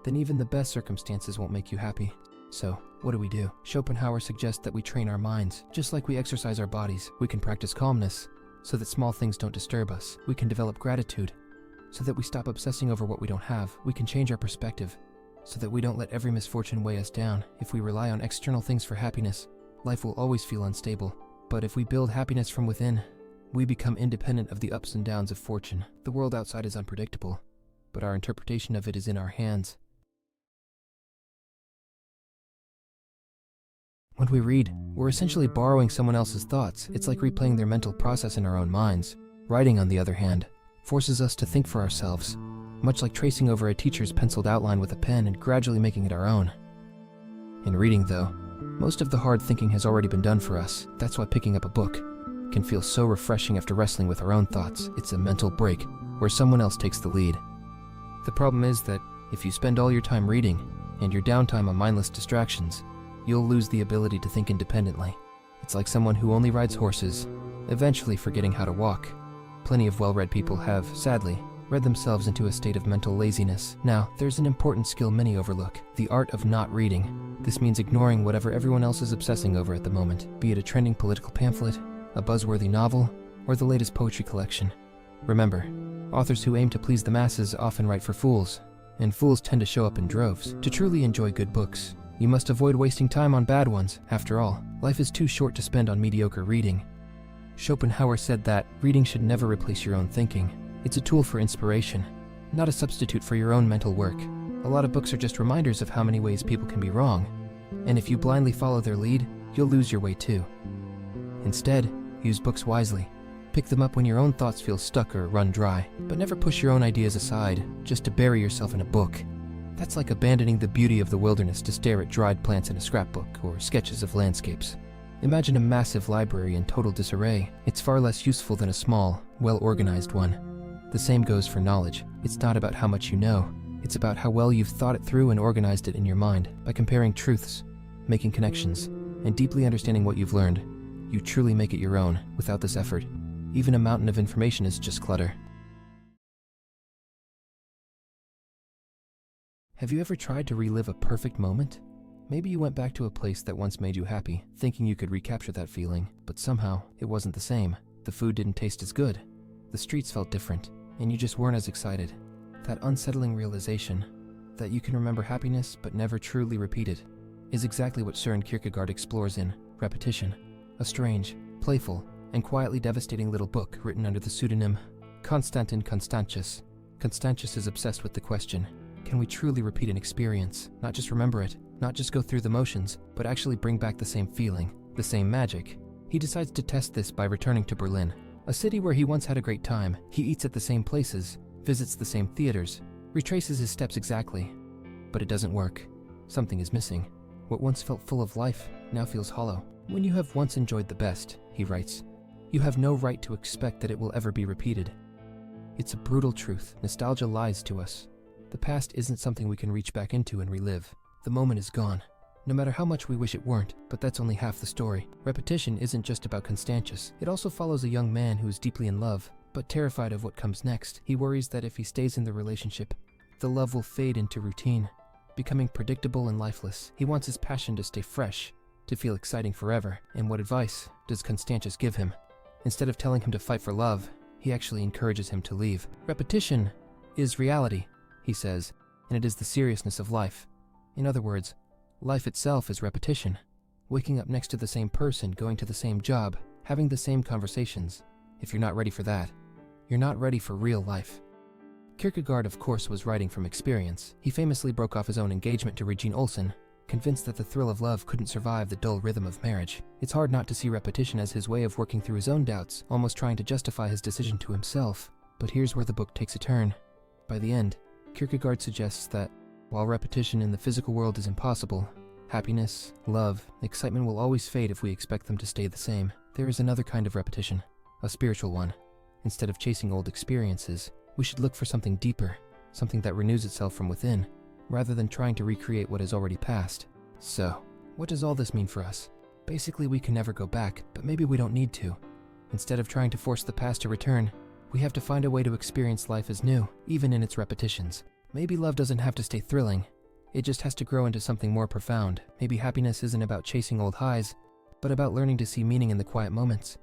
then even the best circumstances won't make you happy. So, what do we do? Schopenhauer suggests that we train our minds. Just like we exercise our bodies, we can practice calmness so that small things don't disturb us. We can develop gratitude so that we stop obsessing over what we don't have. We can change our perspective so that we don't let every misfortune weigh us down. If we rely on external things for happiness, life will always feel unstable. But if we build happiness from within, we become independent of the ups and downs of fortune. The world outside is unpredictable, but our interpretation of it is in our hands. When we read, we're essentially borrowing someone else's thoughts. It's like replaying their mental process in our own minds. Writing, on the other hand, forces us to think for ourselves, much like tracing over a teacher's penciled outline with a pen and gradually making it our own. In reading, though, most of the hard thinking has already been done for us. That's why picking up a book can feel so refreshing after wrestling with our own thoughts. It's a mental break where someone else takes the lead. The problem is that if you spend all your time reading and your downtime on mindless distractions, you'll lose the ability to think independently. It's like someone who only rides horses, eventually forgetting how to walk. Plenty of well-read people have, sadly, read themselves into a state of mental laziness. Now, there's an important skill many overlook, the art of not reading. This means ignoring whatever everyone else is obsessing over at the moment, be it a trending political pamphlet, a buzzworthy novel, or the latest poetry collection. Remember, authors who aim to please the masses often write for fools, and fools tend to show up in droves. To truly enjoy good books, you must avoid wasting time on bad ones. After all, life is too short to spend on mediocre reading. Schopenhauer said that reading should never replace your own thinking. It's a tool for inspiration, not a substitute for your own mental work. A lot of books are just reminders of how many ways people can be wrong, and if you blindly follow their lead, you'll lose your way too. Instead, use books wisely. Pick them up when your own thoughts feel stuck or run dry, but never push your own ideas aside just to bury yourself in a book. That's like abandoning the beauty of the wilderness to stare at dried plants in a scrapbook or sketches of landscapes. Imagine a massive library in total disarray. It's far less useful than a small, well-organized one. The same goes for knowledge. It's not about how much you know. It's about how well you've thought it through and organized it in your mind. By comparing truths, making connections, and deeply understanding what you've learned, you truly make it your own. Without this effort, even a mountain of information is just clutter. Have you ever tried to relive a perfect moment? Maybe you went back to a place that once made you happy, thinking you could recapture that feeling, but somehow it wasn't the same. The food didn't taste as good, the streets felt different, and you just weren't as excited. That unsettling realization that you can remember happiness but never truly repeat it is exactly what Søren Kierkegaard explores in Repetition, a strange, playful, and quietly devastating little book written under the pseudonym Constantin Constantius. Constantius is obsessed with the question, can we truly repeat an experience, not just remember it, not just go through the motions, but actually bring back the same feeling, the same magic? He decides to test this by returning to Berlin, a city where he once had a great time. He eats at the same places, visits the same theaters, retraces his steps exactly. But it doesn't work. Something is missing. What once felt full of life now feels hollow. When you have once enjoyed the best, he writes, you have no right to expect that it will ever be repeated. It's a brutal truth. Nostalgia lies to us. The past isn't something we can reach back into and relive. The moment is gone, no matter how much we wish it weren't, but that's only half the story. Repetition isn't just about Constantius. It also follows a young man who is deeply in love, but terrified of what comes next. He worries that if he stays in the relationship, the love will fade into routine, becoming predictable and lifeless. He wants his passion to stay fresh, to feel exciting forever. And what advice does Constantius give him? Instead of telling him to fight for love, he actually encourages him to leave. Repetition is reality, he says, and it is the seriousness of life. In other words, life itself is repetition. Waking up next to the same person, going to the same job, having the same conversations. If you're not ready for that, you're not ready for real life. Kierkegaard, of course, was writing from experience. He famously broke off his own engagement to Regine Olsen, convinced that the thrill of love couldn't survive the dull rhythm of marriage. It's hard not to see repetition as his way of working through his own doubts, almost trying to justify his decision to himself. But here's where the book takes a turn. By the end, Kierkegaard suggests that, while repetition in the physical world is impossible, happiness, love, excitement will always fade if we expect them to stay the same. There is another kind of repetition, a spiritual one. Instead of chasing old experiences, we should look for something deeper, something that renews itself from within, rather than trying to recreate what has already passed. So, what does all this mean for us? Basically, we can never go back, but maybe we don't need to. Instead of trying to force the past to return, we have to find a way to experience life as new, even in its repetitions. Maybe love doesn't have to stay thrilling. It just has to grow into something more profound. Maybe happiness isn't about chasing old highs, but about learning to see meaning in the quiet moments.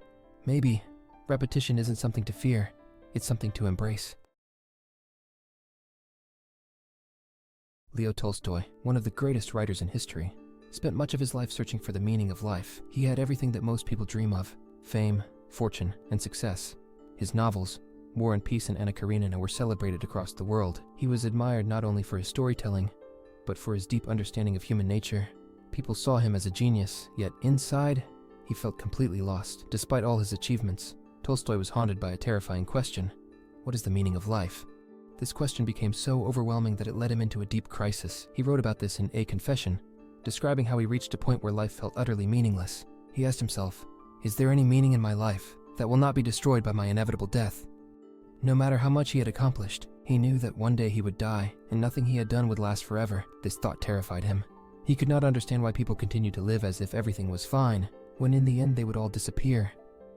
Maybe repetition isn't something to fear, it's something to embrace. Leo Tolstoy, one of the greatest writers in history, spent much of his life searching for the meaning of life. He had everything that most people dream of: fame, fortune, and success. His novels, War and Peace and Anna Karenina, were celebrated across the world. He was admired not only for his storytelling, but for his deep understanding of human nature. People saw him as a genius, yet inside, he felt completely lost. Despite all his achievements, Tolstoy was haunted by a terrifying question: what is the meaning of life? This question became so overwhelming that it led him into a deep crisis. He wrote about this in A Confession, describing how he reached a point where life felt utterly meaningless. He asked himself, is there any meaning in my life that will not be destroyed by my inevitable death? No matter how much he had accomplished, he knew that one day he would die, and nothing he had done would last forever. This thought terrified him. He could not understand why people continued to live as if everything was fine, when in the end they would all disappear.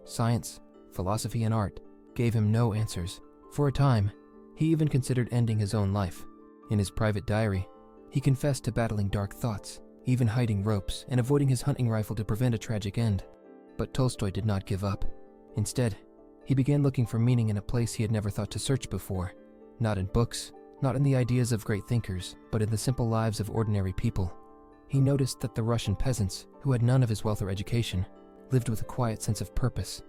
Science, philosophy, and art gave him no answers. For a time, he even considered ending his own life. In his private diary, he confessed to battling dark thoughts, even hiding ropes and avoiding his hunting rifle to prevent a tragic end. But Tolstoy did not give up. Instead, he began looking for meaning in a place he had never thought to search before. Not in books, not in the ideas of great thinkers, but in the simple lives of ordinary people. He noticed that the Russian peasants, who had none of his wealth or education, lived with a quiet sense of purpose.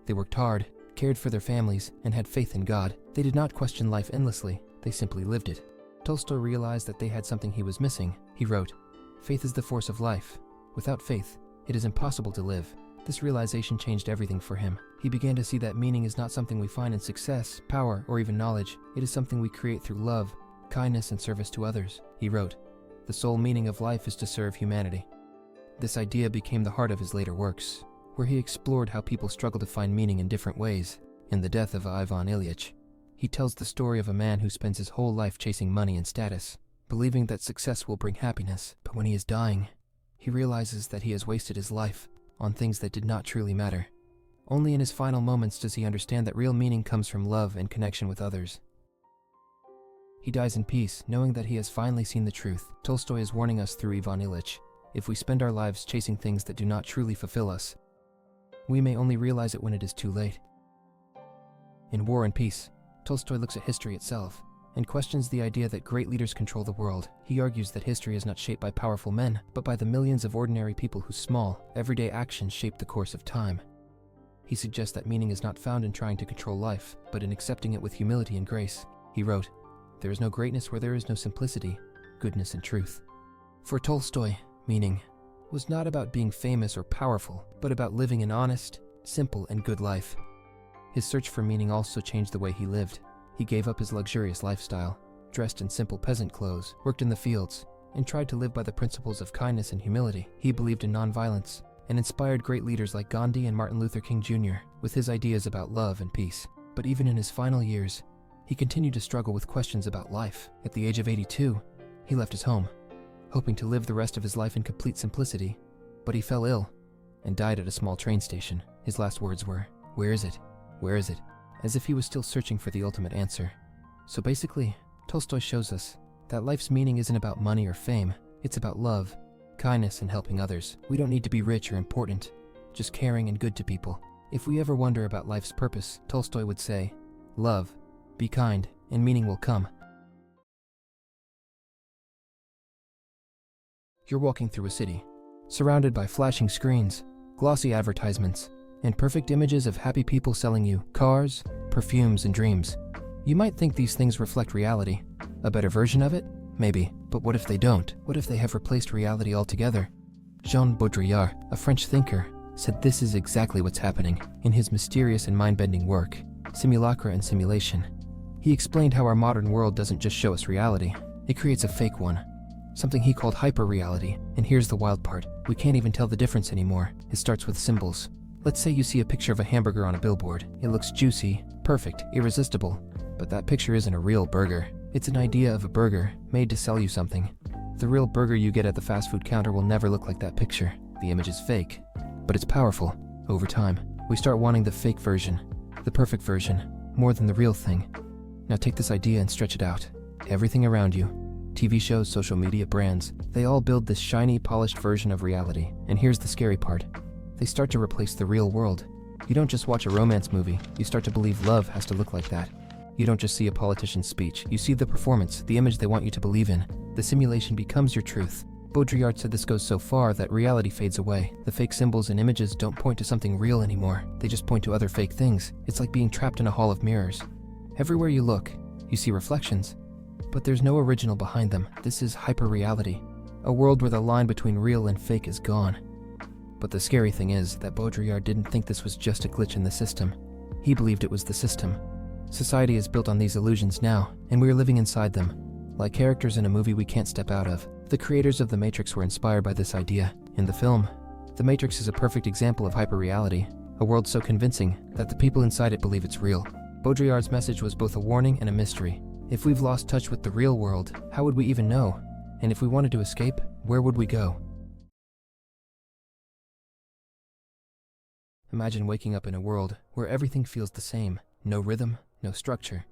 They worked hard, cared for their families, and had faith in God. They did not question life endlessly, they simply lived it. Tolstoy realized that they had something he was missing. He wrote, "Faith is the force of life. Without faith, it is impossible to live." This realization changed everything for him. He began to see that meaning is not something we find in success, power, or even knowledge. It is something we create through love, kindness, and service to others. He wrote, "The sole meaning of life is to serve humanity." This idea became the heart of his later works, where he explored how people struggle to find meaning in different ways. In The Death of Ivan Ilyich, he tells the story of a man who spends his whole life chasing money and status, believing that success will bring happiness. But when he is dying, he realizes that he has wasted his life on things that did not truly matter. Only in his final moments does he understand that real meaning comes from love and connection with others. He dies in peace, knowing that he has finally seen the truth. Tolstoy is warning us through Ivan Ilyich: if we spend our lives chasing things that do not truly fulfill us, we may only realize it when it is too late. In War and Peace, Tolstoy looks at history itself and questions the idea that great leaders control the world. He argues that history is not shaped by powerful men, but by the millions of ordinary people whose small, everyday actions shape the course of time. He suggests that meaning is not found in trying to control life, but in accepting it with humility and grace. He wrote, "There is no greatness where there is no simplicity, goodness, and truth." For Tolstoy, meaning was not about being famous or powerful, but about living an honest, simple, and good life. His search for meaning also changed the way he lived. He gave up his luxurious lifestyle, dressed in simple peasant clothes, worked in the fields, and tried to live by the principles of kindness and humility. He believed in nonviolence and inspired great leaders like Gandhi and Martin Luther King Jr. with his ideas about love and peace. But even in his final years, he continued to struggle with questions about life. At the age of 82, he left his home, hoping to live the rest of his life in complete simplicity, but he fell ill and died at a small train station. His last words were, "Where is it? Where is it?" As if he was still searching for the ultimate answer. So basically, Tolstoy shows us that life's meaning isn't about money or fame. It's about love, kindness, and helping others. We don't need to be rich or important, just caring and good to people. If we ever wonder about life's purpose, Tolstoy would say, love, be kind, and meaning will come. You're walking through a city, surrounded by flashing screens, glossy advertisements, and perfect images of happy people selling you cars, perfumes, and dreams. You might think these things reflect reality. A better version of it? Maybe. But what if they don't? What if they have replaced reality altogether? Jean Baudrillard, a French thinker, said this is exactly what's happening in his mysterious and mind-bending work, Simulacra and Simulation. He explained how our modern world doesn't just show us reality, it creates a fake one. Something he called hyper-reality. And here's the wild part. We can't even tell the difference anymore. It starts with symbols. Let's say you see a picture of a hamburger on a billboard. It looks juicy, perfect, irresistible. But that picture isn't a real burger. It's an idea of a burger made to sell you something. The real burger you get at the fast food counter will never look like that picture. The image is fake, but it's powerful. Over time, we start wanting the fake version, the perfect version, more than the real thing. Now take this idea and stretch it out. Everything around you, TV shows, social media, brands, they all build this shiny, polished version of reality. And here's the scary part. They start to replace the real world. You don't just watch a romance movie, you start to believe love has to look like that. You don't just see a politician's speech, you see the performance, the image they want you to believe in. The simulation becomes your truth. Baudrillard said this goes so far that reality fades away. The fake symbols and images don't point to something real anymore. They just point to other fake things. It's like being trapped in a hall of mirrors. Everywhere you look, you see reflections, but there's no original behind them. This is hyper-reality, a world where the line between real and fake is gone. But the scary thing is that Baudrillard didn't think this was just a glitch in the system. He believed it was the system. Society is built on these illusions now, and we are living inside them, like characters in a movie we can't step out of. The creators of The Matrix were inspired by this idea. In the film, The Matrix is a perfect example of hyper-reality, a world so convincing that the people inside it believe it's real. Baudrillard's message was both a warning and a mystery. If we've lost touch with the real world, how would we even know? And if we wanted to escape, where would we go? Imagine waking up in a world where everything feels the same. No rhythm, no structure.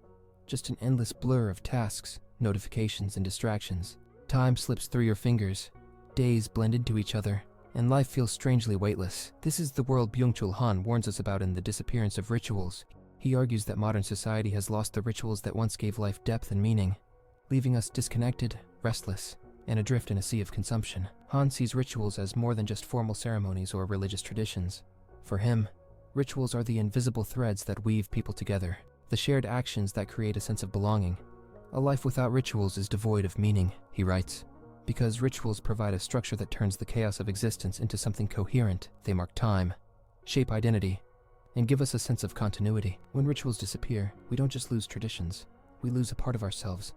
Just an endless blur of tasks, notifications, and distractions. Time slips through your fingers. Days blend into each other, and life feels strangely weightless. This is the world Byung-Chul Han warns us about in The Disappearance of Rituals. He argues that modern society has lost the rituals that once gave life depth and meaning, leaving us disconnected, restless, and adrift in a sea of consumption. Han sees rituals as more than just formal ceremonies or religious traditions. For him, rituals are the invisible threads that weave people together, the shared actions that create a sense of belonging. A life without rituals is devoid of meaning, he writes, because rituals provide a structure that turns the chaos of existence into something coherent. They mark time, shape identity, and give us a sense of continuity. When rituals disappear, we don't just lose traditions, we lose a part of ourselves.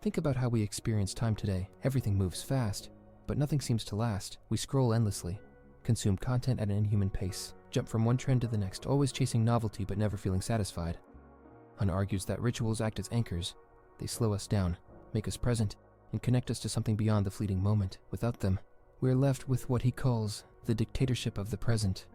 Think about how we experience time today. Everything moves fast, but nothing seems to last. We scroll endlessly, consume content at an inhuman pace, jump from one trend to the next, always chasing novelty but never feeling satisfied. Han argues that rituals act as anchors. They slow us down, make us present, and connect us to something beyond the fleeting moment. Without them, we're left with what he calls the dictatorship of the present,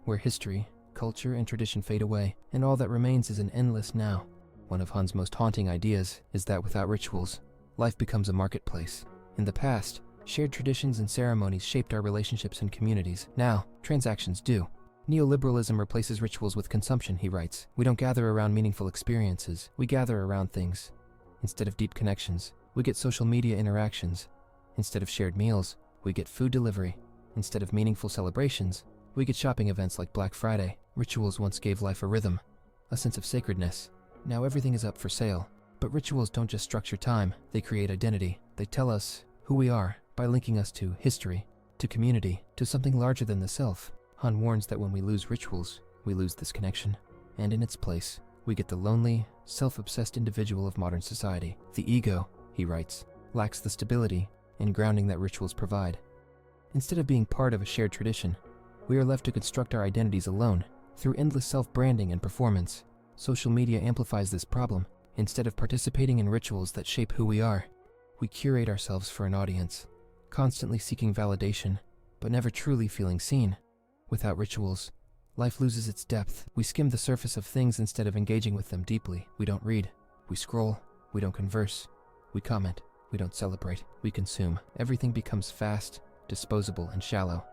where history, culture, and tradition fade away, and all that remains is an endless now. One of Han's most haunting ideas is that without rituals, life becomes a marketplace. In the past, shared traditions and ceremonies shaped our relationships and communities. Now, transactions do. Neoliberalism replaces rituals with consumption, he writes. We don't gather around meaningful experiences, we gather around things. Instead of deep connections, we get social media interactions. Instead of shared meals, we get food delivery. Instead of meaningful celebrations, We get shopping events like Black Friday. Rituals once gave life a rhythm, a sense of sacredness. Now everything is up for sale. But rituals don't just structure time, they create identity. They tell us who we are by linking us to history, to community, to something larger than the self. Han warns that when we lose rituals, we lose this connection. And in its place, we get the lonely, self-obsessed individual of modern society. The ego, he writes, lacks the stability and grounding that rituals provide. Instead of being part of a shared tradition, we are left to construct our identities alone through endless self-branding and performance. Social media amplifies this problem. Instead of participating in rituals that shape who we are, we curate ourselves for an audience, constantly seeking validation, but never truly feeling seen. Without rituals, life loses its depth. We skim the surface of things instead of engaging with them deeply. We don't read, we scroll, we don't converse, we comment, we don't celebrate, we consume. Everything becomes fast, disposable, and shallow.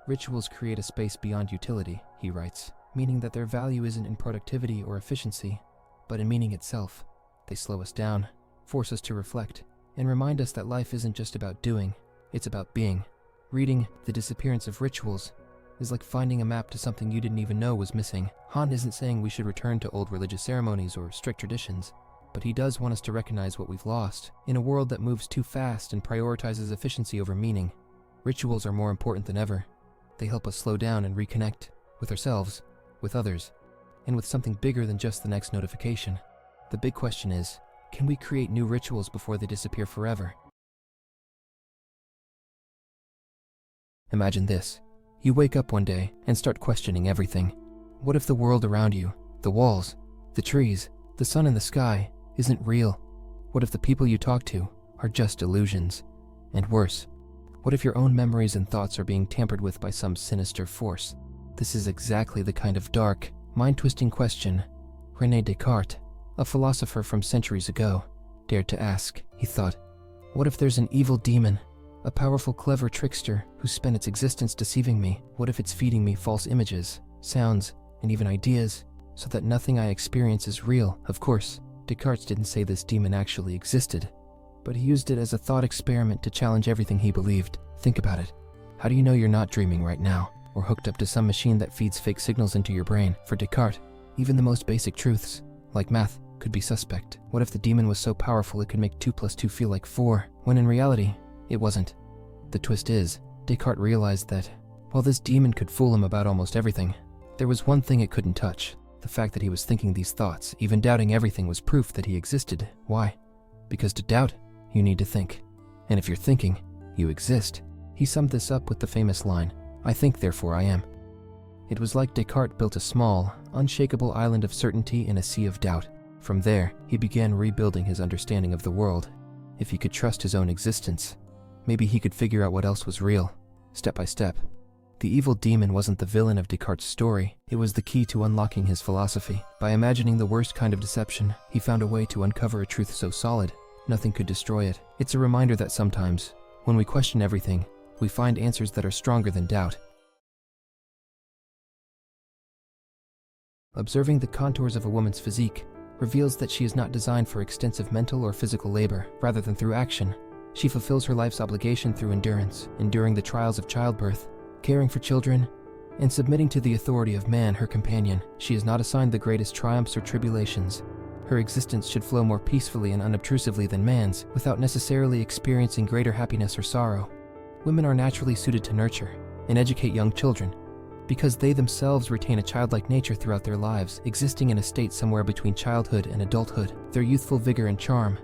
Rituals create a space beyond utility, he writes, meaning that their value isn't in productivity or efficiency, but in meaning itself. They slow us down, force us to reflect, and remind us that life isn't just about doing, it's about being. Reading The Disappearance of Rituals is like finding a map to something you didn't even know was missing. Han isn't saying we should return to old religious ceremonies or strict traditions, but he does want us to recognize what we've lost. In a world that moves too fast and prioritizes efficiency over meaning, rituals are more important than ever. They help us slow down and reconnect with ourselves, with others, and with something bigger than just the next notification. The big question is, can we create new rituals before they disappear forever? Imagine this. You wake up one day and start questioning everything. What if the world around you, the walls, the trees, the sun in the sky, isn't real? What if the people you talk to are just illusions? And worse, what if your own memories and thoughts are being tampered with by some sinister force? This is exactly the kind of dark, mind-twisting question René Descartes, a philosopher from centuries ago, dared to ask. He thought, what if there's an evil demon, a powerful, clever trickster who spent its existence deceiving me? What if it's feeding me false images, sounds, and even ideas, so that nothing I experience is real? Of course, Descartes didn't say this demon actually existed, but he used it as a thought experiment to challenge everything he believed. Think about it. How do you know you're not dreaming right now, or hooked up to some machine that feeds fake signals into your brain? For Descartes, even the most basic truths, like math, could be suspect. What if the demon was so powerful it could make 2 + 2 feel like 4, when in reality, it wasn't? The twist is, Descartes realized that, while this demon could fool him about almost everything, there was one thing it couldn't touch. The fact that he was thinking these thoughts, even doubting everything, was proof that he existed. Why? Because to doubt, you need to think. And if you're thinking, you exist. He summed this up with the famous line, I think, therefore I am. It was like Descartes built a small, unshakable island of certainty in a sea of doubt. From there, he began rebuilding his understanding of the world. If he could trust his own existence, maybe he could figure out what else was real, step by step. The evil demon wasn't the villain of Descartes' story, it was the key to unlocking his philosophy. By imagining the worst kind of deception, he found a way to uncover a truth so solid, nothing could destroy it. It's a reminder that sometimes, when we question everything, we find answers that are stronger than doubt. Observing the contours of a woman's physique reveals that she is not designed for extensive mental or physical labor. Rather than through action, she fulfills her life's obligation through endurance, enduring the trials of childbirth, caring for children, and submitting to the authority of man, her companion. She is not assigned the greatest triumphs or tribulations. Her existence should flow more peacefully and unobtrusively than man's, without necessarily experiencing greater happiness or sorrow. Women are naturally suited to nurture and educate young children, because they themselves retain a childlike nature throughout their lives, existing in a state somewhere between childhood and adulthood. Their youthful vigor and charm,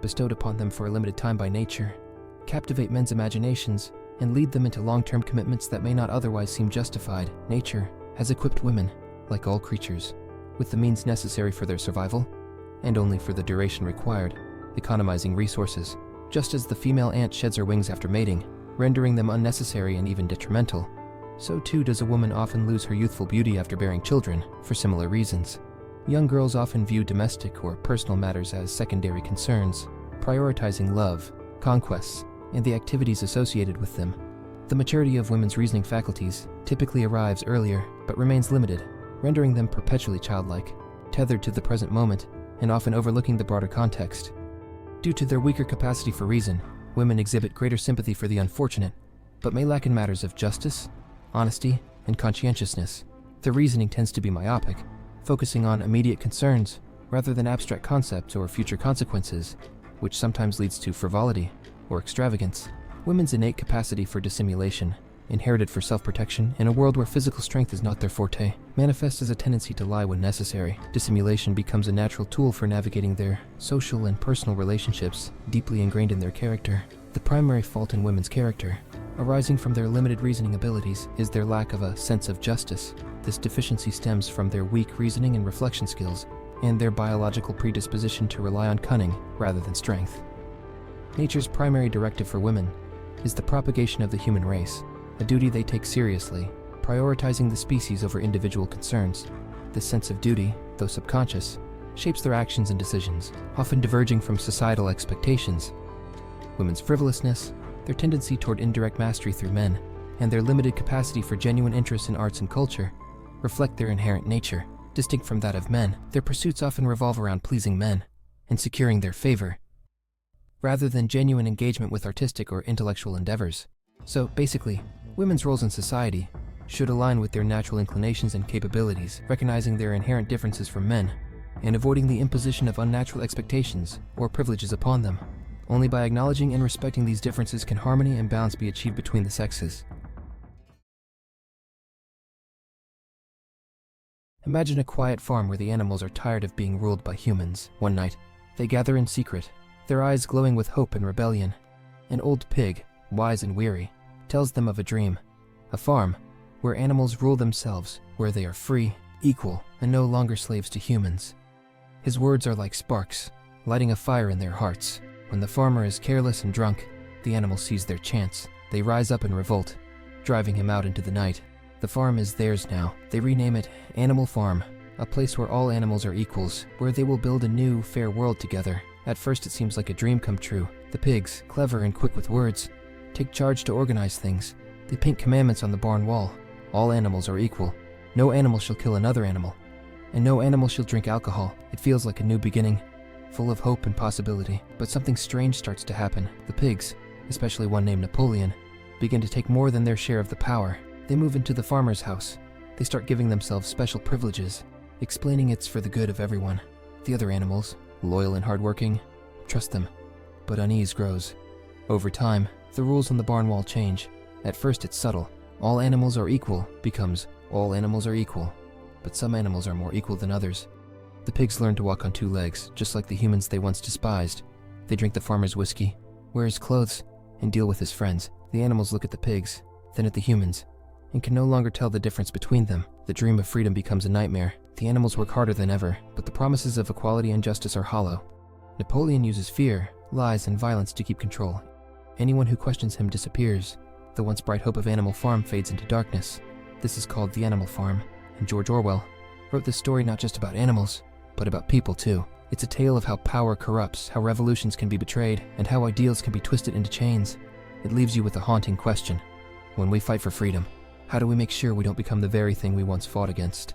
bestowed upon them for a limited time by nature, captivate men's imaginations and lead them into long-term commitments that may not otherwise seem justified. Nature has equipped women, like all creatures, with the means necessary for their survival, and only for the duration required, economizing resources. Just as the female ant sheds her wings after mating, rendering them unnecessary and even detrimental, so too does a woman often lose her youthful beauty after bearing children, for similar reasons. Young girls often view domestic or personal matters as secondary concerns, prioritizing love, conquests, and the activities associated with them. The maturity of women's reasoning faculties typically arrives earlier, but remains limited, rendering them perpetually childlike, tethered to the present moment, and often overlooking the broader context. Due to their weaker capacity for reason, women exhibit greater sympathy for the unfortunate, but may lack in matters of justice, honesty, and conscientiousness. Their reasoning tends to be myopic, focusing on immediate concerns rather than abstract concepts or future consequences, which sometimes leads to frivolity or extravagance. Women's innate capacity for dissimulation, inherited for self-protection in a world where physical strength is not their forte, manifests as a tendency to lie when necessary. Dissimulation becomes a natural tool for navigating their social and personal relationships, deeply ingrained in their character. The primary fault in women's character, arising from their limited reasoning abilities, is their lack of a sense of justice. This deficiency stems from their weak reasoning and reflection skills, and their biological predisposition to rely on cunning rather than strength. Nature's primary directive for women is the propagation of the human race, a duty they take seriously, prioritizing the species over individual concerns. This sense of duty, though subconscious, shapes their actions and decisions, often diverging from societal expectations. Women's frivolousness, their tendency toward indirect mastery through men, and their limited capacity for genuine interest in arts and culture reflect their inherent nature. Distinct from that of men, their pursuits often revolve around pleasing men and securing their favor, rather than genuine engagement with artistic or intellectual endeavors. So, basically, women's roles in society should align with their natural inclinations and capabilities, recognizing their inherent differences from men, and avoiding the imposition of unnatural expectations or privileges upon them. Only by acknowledging and respecting these differences can harmony and balance be achieved between the sexes. Imagine a quiet farm where the animals are tired of being ruled by humans. One night, they gather in secret, their eyes glowing with hope and rebellion. An old pig, wise and weary, tells them of a dream, a farm where animals rule themselves, where they are free, equal, and no longer slaves to humans. His words are like sparks, lighting a fire in their hearts. When the farmer is careless and drunk, the animal sees their chance. They rise up in revolt, driving him out into the night. The farm is theirs now. They rename it Animal Farm, a place where all animals are equals, where they will build a new, fair world together. At first it seems like a dream come true. The pigs, clever and quick with words, take charge to organize things. They paint commandments on the barn wall. All animals are equal. No animal shall kill another animal, and no animal shall drink alcohol. It feels like a new beginning, full of hope and possibility. But something strange starts to happen. The pigs, especially one named Napoleon, begin to take more than their share of the power. They move into the farmer's house. They start giving themselves special privileges, explaining it's for the good of everyone. The other animals, loyal and hardworking, trust them, but unease grows. Over time, the rules on the barn wall change. At first it's subtle. All animals are equal becomes all animals are equal, but some animals are more equal than others. The pigs learn to walk on two legs, just like the humans they once despised. They drink the farmer's whiskey, wear his clothes, and deal with his friends. The animals look at the pigs, then at the humans, and can no longer tell the difference between them. The dream of freedom becomes a nightmare. The animals work harder than ever, but the promises of equality and justice are hollow. Napoleon uses fear, lies, and violence to keep control. Anyone who questions him disappears. The once bright hope of Animal Farm fades into darkness. This is called The Animal Farm, and George Orwell wrote this story not just about animals, but about people too. It's a tale of how power corrupts, how revolutions can be betrayed, and how ideals can be twisted into chains. It leaves you with a haunting question. When we fight for freedom, how do we make sure we don't become the very thing we once fought against?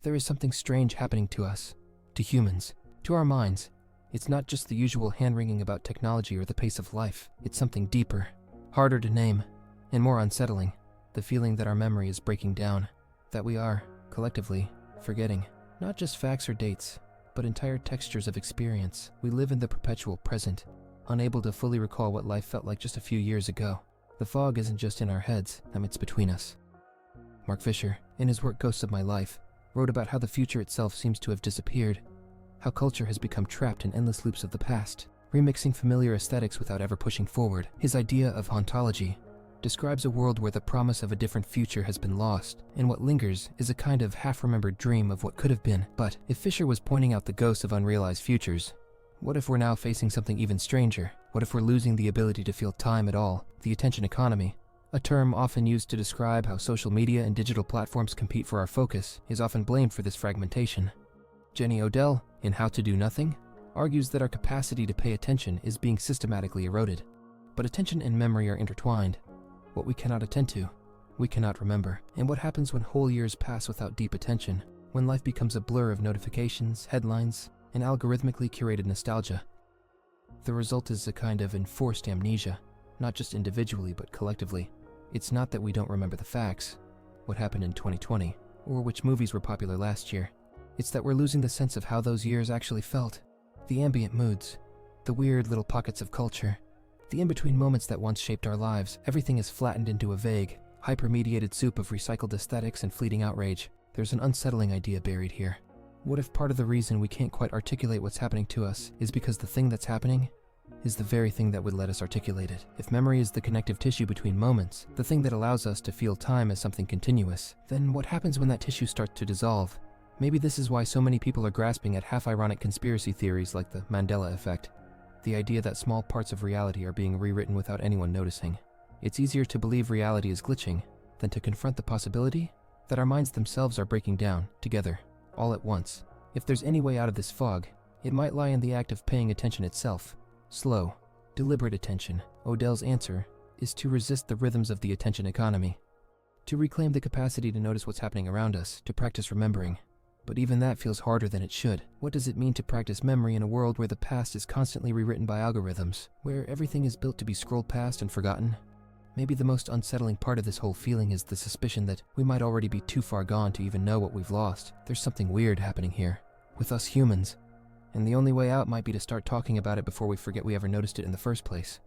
There is something strange happening to us, to humans, to our minds. It's not just the usual hand-wringing about technology or the pace of life. It's something deeper, harder to name, and more unsettling. The feeling that our memory is breaking down, that we are, collectively, forgetting. Not just facts or dates, but entire textures of experience. We live in the perpetual present, unable to fully recall what life felt like just a few years ago. The fog isn't just in our heads, it's between us. Mark Fisher, in his work Ghosts of My Life, wrote about how the future itself seems to have disappeared, how culture has become trapped in endless loops of the past, remixing familiar aesthetics without ever pushing forward. His idea of hauntology describes a world where the promise of a different future has been lost, and what lingers is a kind of half-remembered dream of what could have been. But if Fisher was pointing out the ghosts of unrealized futures, what if we're now facing something even stranger? What if we're losing the ability to feel time at all? The attention economy, a term often used to describe how social media and digital platforms compete for our focus, is often blamed for this fragmentation. Jenny Odell, in How to Do Nothing, argues that our capacity to pay attention is being systematically eroded. But attention and memory are intertwined. What we cannot attend to, we cannot remember. And what happens when whole years pass without deep attention? When life becomes a blur of notifications, headlines, and algorithmically curated nostalgia? The result is a kind of enforced amnesia. not just individually but collectively. It's not that we don't remember the facts, what happened in 2020, or which movies were popular last year. It's that we're losing the sense of how those years actually felt. The ambient moods, the weird little pockets of culture, the in-between moments that once shaped our lives. Everything is flattened into a vague, hyper-mediated soup of recycled aesthetics and fleeting outrage. There's an unsettling idea buried here. What if part of the reason we can't quite articulate what's happening to us is because the thing that's happening is the very thing that would let us articulate it? If memory is the connective tissue between moments, the thing that allows us to feel time as something continuous, then what happens when that tissue starts to dissolve? Maybe this is why so many people are grasping at half-ironic conspiracy theories like the Mandela effect, the idea that small parts of reality are being rewritten without anyone noticing. It's easier to believe reality is glitching than to confront the possibility that our minds themselves are breaking down, together, all at once. If there's any way out of this fog, it might lie in the act of paying attention itself. Slow, deliberate attention. Odell's answer is to resist the rhythms of the attention economy, to reclaim the capacity to notice what's happening around us, to practice remembering. But even that feels harder than it should. What does it mean to practice memory in a world where the past is constantly rewritten by algorithms, where everything is built to be scrolled past and forgotten? Maybe the most unsettling part of this whole feeling is the suspicion that we might already be too far gone to even know what we've lost. There's something weird happening here, with us humans, and the only way out might be to start talking about it before we forget we ever noticed it in the first place.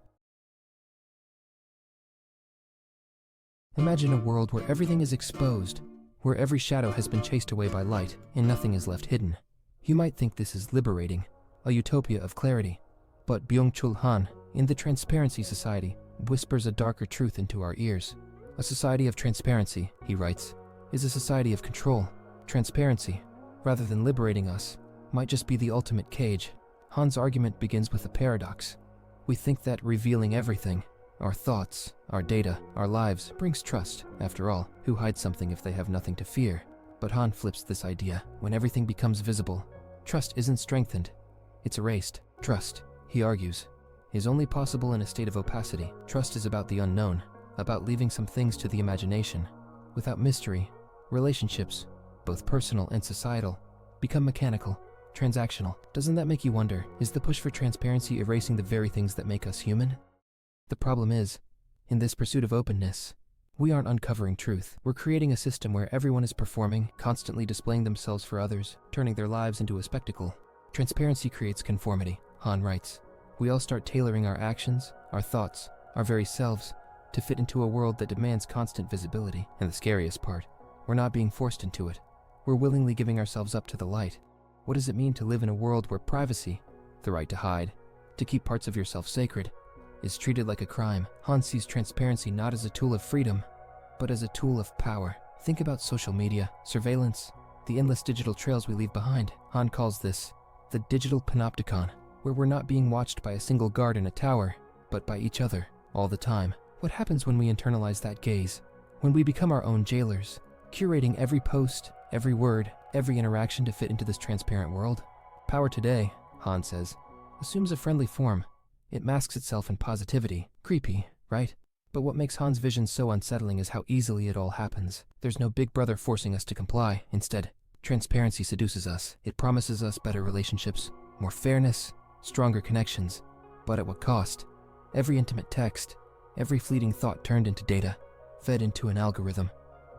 Imagine a world where everything is exposed, where every shadow has been chased away by light, and nothing is left hidden. You might think this is liberating, a utopia of clarity. But Byung-Chul Han, in The Transparency Society, whispers a darker truth into our ears. A society of transparency, he writes, is a society of control. Transparency, rather than liberating us, might just be the ultimate cage. Han's argument begins with a paradox. We think that revealing everything, our thoughts, our data, our lives, brings trust. After all, who hides something if they have nothing to fear? But Han flips this idea. When everything becomes visible, trust isn't strengthened, it's erased. Trust, he argues, is only possible in a state of opacity. Trust is about the unknown, about leaving some things to the imagination. Without mystery, relationships, both personal and societal, become mechanical, transactional. Doesn't that make you wonder, is the push for transparency erasing the very things that make us human? The problem is, in this pursuit of openness, we aren't uncovering truth. We're creating a system where everyone is performing, constantly displaying themselves for others, turning their lives into a spectacle. Transparency creates conformity, Han writes. We all start tailoring our actions, our thoughts, our very selves, to fit into a world that demands constant visibility. And the scariest part, we're not being forced into it. We're willingly giving ourselves up to the light. What does it mean to live in a world where privacy, the right to hide, to keep parts of yourself sacred, is treated like a crime? Han sees transparency not as a tool of freedom, but as a tool of power. Think about social media, surveillance, the endless digital trails we leave behind. Han calls this the digital panopticon, where we're not being watched by a single guard in a tower, but by each other, all the time. What happens when we internalize that gaze? When we become our own jailers, curating every post, every word, every interaction to fit into this transparent world? Power today, Han says, assumes a friendly form. It masks itself in positivity. Creepy, right? But what makes Han's vision so unsettling is how easily it all happens. There's no big brother forcing us to comply. Instead, transparency seduces us. It promises us better relationships, more fairness, stronger connections. But at what cost? Every intimate text, every fleeting thought turned into data, fed into an algorithm.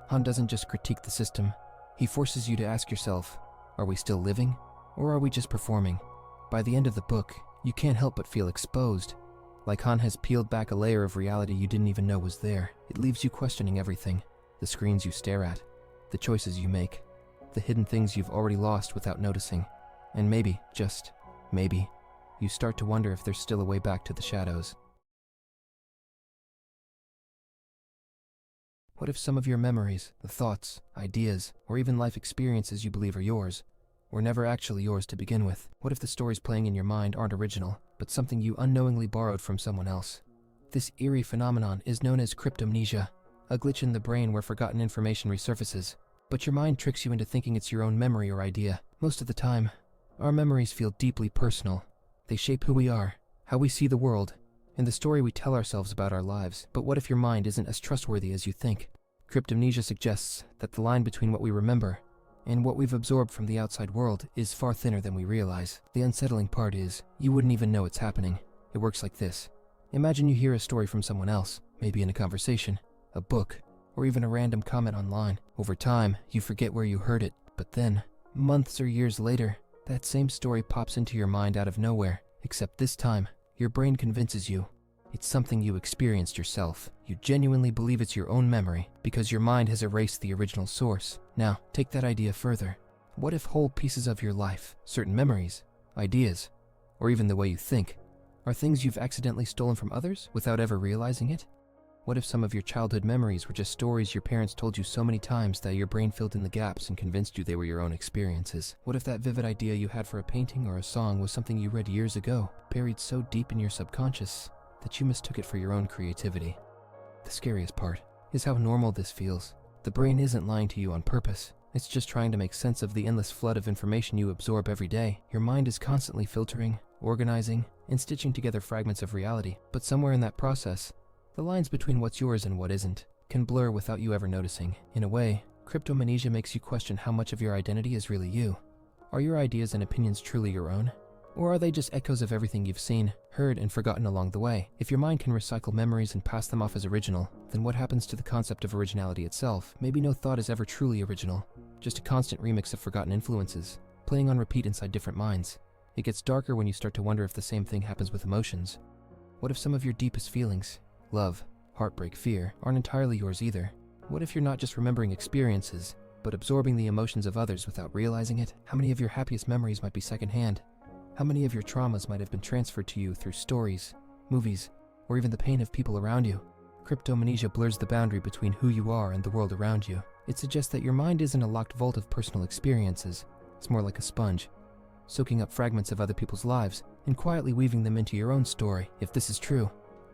Han doesn't just critique the system. He forces you to ask yourself, are we still living, or are we just performing? By the end of the book, you can't help but feel exposed, like Han has peeled back a layer of reality you didn't even know was there. It leaves you questioning everything, the screens you stare at, the choices you make, the hidden things you've already lost without noticing. And maybe, just maybe, you start to wonder if there's still a way back to the shadows. What if some of your memories, the thoughts, ideas, or even life experiences you believe are yours, were never actually yours to begin with? What if the stories playing in your mind aren't original, but something you unknowingly borrowed from someone else? This eerie phenomenon is known as cryptomnesia, a glitch in the brain where forgotten information resurfaces, but your mind tricks you into thinking it's your own memory or idea. Most of the time, our memories feel deeply personal. They shape who we are, how we see the world, and the story we tell ourselves about our lives. But what if your mind isn't as trustworthy as you think? Cryptomnesia suggests that the line between what we remember and what we've absorbed from the outside world is far thinner than we realize. The unsettling part is, you wouldn't even know it's happening. It works like this. Imagine you hear a story from someone else, maybe in a conversation, a book, or even a random comment online. Over time, you forget where you heard it, but then, months or years later, that same story pops into your mind out of nowhere, except this time, your brain convinces you it's something you experienced yourself. You genuinely believe it's your own memory because your mind has erased the original source. Now, take that idea further. What if whole pieces of your life, certain memories, ideas, or even the way you think, are things you've accidentally stolen from others without ever realizing it? What if some of your childhood memories were just stories your parents told you so many times that your brain filled in the gaps and convinced you they were your own experiences? What if that vivid idea you had for a painting or a song was something you read years ago, buried so deep in your subconscious that you mistook it for your own creativity? The scariest part is how normal this feels. The brain isn't lying to you on purpose. It's just trying to make sense of the endless flood of information you absorb every day. Your mind is constantly filtering, organizing, and stitching together fragments of reality. But somewhere in that process, the lines between what's yours and what isn't can blur without you ever noticing. In a way, cryptomnesia makes you question how much of your identity is really you. Are your ideas and opinions truly your own? Or are they just echoes of everything you've seen, heard, and forgotten along the way? If your mind can recycle memories and pass them off as original, then what happens to the concept of originality itself? Maybe no thought is ever truly original, just a constant remix of forgotten influences, playing on repeat inside different minds. It gets darker when you start to wonder if the same thing happens with emotions. What if some of your deepest feelings, love, heartbreak, fear, aren't entirely yours either? What if you're not just remembering experiences, but absorbing the emotions of others without realizing it? How many of your happiest memories might be secondhand? How many of your traumas might have been transferred to you through stories, movies, or even the pain of people around you? Cryptomnesia blurs the boundary between who you are and the world around you. It suggests that your mind isn't a locked vault of personal experiences. It's more like a sponge, soaking up fragments of other people's lives and quietly weaving them into your own story. If this is true,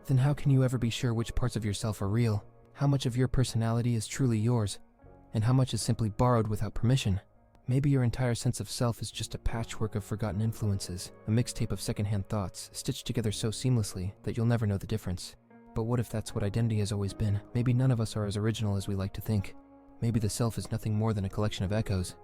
then how can you ever be sure which parts of yourself are real? How much of your personality is truly yours, and how much is simply borrowed without permission? Maybe your entire sense of self is just a patchwork of forgotten influences, a mixtape of secondhand thoughts, stitched together so seamlessly that you'll never know the difference. But what if that's what identity has always been? Maybe none of us are as original as we like to think. Maybe the self is nothing more than a collection of echoes,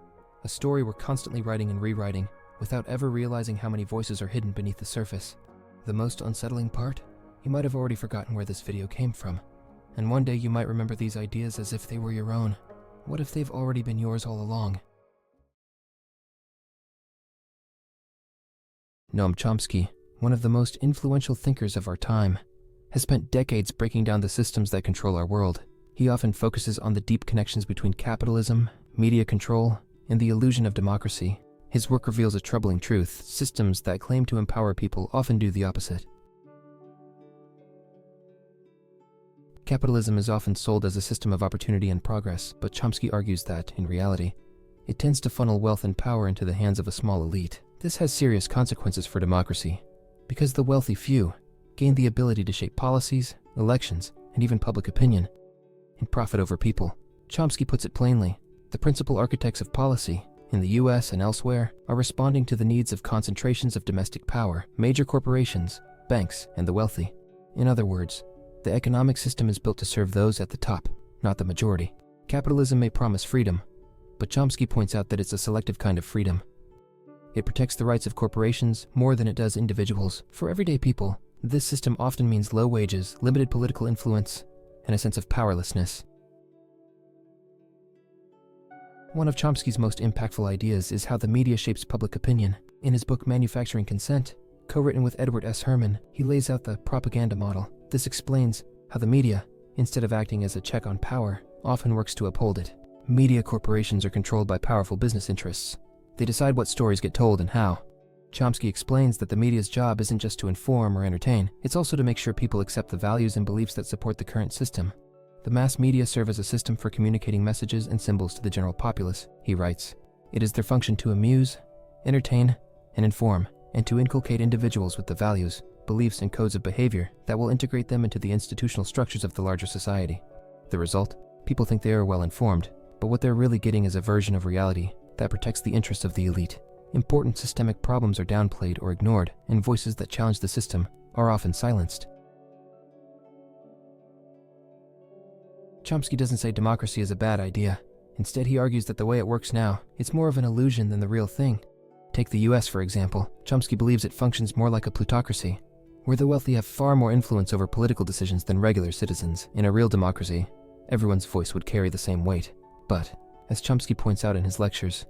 a story we're constantly writing and rewriting, without ever realizing how many voices are hidden beneath the surface. The most unsettling part? You might have already forgotten where this video came from, and one day you might remember these ideas as if they were your own. What if they've already been yours all along? Noam Chomsky, one of the most influential thinkers of our time, has spent decades breaking down the systems that control our world. He often focuses on the deep connections between capitalism, media control, and the illusion of democracy. His work reveals a troubling truth: systems that claim to empower people often do the opposite. Capitalism is often sold as a system of opportunity and progress, but Chomsky argues that, in reality, it tends to funnel wealth and power into the hands of a small elite. This has serious consequences for democracy, because the wealthy few gain the ability to shape policies, elections, and even public opinion, and profit over people. Chomsky puts it plainly: the principal architects of policy, in the US and elsewhere, are responding to the needs of concentrations of domestic power, major corporations, banks, and the wealthy. In other words, the economic system is built to serve those at the top, not the majority. Capitalism may promise freedom, but Chomsky points out that it's a selective kind of freedom. It protects the rights of corporations more than it does individuals. For everyday people, this system often means low wages, limited political influence, and a sense of powerlessness. One of Chomsky's most impactful ideas is how the media shapes public opinion. In his book Manufacturing Consent, co-written with Edward S. Herman, he lays out the propaganda model. This explains how the media, instead of acting as a check on power, often works to uphold it. Media corporations are controlled by powerful business interests. They decide what stories get told and how. Chomsky explains that the media's job isn't just to inform or entertain, it's also to make sure people accept the values and beliefs that support the current system. The mass media serve as a system for communicating messages and symbols to the general populace, he writes. It is their function to amuse, entertain, and inform, and to inculcate individuals with the values, beliefs, and codes of behavior that will integrate them into the institutional structures of the larger society. The result? People think they are well informed, but what they're really getting is a version of reality that protects the interests of the elite. Important systemic problems are downplayed or ignored, and voices that challenge the system are often silenced. Chomsky doesn't say democracy is a bad idea. Instead, he argues that the way it works now, it's more of an illusion than the real thing. Take the US, for example. Chomsky believes it functions more like a plutocracy, where the wealthy have far more influence over political decisions than regular citizens. In a real democracy, everyone's voice would carry the same weight. But, as Chomsky points out in his lectures,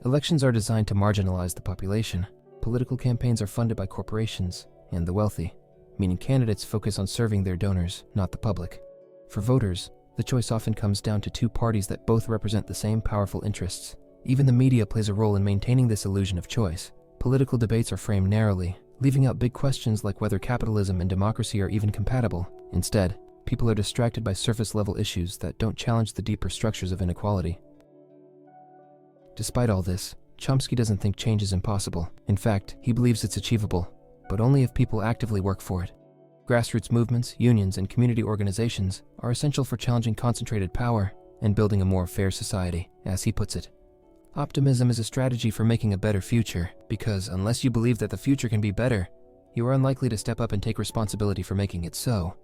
elections are designed to marginalize the population. Political campaigns are funded by corporations and the wealthy, meaning candidates focus on serving their donors, not the public. For voters, the choice often comes down to two parties that both represent the same powerful interests. Even the media plays a role in maintaining this illusion of choice. Political debates are framed narrowly, leaving out big questions like whether capitalism and democracy are even compatible. Instead, people are distracted by surface-level issues that don't challenge the deeper structures of inequality. Despite all this, Chomsky doesn't think change is impossible. In fact, he believes it's achievable, but only if people actively work for it. Grassroots movements, unions, and community organizations are essential for challenging concentrated power and building a more fair society, as he puts it. Optimism is a strategy for making a better future, because unless you believe that the future can be better, you are unlikely to step up and take responsibility for making it so.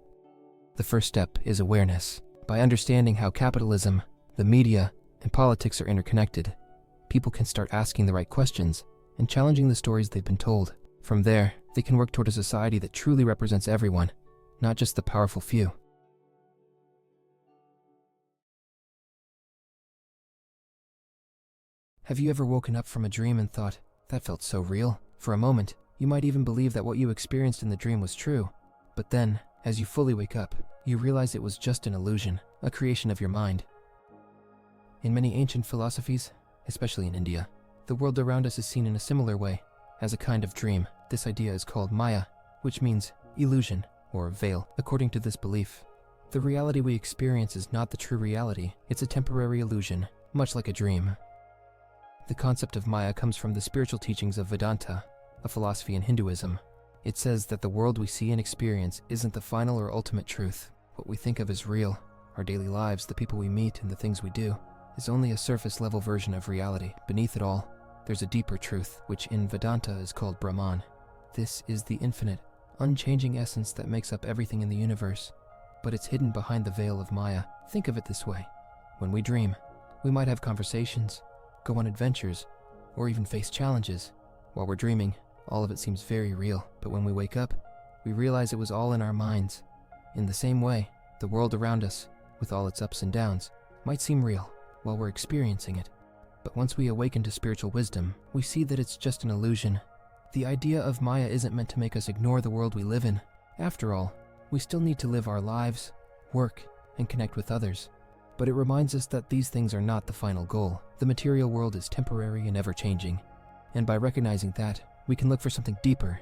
The first step is awareness. By understanding how capitalism, the media, and politics are interconnected, people can start asking the right questions and challenging the stories they've been told. From there, they can work toward a society that truly represents everyone, not just the powerful few. Have you ever woken up from a dream and thought, that felt so real? For a moment, you might even believe that what you experienced in the dream was true. But then, as you fully wake up, you realize it was just an illusion, a creation of your mind. In many ancient philosophies, especially in India, the world around us is seen in a similar way, as a kind of dream. This idea is called Maya, which means illusion or veil. According to this belief, the reality we experience is not the true reality. It's a temporary illusion, much like a dream. The concept of Maya comes from the spiritual teachings of Vedanta, a philosophy in Hinduism. It says that the world we see and experience isn't the final or ultimate truth. What we think of as real, our daily lives, the people we meet, and the things we do, is only a surface-level version of reality. Beneath it all, there's a deeper truth, which in Vedanta is called Brahman. This is the infinite, unchanging essence that makes up everything in the universe, but it's hidden behind the veil of Maya. Think of it this way. When we dream, we might have conversations, go on adventures, or even face challenges. While we're dreaming, all of it seems very real, but when we wake up, we realize it was all in our minds. In the same way, the world around us, with all its ups and downs, might seem real while we're experiencing it. But once we awaken to spiritual wisdom, we see that it's just an illusion. The idea of Maya isn't meant to make us ignore the world we live in. After all, we still need to live our lives, work, and connect with others. But it reminds us that these things are not the final goal. The material world is temporary and ever-changing. And by recognizing that, we can look for something deeper,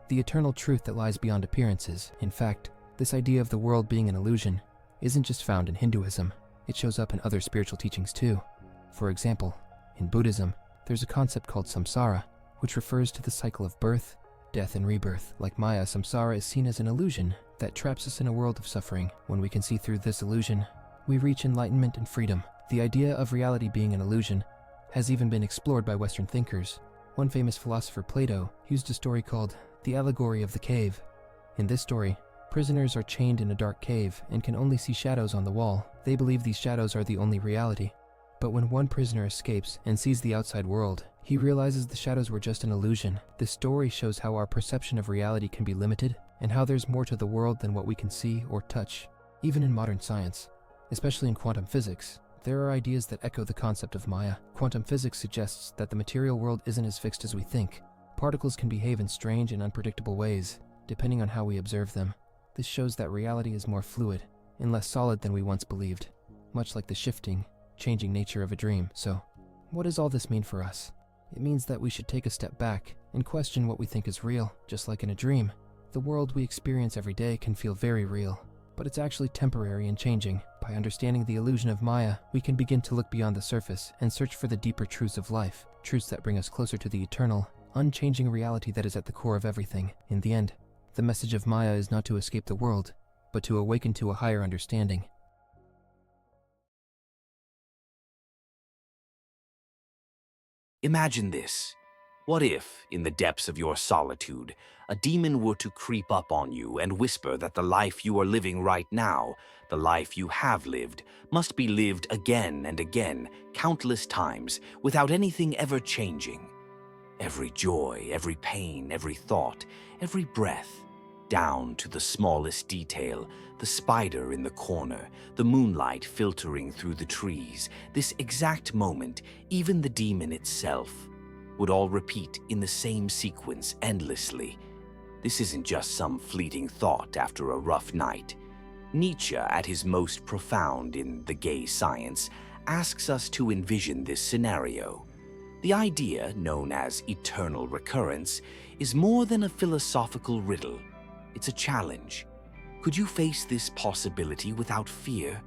the eternal truth that lies beyond appearances. In fact, this idea of the world being an illusion isn't just found in Hinduism. It shows up in other spiritual teachings too. For example, in Buddhism, there's a concept called samsara, which refers to the cycle of birth, death, and rebirth. Like Maya, samsara is seen as an illusion that traps us in a world of suffering. When we can see through this illusion, we reach enlightenment and freedom. The idea of reality being an illusion has even been explored by Western thinkers. One famous philosopher, Plato, used a story called The Allegory of the Cave. In this story, prisoners are chained in a dark cave and can only see shadows on the wall. They believe these shadows are the only reality. But when one prisoner escapes and sees the outside world, he realizes the shadows were just an illusion. This story shows how our perception of reality can be limited and how there's more to the world than what we can see or touch. Even in modern science, especially in quantum physics, there are ideas that echo the concept of Maya. Quantum physics suggests that the material world isn't as fixed as we think. Particles can behave in strange and unpredictable ways, depending on how we observe them. This shows that reality is more fluid and less solid than we once believed, much like the shifting, changing nature of a dream. So, what does all this mean for us? It means that we should take a step back and question what we think is real. Just like in a dream, the world we experience every day can feel very real, but it's actually temporary and changing. By understanding the illusion of Maya, we can begin to look beyond the surface and search for the deeper truths of life, truths that bring us closer to the eternal, unchanging reality that is at the core of everything. In the end, the message of Maya is not to escape the world, but to awaken to a higher understanding. Imagine this. What if, in the depths of your solitude, a demon were to creep up on you and whisper that the life you are living right now, the life you have lived, must be lived again and again, countless times, without anything ever changing? Every joy, every pain, every thought, every breath, down to the smallest detail, the spider in the corner, the moonlight filtering through the trees, this exact moment, even the demon itself, would all repeat in the same sequence endlessly. This isn't just some fleeting thought after a rough night. Nietzsche, at his most profound in The Gay Science, asks us to envision this scenario. The idea, known as eternal recurrence, is more than a philosophical riddle. It's a challenge. Could you face this possibility without fear?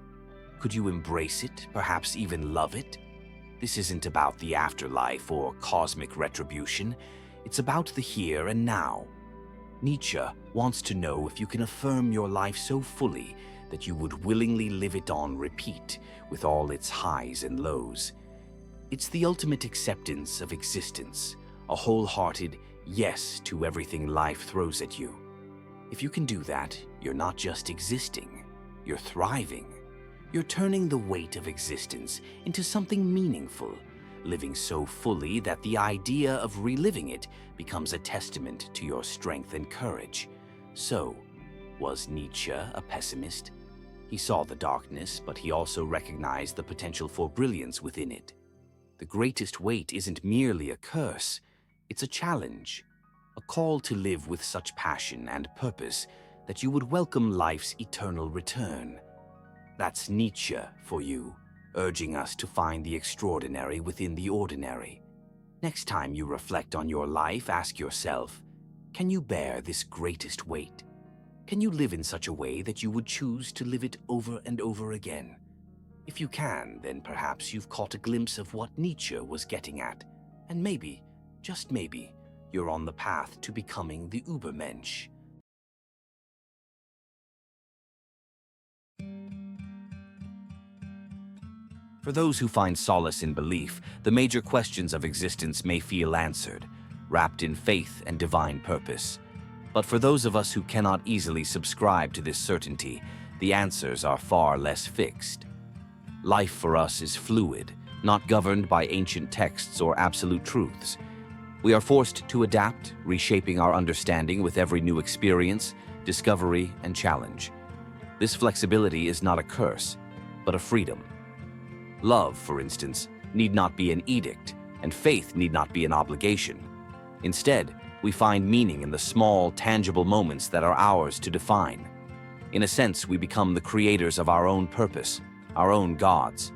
Could you embrace it, perhaps even love it? This isn't about the afterlife or cosmic retribution. It's about the here and now. Nietzsche wants to know if you can affirm your life so fully that you would willingly live it on repeat with all its highs and lows. It's the ultimate acceptance of existence, a wholehearted yes to everything life throws at you. If you can do that, you're not just existing, you're thriving. You're turning the weight of existence into something meaningful, living so fully that the idea of reliving it becomes a testament to your strength and courage. So, was Nietzsche a pessimist? He saw the darkness, but he also recognized the potential for brilliance within it. The greatest weight isn't merely a curse, it's a challenge, a call to live with such passion and purpose that you would welcome life's eternal return. That's Nietzsche for you, urging us to find the extraordinary within the ordinary. Next time you reflect on your life, ask yourself, can you bear this greatest weight? Can you live in such a way that you would choose to live it over and over again? If you can, then perhaps you've caught a glimpse of what Nietzsche was getting at, and maybe, just maybe, you're on the path to becoming the Übermensch. For those who find solace in belief, the major questions of existence may feel answered, wrapped in faith and divine purpose. But for those of us who cannot easily subscribe to this certainty, the answers are far less fixed. Life for us is fluid, not governed by ancient texts or absolute truths. We are forced to adapt, reshaping our understanding with every new experience, discovery, and challenge. This flexibility is not a curse, but a freedom. Love, for instance, need not be an edict, and faith need not be an obligation. Instead, we find meaning in the small, tangible moments that are ours to define. In a sense, we become the creators of our own purpose, our own gods.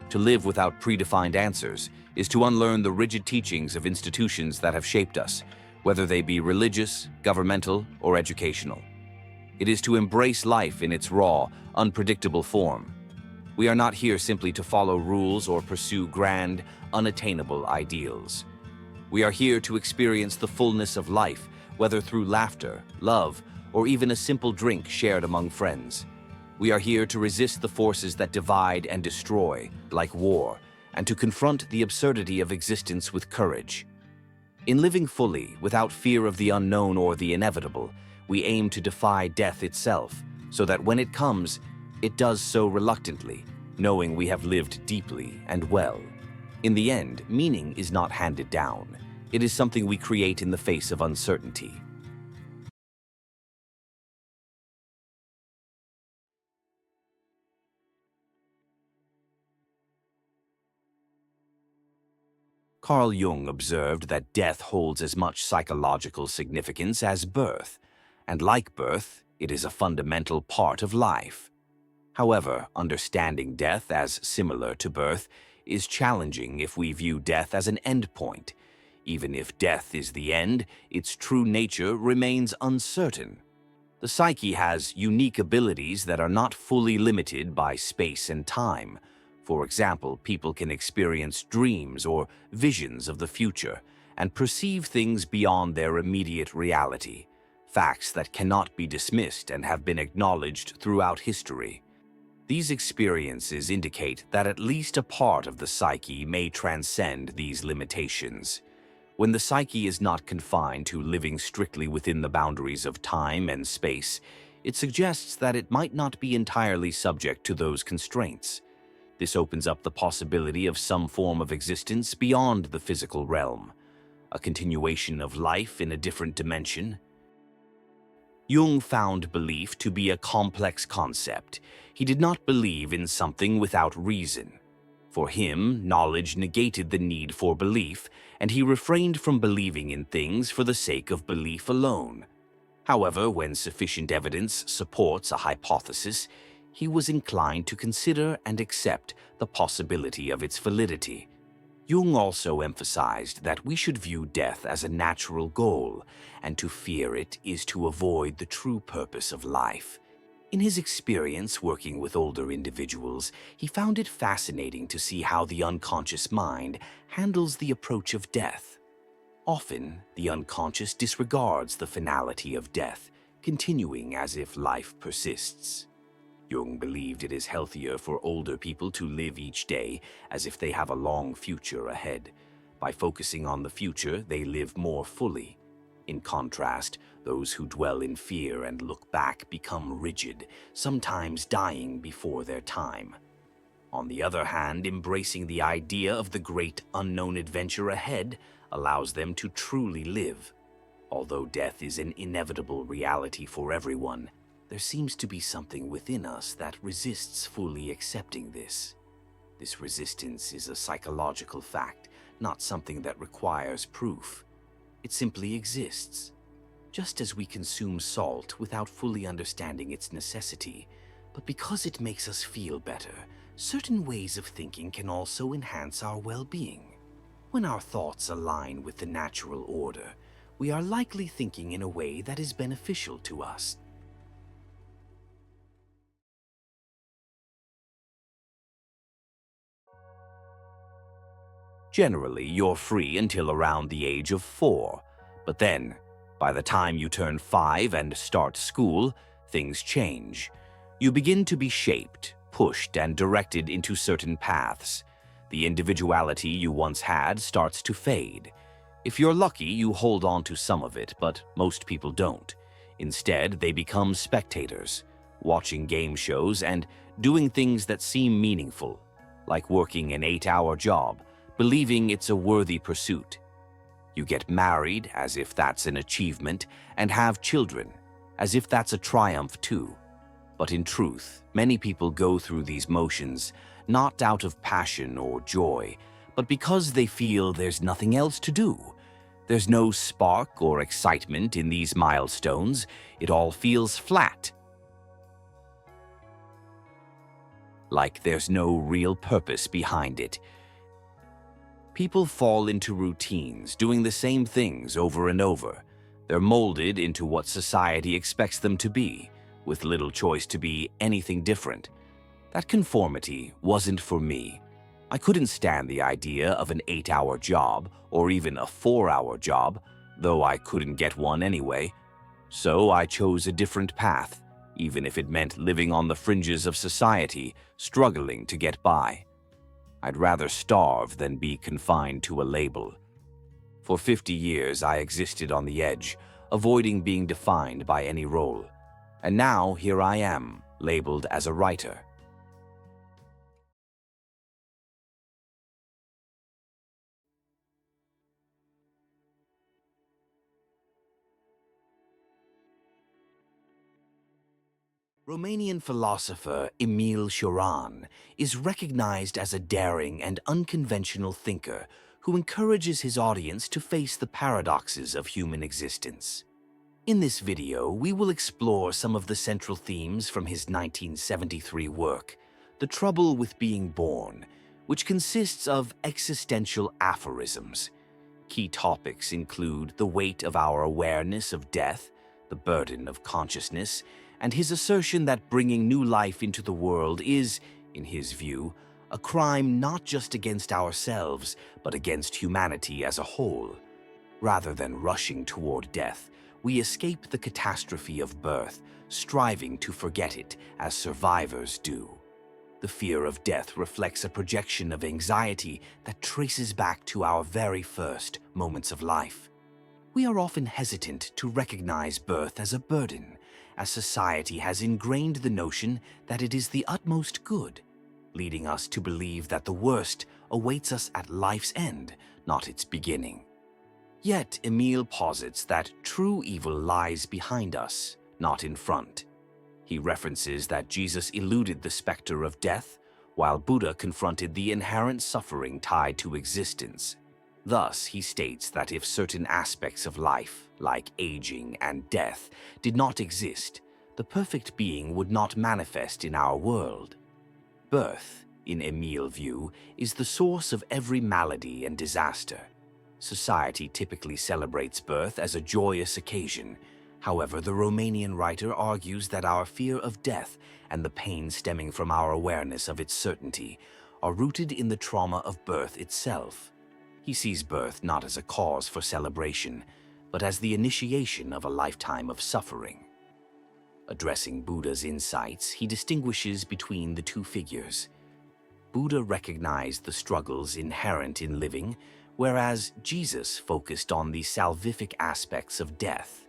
To live without predefined answers is to unlearn the rigid teachings of institutions that have shaped us, whether they be religious, governmental, or educational. It is to embrace life in its raw, unpredictable form. We are not here simply to follow rules or pursue grand, unattainable ideals. We are here to experience the fullness of life, whether through laughter, love, or even a simple drink shared among friends. We are here to resist the forces that divide and destroy, like war, and to confront the absurdity of existence with courage. In living fully, without fear of the unknown or the inevitable, we aim to defy death itself, so that when it comes, it does so reluctantly, knowing we have lived deeply and well. In the end, meaning is not handed down. It is something we create in the face of uncertainty. Carl Jung observed that death holds as much psychological significance as birth, and like birth, it is a fundamental part of life. However, understanding death as similar to birth is challenging if we view death as an endpoint. Even if death is the end, its true nature remains uncertain. The psyche has unique abilities that are not fully limited by space and time. For example, people can experience dreams or visions of the future and perceive things beyond their immediate reality, facts that cannot be dismissed and have been acknowledged throughout history. These experiences indicate that at least a part of the psyche may transcend these limitations. When the psyche is not confined to living strictly within the boundaries of time and space, it suggests that it might not be entirely subject to those constraints. This opens up the possibility of some form of existence beyond the physical realm, a continuation of life in a different dimension. Jung found belief to be a complex concept. He did not believe in something without reason. For him, knowledge negated the need for belief, and he refrained from believing in things for the sake of belief alone. However, when sufficient evidence supports a hypothesis, he was inclined to consider and accept the possibility of its validity. Jung also emphasized that we should view death as a natural goal, and to fear it is to avoid the true purpose of life. In his experience working with older individuals, he found it fascinating to see how the unconscious mind handles the approach of death. Often, the unconscious disregards the finality of death, continuing as if life persists. Jung believed it is healthier for older people to live each day as if they have a long future ahead. By focusing on the future, they live more fully. In contrast, those who dwell in fear and look back become rigid, sometimes dying before their time. On the other hand, embracing the idea of the great unknown adventure ahead allows them to truly live. Although death is an inevitable reality for everyone, there seems to be something within us that resists fully accepting this. This resistance is a psychological fact, not something that requires proof. It simply exists. Just as we consume salt without fully understanding its necessity, but because it makes us feel better, certain ways of thinking can also enhance our well-being. When our thoughts align with the natural order, we are likely thinking in a way that is beneficial to us. Generally, you're free until around the age of 4, but then, by the time you turn 5 and start school, things change. You begin to be shaped, pushed, and directed into certain paths. The individuality you once had starts to fade. If you're lucky, you hold on to some of it, but most people don't. Instead, they become spectators, watching game shows and doing things that seem meaningful, like working an 8-hour job, believing it's a worthy pursuit. You get married as if that's an achievement, and have children as if that's a triumph too. But in truth, many people go through these motions not out of passion or joy, but because they feel there's nothing else to do. There's no spark or excitement in these milestones. It all feels flat. Like there's no real purpose behind it. People fall into routines, doing the same things over and over. They're molded into what society expects them to be, with little choice to be anything different. That conformity wasn't for me. I couldn't stand the idea of an 8-hour job, or even a 4-hour job, though I couldn't get one anyway. So I chose a different path, even if it meant living on the fringes of society, struggling to get by. I'd rather starve than be confined to a label. For 50 years, I existed on the edge, avoiding being defined by any role. And now, here I am, labeled as a writer. Romanian philosopher Emil Cioran is recognized as a daring and unconventional thinker who encourages his audience to face the paradoxes of human existence. In this video, we will explore some of the central themes from his 1973 work, The Trouble with Being Born, which consists of existential aphorisms. Key topics include the weight of our awareness of death, the burden of consciousness, and his assertion that bringing new life into the world is, in his view, a crime not just against ourselves, but against humanity as a whole. Rather than rushing toward death, we escape the catastrophe of birth, striving to forget it as survivors do. The fear of death reflects a projection of anxiety that traces back to our very first moments of life. We are often hesitant to recognize birth as a burden, as society has ingrained the notion that it is the utmost good, leading us to believe that the worst awaits us at life's end, not its beginning. Yet Emil posits that true evil lies behind us, not in front. He references that Jesus eluded the specter of death, while Buddha confronted the inherent suffering tied to existence. Thus, he states that if certain aspects of life, like aging and death, did not exist, the perfect being would not manifest in our world. Birth, in Émile's view, is the source of every malady and disaster. Society typically celebrates birth as a joyous occasion. However, the Romanian writer argues that our fear of death and the pain stemming from our awareness of its certainty are rooted in the trauma of birth itself. He sees birth not as a cause for celebration, but as the initiation of a lifetime of suffering. Addressing Buddha's insights, he distinguishes between the two figures. Buddha recognized the struggles inherent in living, whereas Jesus focused on the salvific aspects of death.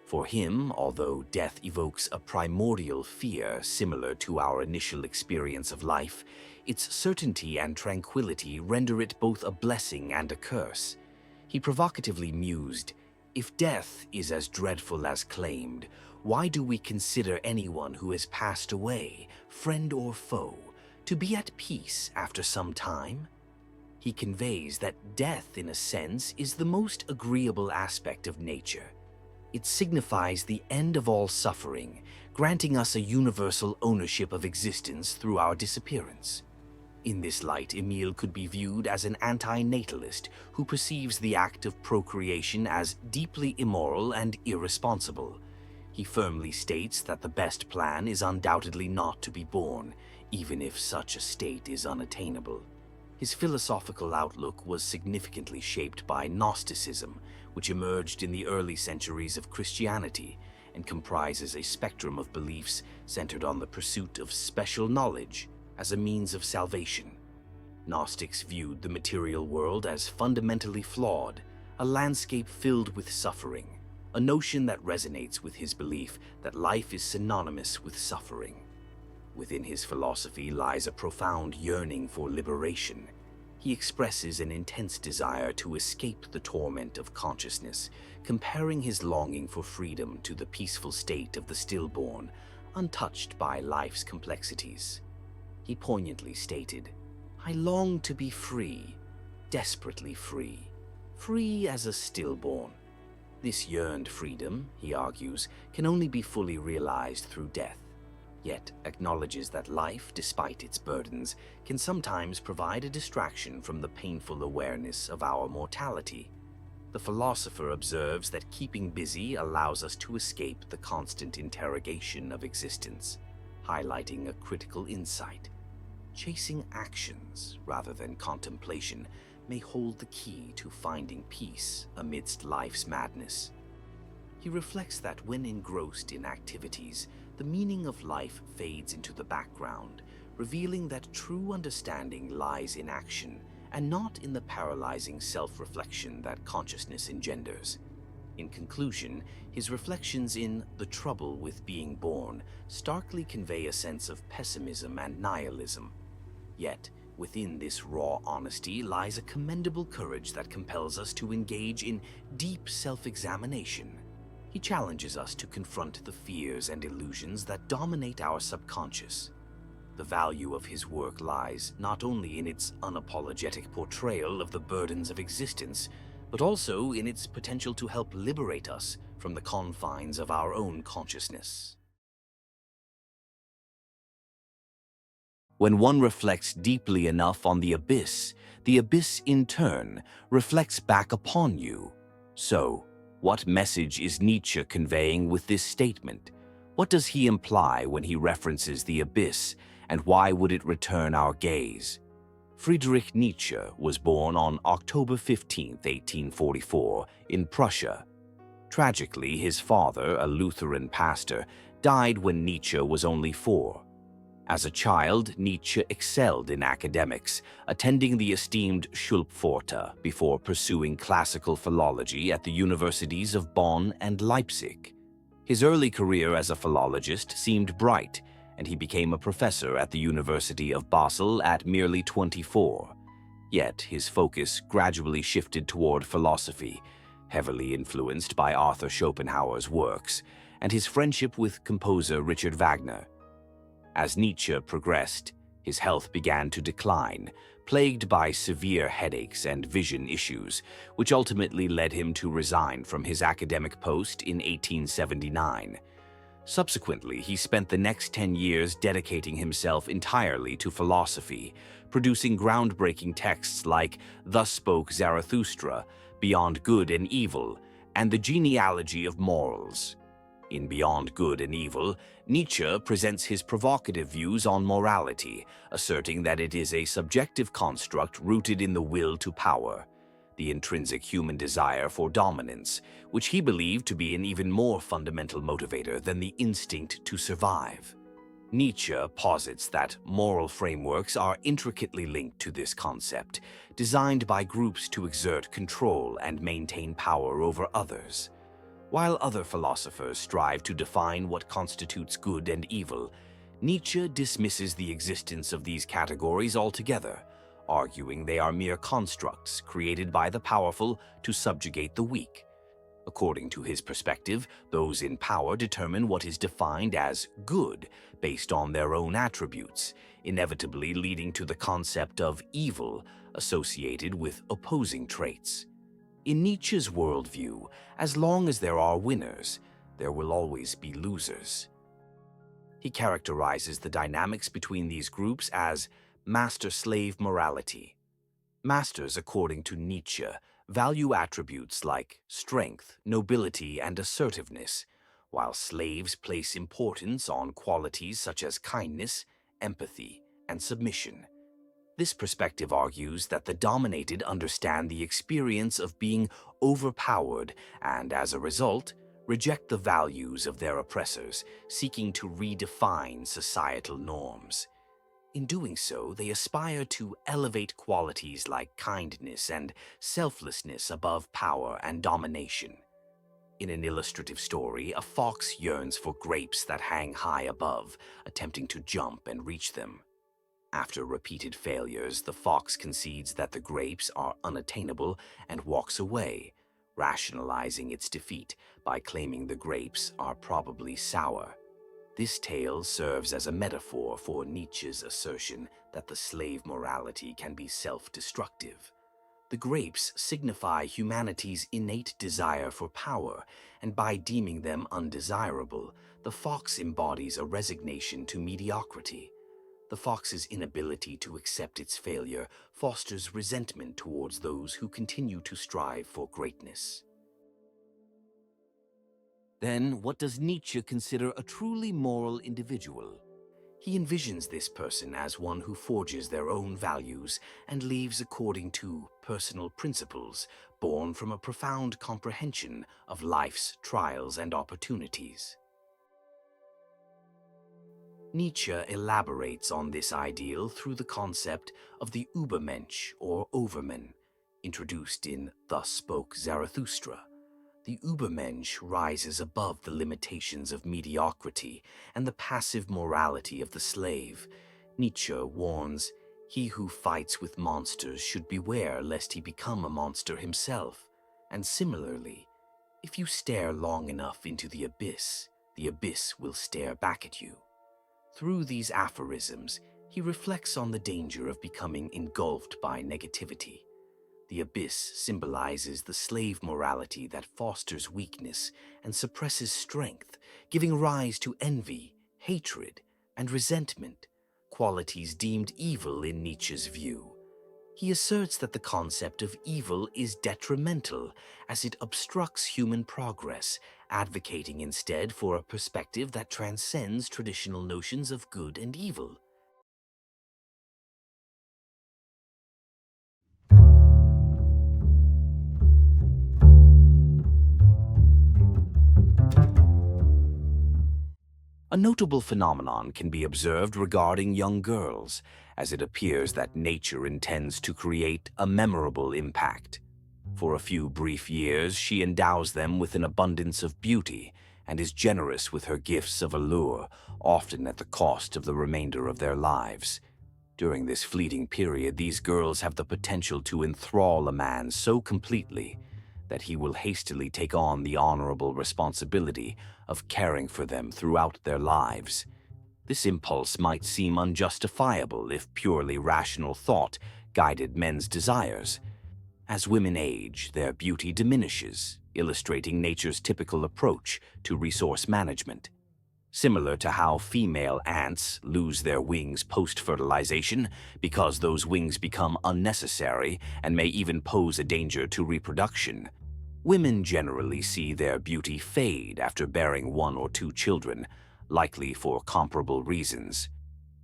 For him, although death evokes a primordial fear similar to our initial experience of life, its certainty and tranquility render it both a blessing and a curse. He provocatively mused, "If death is as dreadful as claimed, why do we consider anyone who has passed away, friend or foe, to be at peace after some time?" He conveys that death, in a sense, is the most agreeable aspect of nature. It signifies the end of all suffering, granting us a universal ownership of existence through our disappearance. In this light, Émile could be viewed as an anti-natalist who perceives the act of procreation as deeply immoral and irresponsible. He firmly states that the best plan is undoubtedly not to be born, even if such a state is unattainable. His philosophical outlook was significantly shaped by Gnosticism, which emerged in the early centuries of Christianity and comprises a spectrum of beliefs centered on the pursuit of special knowledge as a means of salvation. Gnostics viewed the material world as fundamentally flawed, a landscape filled with suffering, a notion that resonates with his belief that life is synonymous with suffering. Within his philosophy lies a profound yearning for liberation. He expresses an intense desire to escape the torment of consciousness, comparing his longing for freedom to the peaceful state of the stillborn, untouched by life's complexities. He poignantly stated, "I long to be free, desperately free, free as a stillborn." This yearned freedom, he argues, can only be fully realized through death, yet acknowledges that life, despite its burdens, can sometimes provide a distraction from the painful awareness of our mortality. The philosopher observes that keeping busy allows us to escape the constant interrogation of existence, highlighting a critical insight. Chasing actions rather than contemplation may hold the key to finding peace amidst life's madness. He reflects that when engrossed in activities, the meaning of life fades into the background, revealing that true understanding lies in action and not in the paralyzing self-reflection that consciousness engenders. In conclusion, his reflections in The Trouble with Being Born starkly convey a sense of pessimism and nihilism. Yet, within this raw honesty lies a commendable courage that compels us to engage in deep self-examination. He challenges us to confront the fears and illusions that dominate our subconscious. The value of his work lies not only in its unapologetic portrayal of the burdens of existence, but also in its potential to help liberate us from the confines of our own consciousness. When one reflects deeply enough on the abyss in turn reflects back upon you. So, what message is Nietzsche conveying with this statement? What does he imply when he references the abyss, and why would it return our gaze? Friedrich Nietzsche was born on October 15, 1844, in Prussia. Tragically, his father, a Lutheran pastor, died when Nietzsche was only 4. As a child, Nietzsche excelled in academics, attending the esteemed Schulpforta before pursuing classical philology at the universities of Bonn and Leipzig. His early career as a philologist seemed bright, and he became a professor at the University of Basel at merely 24. Yet his focus gradually shifted toward philosophy, heavily influenced by Arthur Schopenhauer's works, and his friendship with composer Richard Wagner. As Nietzsche progressed, his health began to decline, plagued by severe headaches and vision issues, which ultimately led him to resign from his academic post in 1879. Subsequently, he spent the next 10 years dedicating himself entirely to philosophy, producing groundbreaking texts like Thus Spoke Zarathustra, Beyond Good and Evil, and The Genealogy of Morals. In Beyond Good and Evil, Nietzsche presents his provocative views on morality, asserting that it is a subjective construct rooted in the will to power, the intrinsic human desire for dominance, which he believed to be an even more fundamental motivator than the instinct to survive. Nietzsche posits that moral frameworks are intricately linked to this concept, designed by groups to exert control and maintain power over others. While other philosophers strive to define what constitutes good and evil, Nietzsche dismisses the existence of these categories altogether, arguing they are mere constructs created by the powerful to subjugate the weak. According to his perspective, those in power determine what is defined as good based on their own attributes, inevitably leading to the concept of evil associated with opposing traits. In Nietzsche's worldview, as long as there are winners, there will always be losers. He characterizes the dynamics between these groups as master-slave morality. Masters, according to Nietzsche, value attributes like strength, nobility, and assertiveness, while slaves place importance on qualities such as kindness, empathy, and submission. This perspective argues that the dominated understand the experience of being overpowered and, as a result, reject the values of their oppressors, seeking to redefine societal norms. In doing so, they aspire to elevate qualities like kindness and selflessness above power and domination. In an illustrative story, a fox yearns for grapes that hang high above, attempting to jump and reach them. After repeated failures, the fox concedes that the grapes are unattainable and walks away, rationalizing its defeat by claiming the grapes are probably sour. This tale serves as a metaphor for Nietzsche's assertion that the slave morality can be self-destructive. The grapes signify humanity's innate desire for power, and by deeming them undesirable, the fox embodies a resignation to mediocrity. The fox's inability to accept its failure fosters resentment towards those who continue to strive for greatness. Then, what does Nietzsche consider a truly moral individual? He envisions this person as one who forges their own values and lives according to personal principles born from a profound comprehension of life's trials and opportunities. Nietzsche elaborates on this ideal through the concept of the Übermensch or Overman, introduced in Thus Spoke Zarathustra. The Übermensch rises above the limitations of mediocrity and the passive morality of the slave. Nietzsche warns, "He who fights with monsters should beware lest he become a monster himself." And similarly, if you stare long enough into the abyss will stare back at you. Through these aphorisms, he reflects on the danger of becoming engulfed by negativity. The abyss symbolizes the slave morality that fosters weakness and suppresses strength, giving rise to envy, hatred, and resentment, qualities deemed evil in Nietzsche's view. He asserts that the concept of evil is detrimental as it obstructs human progress, advocating instead for a perspective that transcends traditional notions of good and evil. A notable phenomenon can be observed regarding young girls, as it appears that nature intends to create a memorable impact. For a few brief years, she endows them with an abundance of beauty and is generous with her gifts of allure, often at the cost of the remainder of their lives. During this fleeting period, these girls have the potential to enthrall a man so completely that he will hastily take on the honorable responsibility of caring for them throughout their lives. This impulse might seem unjustifiable if purely rational thought guided men's desires. As women age, their beauty diminishes, illustrating nature's typical approach to resource management. Similar to how female ants lose their wings post-fertilization because those wings become unnecessary and may even pose a danger to reproduction, women generally see their beauty fade after bearing 1 or 2 children, likely for comparable reasons.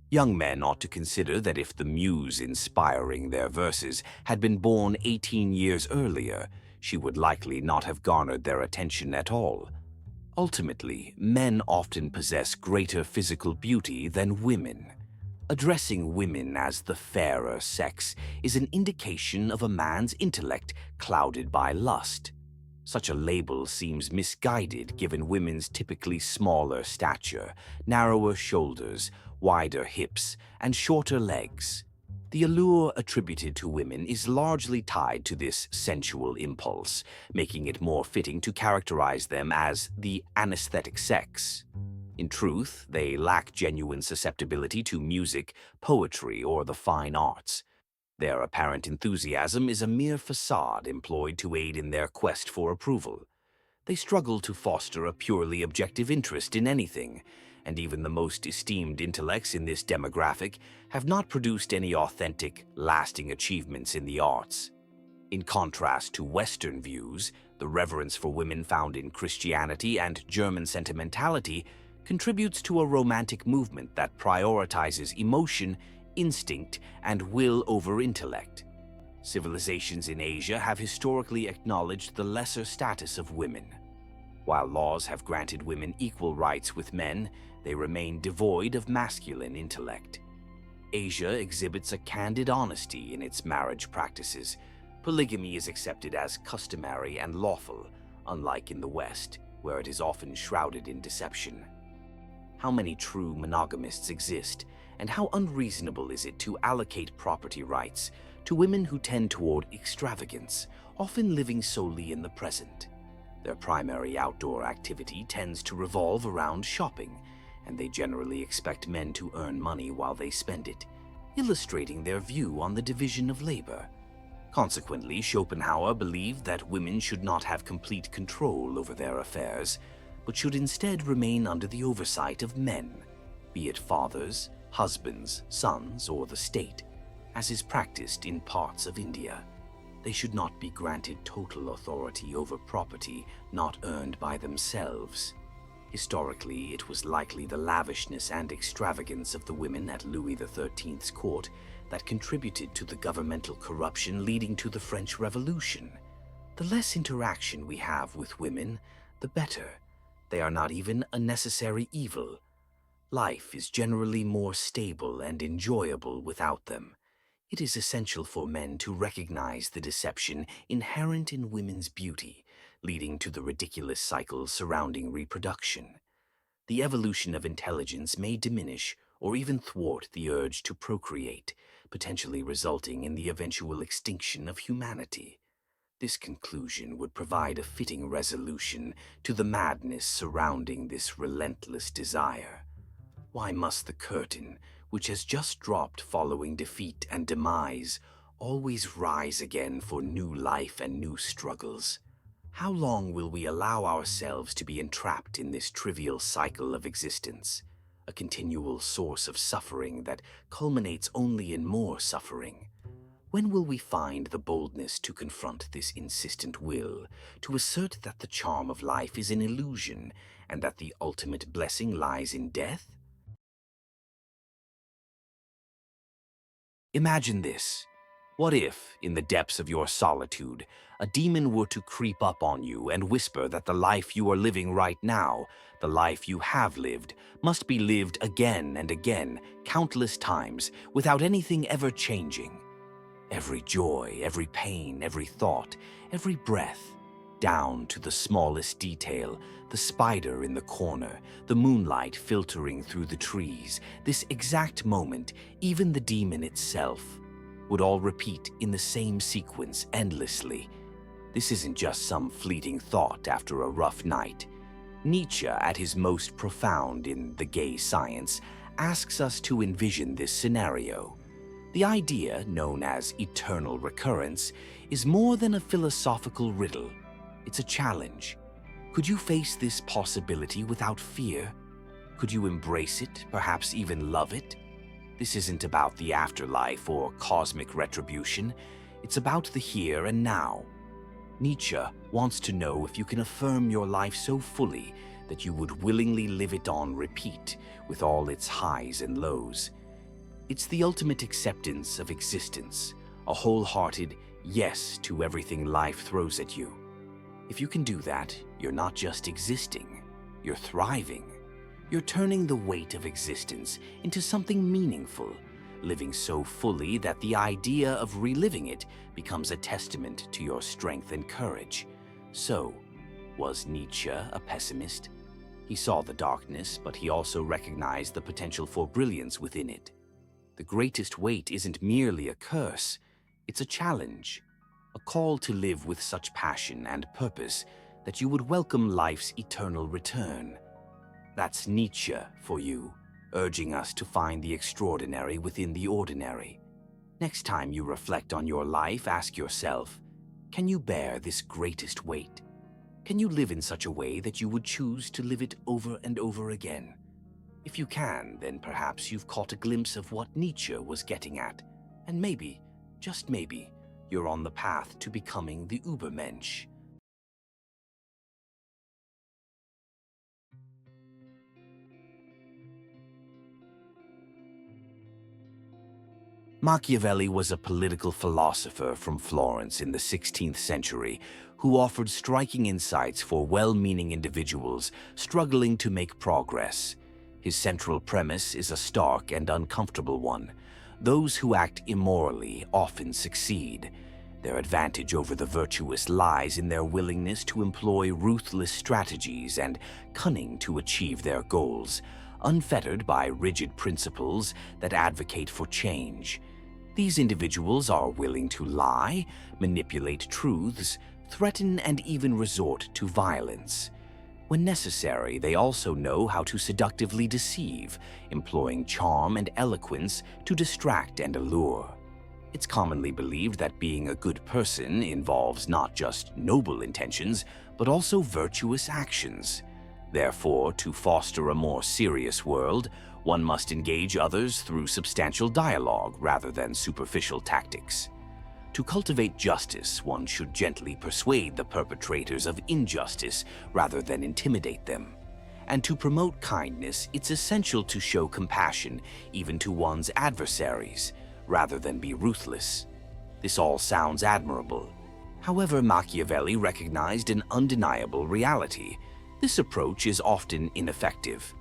Young men ought to consider that if the muse inspiring their verses had been born 18 years earlier, she would likely not have garnered their attention at all. Ultimately, men often possess greater physical beauty than women. Addressing women as the fairer sex is an indication of a man's intellect clouded by lust. Such a label seems misguided given women's typically smaller stature, narrower shoulders, wider hips, and shorter legs. The allure attributed to women is largely tied to this sensual impulse, making it more fitting to characterize them as the anesthetic sex. In truth, they lack genuine susceptibility to music, poetry, or the fine arts. Their apparent enthusiasm is a mere facade employed to aid in their quest for approval. They struggle to foster a purely objective interest in anything, and even the most esteemed intellects in this demographic have not produced any authentic, lasting achievements in the arts. In contrast to Western views, the reverence for women found in Christianity and German sentimentality contributes to a romantic movement that prioritizes emotion, instinct, and will over intellect. Civilizations in Asia have historically acknowledged the lesser status of women. While laws have granted women equal rights with men, they remain devoid of masculine intellect. Asia exhibits a candid honesty in its marriage practices. Polygamy is accepted as customary and lawful, unlike in the West, where it is often shrouded in deception. How many true monogamists exist, and how unreasonable is it to allocate property rights to women who tend toward extravagance, often living solely in the present? Their primary outdoor activity tends to revolve around shopping, and they generally expect men to earn money while they spend it, illustrating their view on the division of labor. Consequently, Schopenhauer believed that women should not have complete control over their affairs, but should instead remain under the oversight of men, be it fathers, husbands, sons, or the state, as is practiced in parts of India. They should not be granted total authority over property not earned by themselves. Historically, it was likely the lavishness and extravagance of the women at Louis XIII's court that contributed to the governmental corruption leading to the French Revolution. The less interaction we have with women, the better. They are not even a necessary evil. Life is generally more stable and enjoyable without them. It is essential for men to recognize the deception inherent in women's beauty, leading to the ridiculous cycles surrounding reproduction. The evolution of intelligence may diminish or even thwart the urge to procreate, potentially resulting in the eventual extinction of humanity. This conclusion would provide a fitting resolution to the madness surrounding this relentless desire. Why must the curtain, which has just dropped following defeat and demise, always rise again for new life and new struggles? How long will we allow ourselves to be entrapped in this trivial cycle of existence, a continual source of suffering that culminates only in more suffering? When will we find the boldness to confront this insistent will, to assert that the charm of life is an illusion and that the ultimate blessing lies in death? Imagine this. What if, in the depths of your solitude, a demon were to creep up on you and whisper that the life you are living right now, the life you have lived, must be lived again and again, countless times, without anything ever changing? Every joy, every pain, every thought, every breath, down to the smallest detail, the spider in the corner, the moonlight filtering through the trees, this exact moment, even the demon itself, would all repeat in the same sequence endlessly. This isn't just some fleeting thought after a rough night. Nietzsche, at his most profound in The Gay Science, asks us to envision this scenario. The idea, known as eternal recurrence, is more than a philosophical riddle. It's a challenge. Could you face this possibility without fear? Could you embrace it, perhaps even love it? This isn't about the afterlife or cosmic retribution. It's about the here and now. Nietzsche wants to know if you can affirm your life so fully that you would willingly live it on repeat with all its highs and lows. It's the ultimate acceptance of existence, a wholehearted yes to everything life throws at you. If you can do that, you're not just existing, you're thriving. You're turning the weight of existence into something meaningful, living so fully that the idea of reliving it becomes a testament to your strength and courage. So, was Nietzsche a pessimist? He saw the darkness, but he also recognized the potential for brilliance within it. The greatest weight isn't merely a curse, it's a challenge, a call to live with such passion and purpose that you would welcome life's eternal return. That's Nietzsche for you, urging us to find the extraordinary within the ordinary. Next time you reflect on your life, ask yourself, can you bear this greatest weight? Can you live in such a way that you would choose to live it over and over again? If you can, then perhaps you've caught a glimpse of what Nietzsche was getting at, and maybe, just maybe, you're on the path to becoming the Übermensch. Machiavelli was a political philosopher from Florence in the 16th century who offered striking insights for well-meaning individuals struggling to make progress. His central premise is a stark and uncomfortable one. Those who act immorally often succeed. Their advantage over the virtuous lies in their willingness to employ ruthless strategies and cunning to achieve their goals, unfettered by rigid principles that advocate for change. These individuals are willing to lie, manipulate truths, threaten, and even resort to violence. When necessary, they also know how to seductively deceive, employing charm and eloquence to distract and allure. It's commonly believed that being a good person involves not just noble intentions, but also virtuous actions. Therefore, to foster a more serious world, one must engage others through substantial dialogue rather than superficial tactics. To cultivate justice, one should gently persuade the perpetrators of injustice rather than intimidate them. And to promote kindness, it's essential to show compassion even to one's adversaries, rather than be ruthless. This all sounds admirable. However, Machiavelli recognized an undeniable reality. This approach is often ineffective.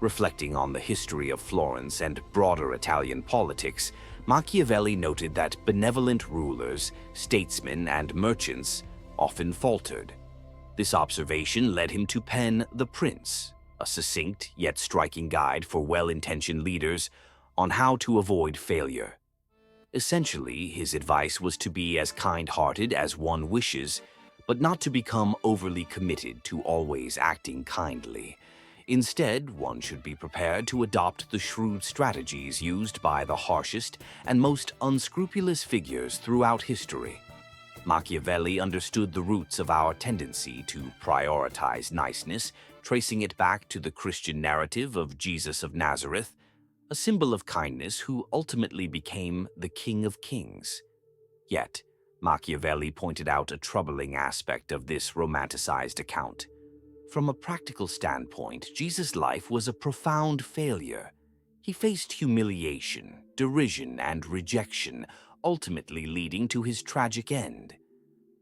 Reflecting on the history of Florence and broader Italian politics, Machiavelli noted that benevolent rulers, statesmen, and merchants often faltered. This observation led him to pen The Prince, a succinct yet striking guide for well-intentioned leaders on how to avoid failure. Essentially, his advice was to be as kind-hearted as one wishes, but not to become overly committed to always acting kindly. Instead, one should be prepared to adopt the shrewd strategies used by the harshest and most unscrupulous figures throughout history. Machiavelli understood the roots of our tendency to prioritize niceness, tracing it back to the Christian narrative of Jesus of Nazareth, a symbol of kindness who ultimately became the King of Kings. Yet, Machiavelli pointed out a troubling aspect of this romanticized account. From a practical standpoint, Jesus' life was a profound failure. He faced humiliation, derision, and rejection, ultimately leading to his tragic end.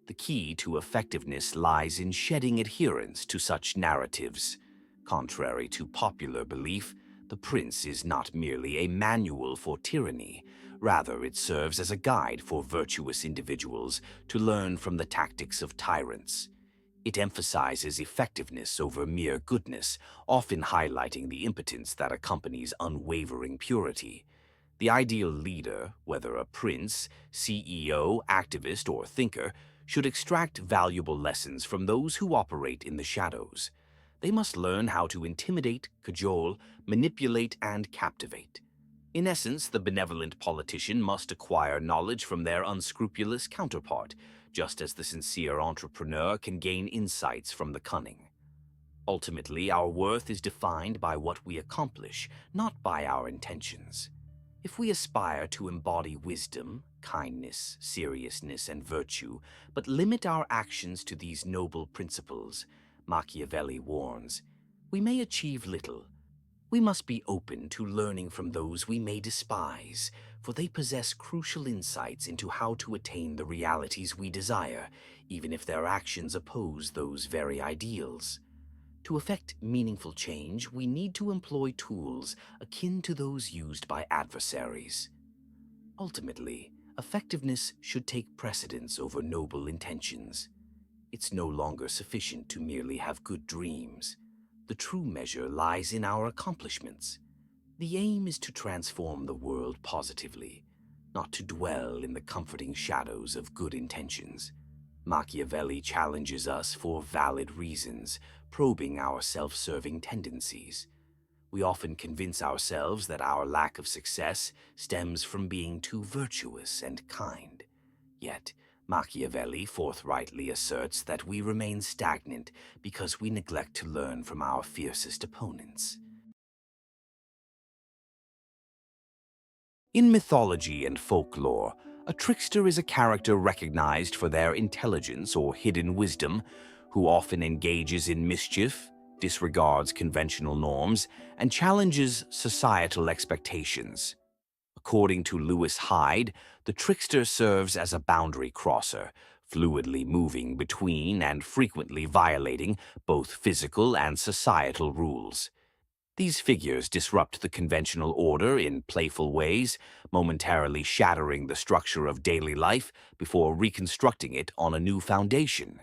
The key to effectiveness lies in shedding adherence to such narratives. Contrary to popular belief, The Prince is not merely a manual for tyranny. Rather, it serves as a guide for virtuous individuals to learn from the tactics of tyrants. It emphasizes effectiveness over mere goodness, often highlighting the impotence that accompanies unwavering purity. The ideal leader, whether a prince, CEO, activist, or thinker, should extract valuable lessons from those who operate in the shadows. They must learn how to intimidate, cajole, manipulate, and captivate. In essence, the benevolent politician must acquire knowledge from their unscrupulous counterpart, just as the sincere entrepreneur can gain insights from the cunning. Ultimately, our worth is defined by what we accomplish, not by our intentions. If we aspire to embody wisdom, kindness, seriousness, and virtue, but limit our actions to these noble principles, Machiavelli warns, we may achieve little. We must be open to learning from those we may despise, for they possess crucial insights into how to attain the realities we desire, even if their actions oppose those very ideals. To effect meaningful change, we need to employ tools akin to those used by adversaries. Ultimately, effectiveness should take precedence over noble intentions. It's no longer sufficient to merely have good dreams. The true measure lies in our accomplishments. The aim is to transform the world positively, not to dwell in the comforting shadows of good intentions. Machiavelli challenges us for valid reasons, probing our self-serving tendencies. We often convince ourselves that our lack of success stems from being too virtuous and kind. Yet, Machiavelli forthrightly asserts that we remain stagnant because we neglect to learn from our fiercest opponents. In mythology and folklore, a trickster is a character recognized for their intelligence or hidden wisdom, who often engages in mischief, disregards conventional norms, and challenges societal expectations. According to Lewis Hyde, the trickster serves as a boundary crosser, fluidly moving between and frequently violating both physical and societal rules. These figures disrupt the conventional order in playful ways, momentarily shattering the structure of daily life before reconstructing it on a new foundation.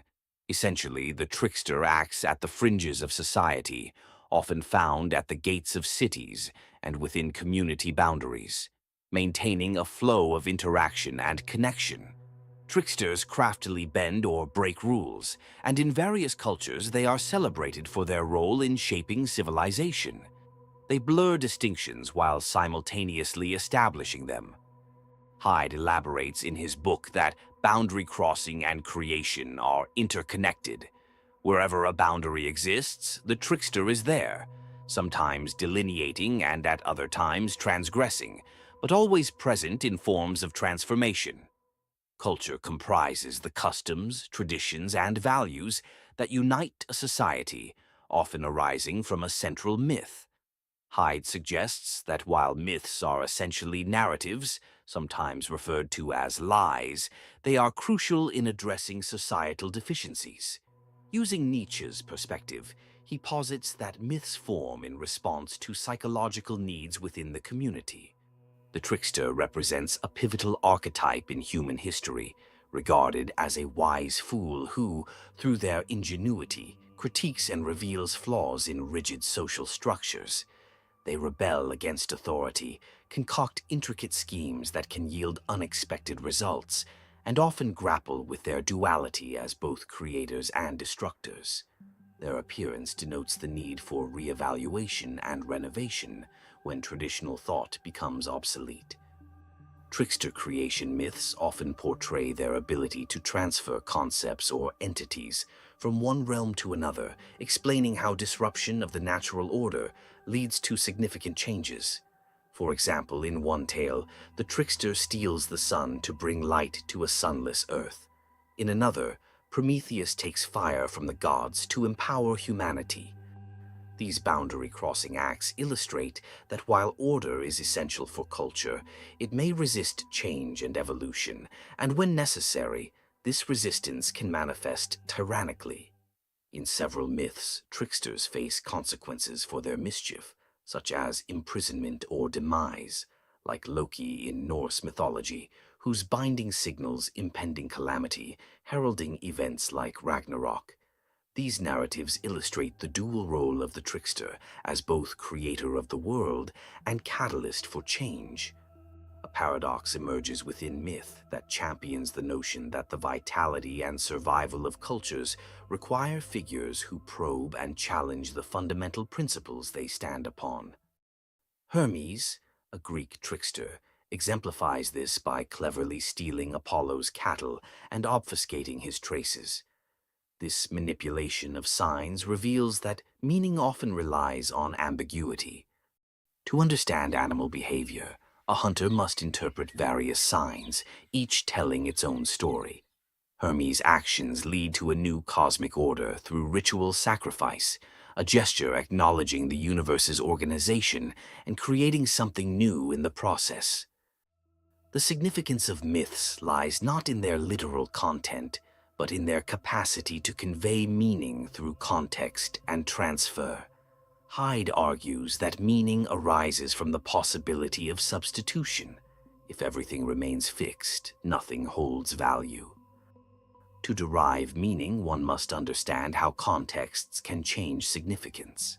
Essentially, the trickster acts at the fringes of society, often found at the gates of cities and within community boundaries, maintaining a flow of interaction and connection. Tricksters craftily bend or break rules, and in various cultures they are celebrated for their role in shaping civilization. They blur distinctions while simultaneously establishing them. Hyde elaborates in his book that boundary crossing and creation are interconnected. Wherever a boundary exists, the trickster is there, sometimes delineating and at other times transgressing, but always present in forms of transformation. Culture comprises the customs, traditions, and values that unite a society, often arising from a central myth. Hyde suggests that while myths are essentially narratives, sometimes referred to as lies, they are crucial in addressing societal deficiencies. Using Nietzsche's perspective, he posits that myths form in response to psychological needs within the community. The trickster represents a pivotal archetype in human history, regarded as a wise fool who, through their ingenuity, critiques and reveals flaws in rigid social structures. They rebel against authority, concoct intricate schemes that can yield unexpected results, and often grapple with their duality as both creators and destructors. Their appearance denotes the need for reevaluation and renovation when traditional thought becomes obsolete. Trickster creation myths often portray their ability to transfer concepts or entities from one realm to another, explaining how disruption of the natural order leads to significant changes. For example, in one tale, the trickster steals the sun to bring light to a sunless earth. In another, Prometheus takes fire from the gods to empower humanity. These boundary-crossing acts illustrate that while order is essential for culture, it may resist change and evolution, and when necessary, this resistance can manifest tyrannically. In several myths, tricksters face consequences for their mischief, such as imprisonment or demise, like Loki in Norse mythology, whose binding signals impending calamity, heralding events like Ragnarok. These narratives illustrate the dual role of the trickster as both creator of the world and catalyst for change. A paradox emerges within myth that champions the notion that the vitality and survival of cultures require figures who probe and challenge the fundamental principles they stand upon. Hermes, a Greek trickster, exemplifies this by cleverly stealing Apollo's cattle and obfuscating his traces. This manipulation of signs reveals that meaning often relies on ambiguity. To understand animal behavior, a hunter must interpret various signs, each telling its own story. Hermes' actions lead to a new cosmic order through ritual sacrifice, a gesture acknowledging the universe's organization and creating something new in the process. The significance of myths lies not in their literal content, but in their capacity to convey meaning through context and transfer. Hyde argues that meaning arises from the possibility of substitution. If everything remains fixed, nothing holds value. To derive meaning, one must understand how contexts can change significance.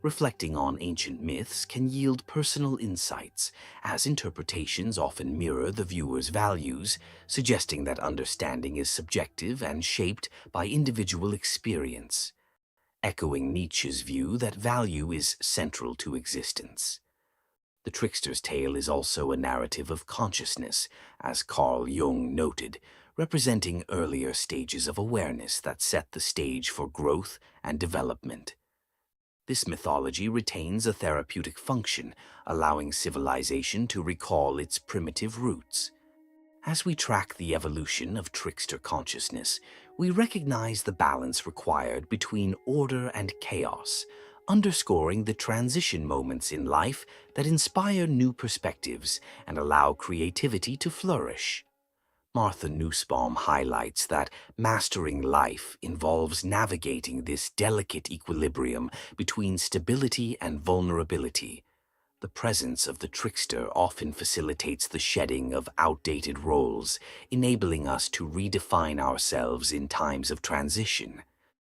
Reflecting on ancient myths can yield personal insights, as interpretations often mirror the viewer's values, suggesting that understanding is subjective and shaped by individual experience. Echoing Nietzsche's view that value is central to existence. The trickster's tale is also a narrative of consciousness, as Carl Jung noted, representing earlier stages of awareness that set the stage for growth and development. This mythology retains a therapeutic function, allowing civilization to recall its primitive roots. As we track the evolution of trickster consciousness, we recognize the balance required between order and chaos, underscoring the transition moments in life that inspire new perspectives and allow creativity to flourish. Martha Nussbaum highlights that mastering life involves navigating this delicate equilibrium between stability and vulnerability. The presence of the trickster often facilitates the shedding of outdated roles, enabling us to redefine ourselves in times of transition.